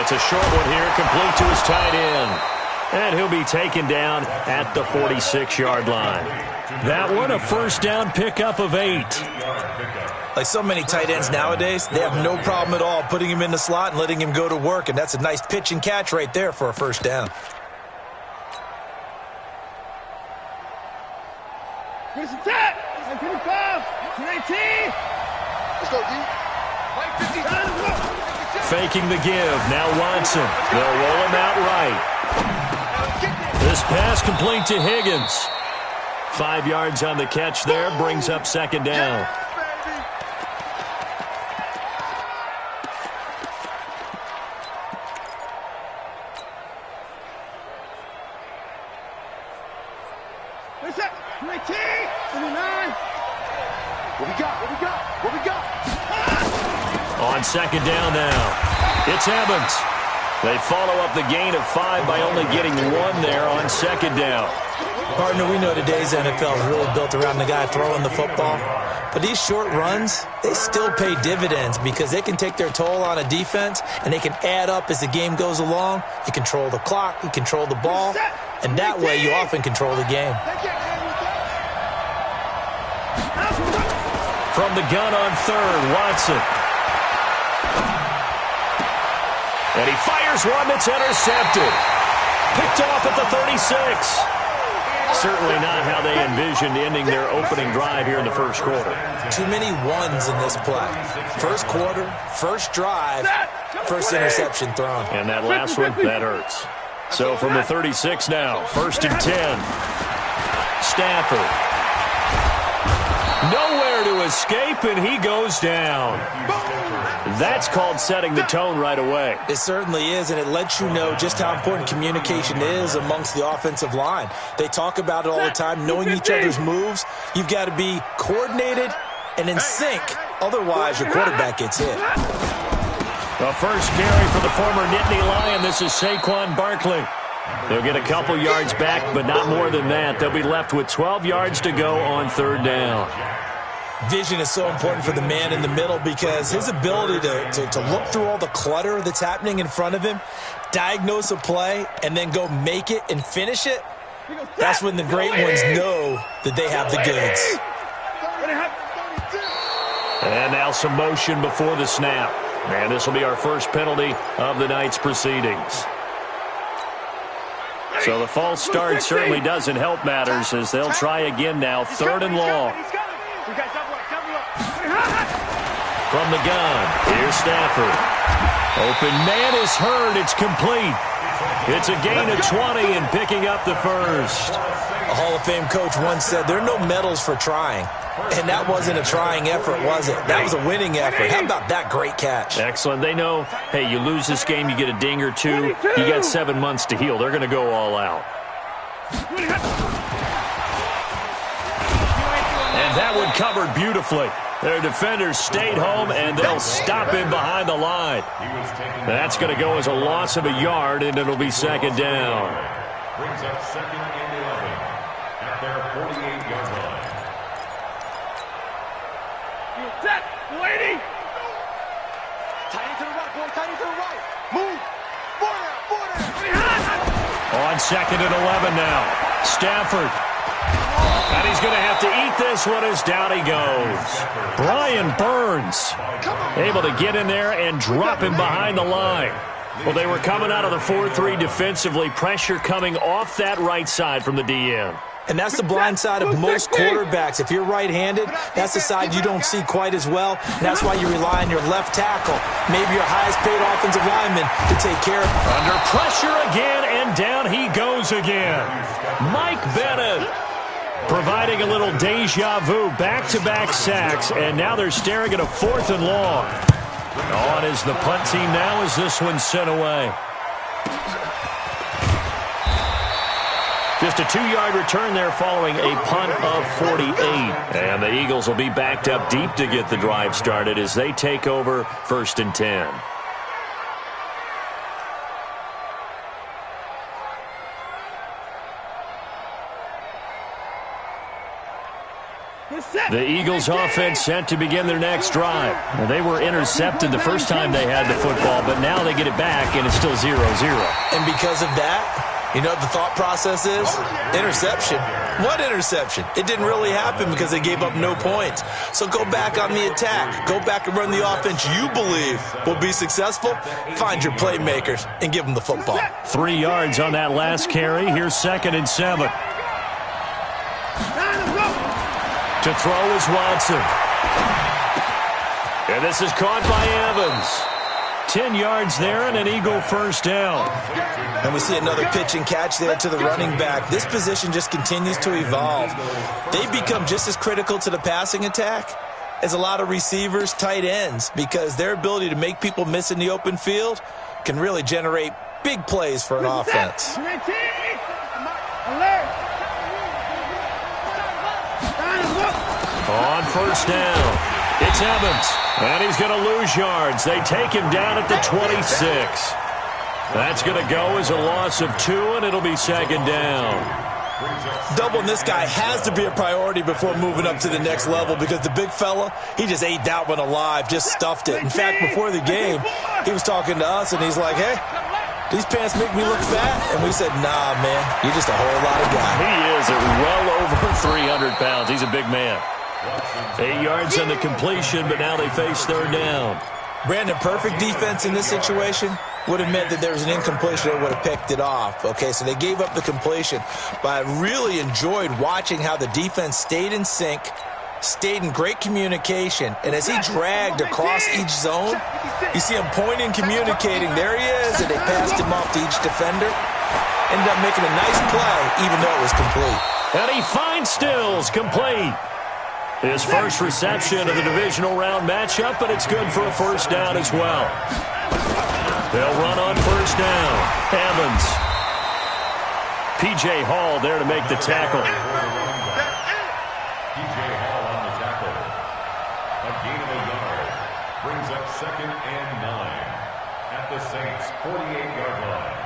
It's a short one here, complete to his tight end. And he'll be taken down at the 46-yard line. That one, a first down pickup of 8. Like so many tight ends nowadays, they have no problem at all putting him in the slot and letting him go to work, and that's a nice pitch and catch right there for a first down. Here's the tap! 25! 18! Let's go, D. Faking the give. Now Watson. They'll roll him out right. This pass complete to Higgins. 5 yards on the catch there. Brings up 2nd down. On 2nd down now. It's Evans. They follow up the gain of 5 by only getting 1 there on 2nd down. Partner, we know today's NFL is really built around the guy throwing the football. But these short runs, they still pay dividends because they can take their toll on a defense and they can add up as the game goes along. You control the clock, you control the ball, and that way you often control the game. From the gun on 3rd, Watson. And he fires one that's intercepted. Picked off at the 36. Certainly not how they envisioned ending their opening drive here in the first quarter. Too many ones in this play. First quarter, first drive, first interception thrown. And that last one, that hurts. So from the 36 now, 1st and 10. Stafford. Nowhere to escape, and he goes down. That's called setting the tone right away. It certainly is, and it lets you know just how important communication is amongst the offensive line. They talk about it all the time, knowing each other's moves. You've got to be coordinated and in sync. Otherwise, your quarterback gets hit. The first carry for the former Nittany Lion. This is Saquon Barkley. They'll get a couple yards back, but not more than that. They'll be left with 12 yards to go on 3rd down. Vision is so important for the man in the middle because his ability to look through all the clutter that's happening in front of him, diagnose a play, and then go make it and finish it, that's when the great ones know that they have the goods. And now some motion before the snap. And this will be our first penalty of the night's proceedings. So the false start certainly doesn't help matters as they'll try again now. 3rd and long. From the gun, here's Stafford. Open man is heard. It's complete. It's a gain of 20 and picking up the first. A Hall of Fame coach once said there are no medals for trying. And that wasn't a trying effort, was it? That was a winning effort. How about that great catch? Excellent. They know, hey, you lose this game, you get a ding or 2. You got 7 months to heal. They're going to go all out. And that one covered beautifully. Their defenders stayed home, and they'll stop him behind the line. That's going to go as a loss of a yard, and it'll be second down. Brings up second and 11 at their 48-yard line. Set, lady. Tight to the right, boy. Tight to the right. Move. On second and 11 now. Stafford. And he's going to have to eat this one as down he goes. Brian Burns able to get in there and drop him behind the line. Well, they were coming out of the 4-3 defensively. Pressure coming off that right side from the DN. And that's the blind side of most quarterbacks. If you're right-handed, that's the side you don't see quite as well. And that's why you rely on your left tackle, maybe your highest-paid offensive lineman, to take care of it. Under pressure again, and down he goes again. Mike Bennett providing a little deja vu, back-to-back sacks, and now they're staring at a 4th and long. On is the punt team now as this one's sent away. Just a 2-yard return there following a punt of 48. And the Eagles will be backed up deep to get the drive started as they take over 1st and 10. The Eagles offense set to begin their next drive. Well, they were intercepted the first time they had the football, but now they get it back, and it's still 0-0. And because of that, you know what the thought process is? Interception. What interception? It didn't really happen because they gave up no points. So go back on the attack. Go back and run the offense you believe will be successful. Find your playmakers and give them the football. 3 yards on that last carry. Here's 2nd and 7. To throw is Watson. And this is caught by Evans. 10 yards there and an Eagle first down. And we see another pitch and catch there to the running back. This position just continues to evolve. They become just as critical to the passing attack as a lot of receivers, tight ends, because their ability to make people miss in the open field can really generate big plays for an offense. On first down, it's Evans, and he's going to lose yards. They take him down at the 26. That's going to go as a loss of 2, and it'll be 2nd down. Doubling this guy has to be a priority before moving up to the next level because the big fella, he just ate that one alive, just stuffed it. In fact, before the game, he was talking to us, and he's like, hey, these pants make me look fat. And we said, nah, man, you're just a whole lot of guy. He is at well over 300 pounds. He's a big man. 8 yards on the completion, but now they face 3rd down. Brandon, perfect defense in this situation would have meant that there was an incompletion that would have picked it off. Okay, so they gave up the completion. But I really enjoyed watching how the defense stayed in sync, stayed in great communication, and as he dragged across each zone, you see him pointing, communicating. There he is, and they passed him off to each defender. Ended up making a nice play, even though it was complete. And he finds Stills, complete. His first reception of the divisional round matchup, but it's good for a first down as well. They'll run on first down. Evans. P.J. Hall there to make the tackle. P.J. Hall on the tackle. A gain of a yard. Brings up 2nd and 9 at the Saints' 48-yard line.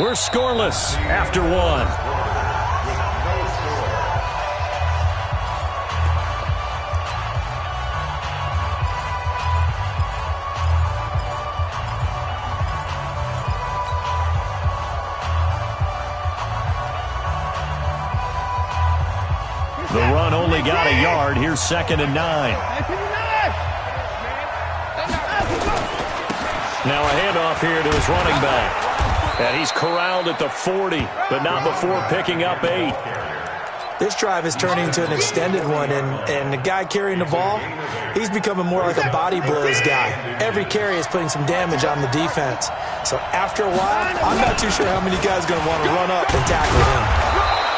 We're scoreless after 1. The run only got a yard. Here's 2nd and 9. Now a handoff here to his running back. And he's corralled at the 40, but not before picking up 8. This drive is turning into an extended one, and the guy carrying the ball, he's becoming more like a body blows guy. Every carry is putting some damage on the defense. So after a while, I'm not too sure how many guys are going to want to run up and tackle him.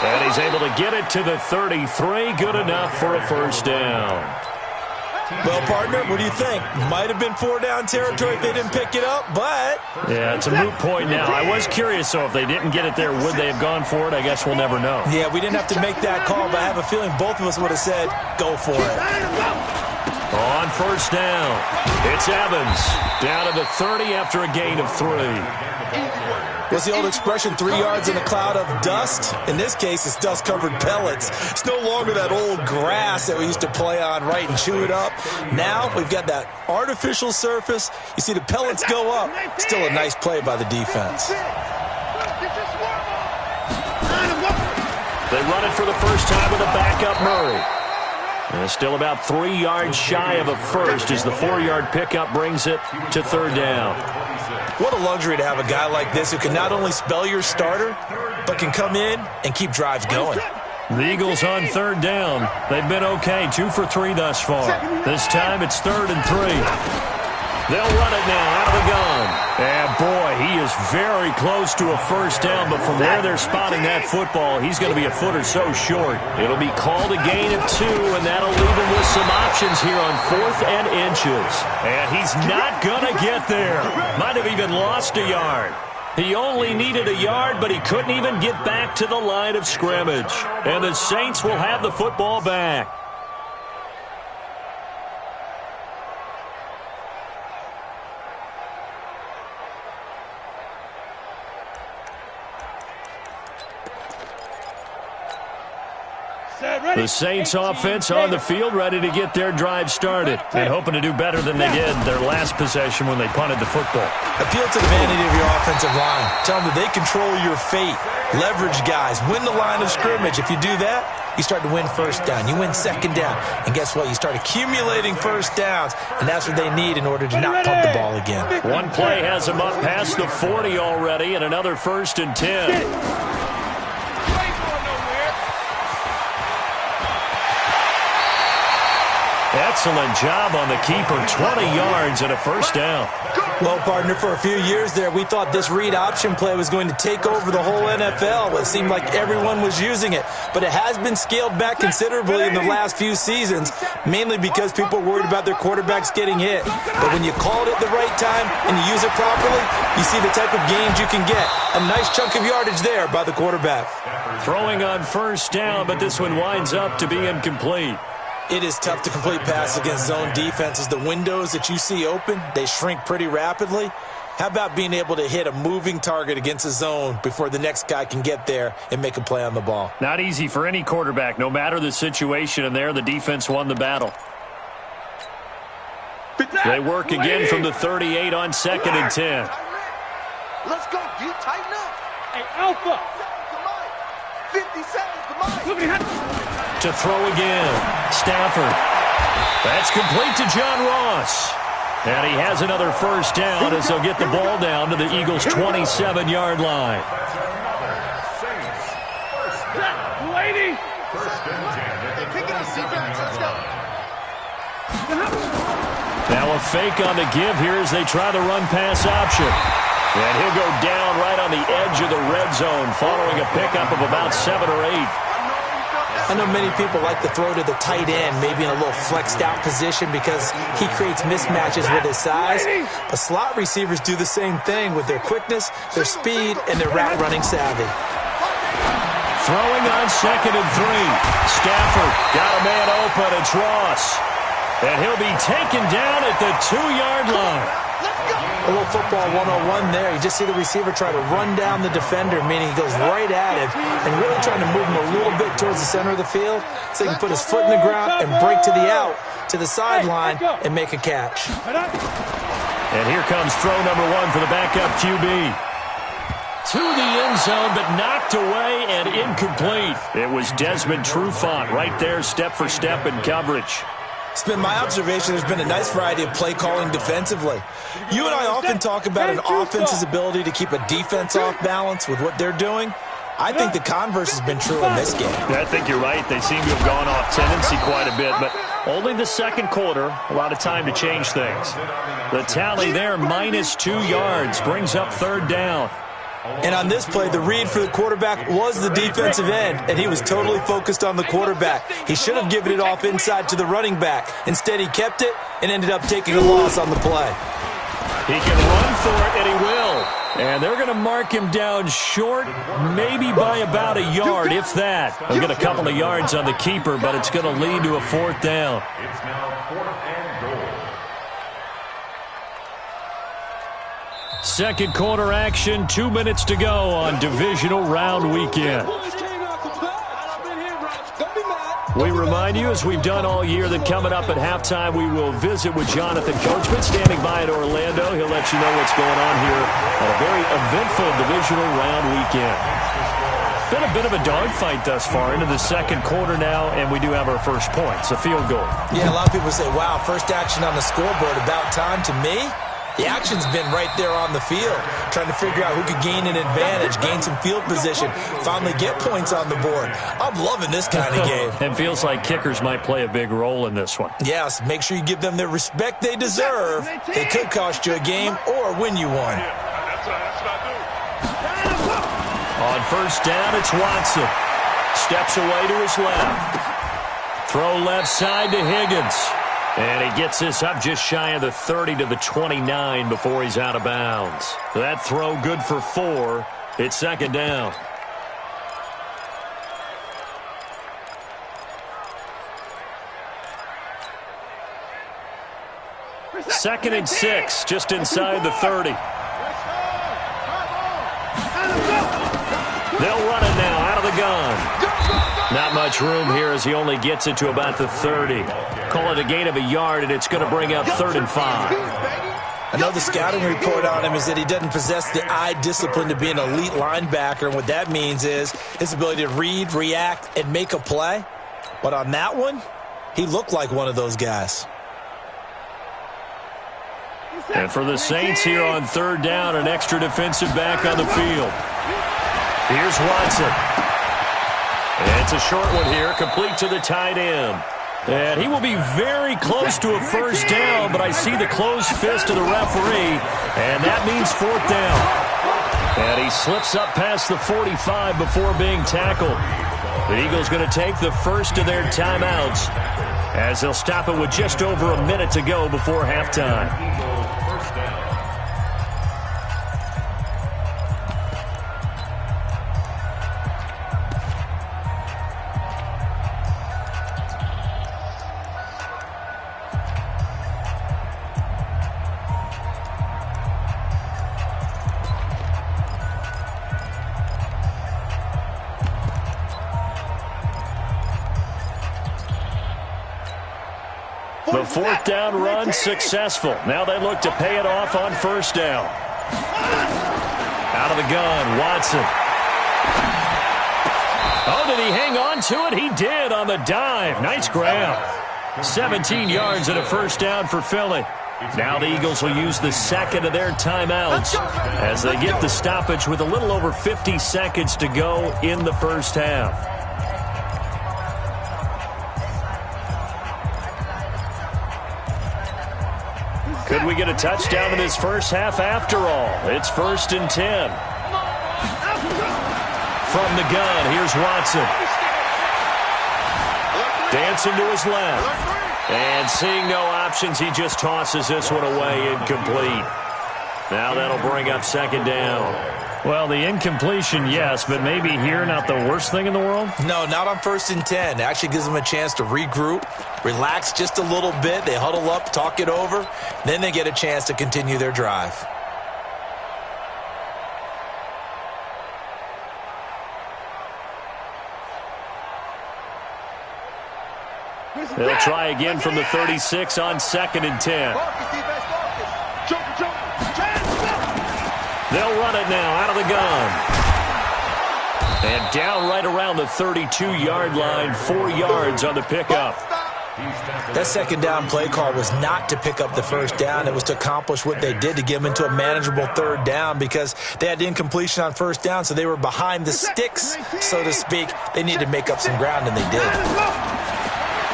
And he's able to get it to the 33. Good enough for a first down. Well, partner, what do you think? Might have been 4-down territory if they didn't pick it up, but... Yeah, it's a moot point now. I was curious, so if they didn't get it there, would they have gone for it? I guess we'll never know. Yeah, we didn't have to make that call, but I have a feeling both of us would have said, go for it. On first down, it's Evans. Down to the 30 after a gain of 3. What's the old expression, 3 yards in a cloud of dust? In this case, it's dust-covered pellets. It's no longer that old grass that we used to play on, right, and chew it up. Now we've got that artificial surface. You see the pellets go up. Still a nice play by the defense. They run it for the first time with a backup Murray. And still about 3 yards shy of a first as the 4-yard pickup brings it to third down. What a luxury to have a guy like this who can not only spell your starter, but can come in and keep drives going. The Eagles on third down. They've been okay, 2 for 3 thus far. This time it's 3rd and 3. They'll run it now out of the gun. And boy, he is very close to a first down, but from where they're spotting that football, he's going to be a foot or so short. It'll be called a gain of 2, and that'll leave him with some options here on 4th and inches. And he's not going to get there. Might have even lost a yard. He only needed a yard, but he couldn't even get back to the line of scrimmage. And the Saints will have the football back. The Saints offense on the field, ready to get their drive started and hoping to do better than they did their last possession when they punted the football. Appeal to the vanity of your offensive line. Tell them that they control your fate. Leverage guys. Win the line of scrimmage. If you do that, you start to win first down. You win second down. And guess what? You start accumulating first downs, and that's what they need in order to not pump the ball again. One play has them up past the 40 already, and another 1st and 10. Excellent job on the keeper, 20 yards and a first down. Well, partner, for a few years there, we thought this read option play was going to take over the whole NFL. It seemed like everyone was using it, but it has been scaled back considerably in the last few seasons, mainly because people are worried about their quarterbacks getting hit. But when you call it at the right time and you use it properly, you see the type of gains you can get. A nice chunk of yardage there by the quarterback. Throwing on first down, but this one winds up to be incomplete. It is tough to complete passes against zone defenses. The windows that you see open, they shrink pretty rapidly. How about being able to hit a moving target against a zone before the next guy can get there and make a play on the ball? Not easy for any quarterback, no matter the situation, and there the defense won the battle. They work again from the 38 on 2nd and 10. Let's go, D. Tighten up. Hey, Alpha. 50 seconds. To throw again. Stafford. That's complete to John Ross. And he has another first down as they'll get the ball down to the Eagles' 27-yard line. Lady. Now a fake on the give here as they try the run-pass option. And he'll go down right on the edge of the red zone following a pickup of about 7 or 8. I know many people like to throw to the tight end, maybe in a little flexed out position because he creates mismatches with his size. But slot receivers do the same thing with their quickness, their speed, and their route running savvy. Throwing on 2nd and 3. Stafford got a man open. It's Ross. And he'll be taken down at the 2-yard line. A little football 101 there. You just see the receiver try to run down the defender, meaning he goes right at him and really trying to move him a little bit towards the center of the field so he can put his foot in the ground and break to the out, to the sideline, and make a catch. And here comes throw number 1 for the backup QB. To the end zone, but knocked away and incomplete. It was Desmond Trufant right there, step for step in coverage. It's been my observation there's been a nice variety of play calling defensively. You and I often talk about an offense's ability to keep a defense off balance with what they're doing. I think the converse has been true in this game. Yeah, I think you're right. They seem to have gone off tendency quite a bit, but only the second quarter, a lot of time to change things. The tally there, -2 yards, brings up 3rd down. And on this play, the read for the quarterback was the defensive end, and he was totally focused on the quarterback. He should have given it off inside to the running back. Instead, he kept it and ended up taking a loss on the play. He can run for it, and he will. And they're going to mark him down short, maybe by about a yard, if that. He'll get a couple of yards on the keeper, but it's going to lead to a 4th down. It's now 4th and goal. Second quarter action, 2 minutes to go on divisional round weekend. We remind you, as we've done all year, that coming up at halftime, we will visit with Jonathan Coachman, standing by at Orlando. He'll let you know what's going on here on a very eventful divisional round weekend. Been a bit of a dogfight thus far into the second quarter now, and we do have our first points, a field goal. Yeah, a lot of people say, wow, first action on the scoreboard, about time. To me, the action's been right there on the field, trying to figure out who could gain an advantage, gain some field position, finally get points on the board. I'm loving this kind of game. It feels like kickers might play a big role in this one. Yes, make sure you give them the respect they deserve. They could cost you a game or win you one. On first down, it's Watson. Steps away to his left. Throw left side to Higgins. And he gets this up just shy of the 30 to the 29 before he's out of bounds. That throw good for 4. It's second down. Second and 6, just inside the 30. They'll run it now out of the gun. Not much room here as he only gets it to about the 30. Call it a gain of a yard, and it's going to bring up 3rd and 5. I know the scouting report on him is that he doesn't possess the eye discipline to be an elite linebacker, and what that means is his ability to read, react, and make a play. But on that one, he looked like one of those guys. And for the Saints here on 3rd down, an extra defensive back on the field. Here's Watson. It's a short one here, complete to the tight end. And he will be very close to a first down, but I see the closed fist of the referee, and that means 4th down. And he slips up past the 45 before being tackled. The Eagles going to take the first of their timeouts as they'll stop it with just over a minute to go before halftime. The 4th down run successful. Now they look to pay it off on first down. Out of the gun, Watson. Oh, did he hang on to it? He did on the dive. Nice grab. 17 yards and a first down for Philly. Now the Eagles will use the second of their timeouts as they get the stoppage with a little over 50 seconds to go in the first half. Could we get a touchdown in this first half after all? It's 1st and 10. From the gun, here's Watson. Dancing to his left. And seeing no options, he just tosses this one away incomplete. Now that'll bring up 2nd down. Well, the incompletion, yes, but maybe here not the worst thing in the world? No, not on 1st and 10. It actually gives them a chance to regroup, relax just a little bit. They huddle up, talk it over. Then they get a chance to continue their drive. They'll try again from the 36 on 2nd and 10. They'll run it now out of the gun. And down right around the 32-yard line, 4 yards on the pickup. That 2nd down play call was not to pick up the first down. It was to accomplish what they did to get them into a manageable 3rd down because they had incompletion on 1st down, so they were behind the sticks, so to speak. They needed to make up some ground, and they did.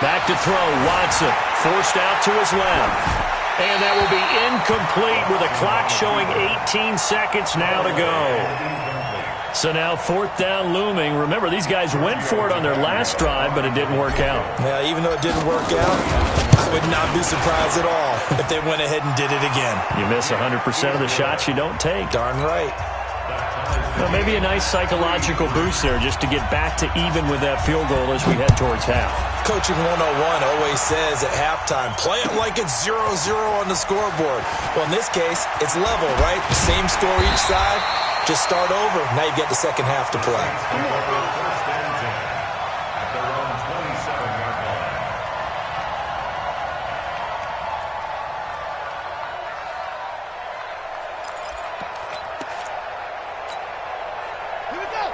Back to throw, Watson. Forced out to his left. And that will be incomplete with a clock showing 18 seconds now to go. So now 4th down looming. Remember, these guys went for it on their last drive, but it didn't work out. Yeah, even though it didn't work out, I would not be surprised at all if they went ahead and did it again. You miss 100% of the shots you don't take. Darn right. Well, maybe a nice psychological boost there just to get back to even with that field goal as we head towards half. Coaching 101 always says at halftime, play it like it's 0-0 on the scoreboard. Well, in this case, it's level, right? Same score each side. Just start over. Now you get the second half to play.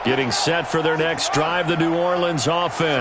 Getting set for their next drive, the New Orleans offense.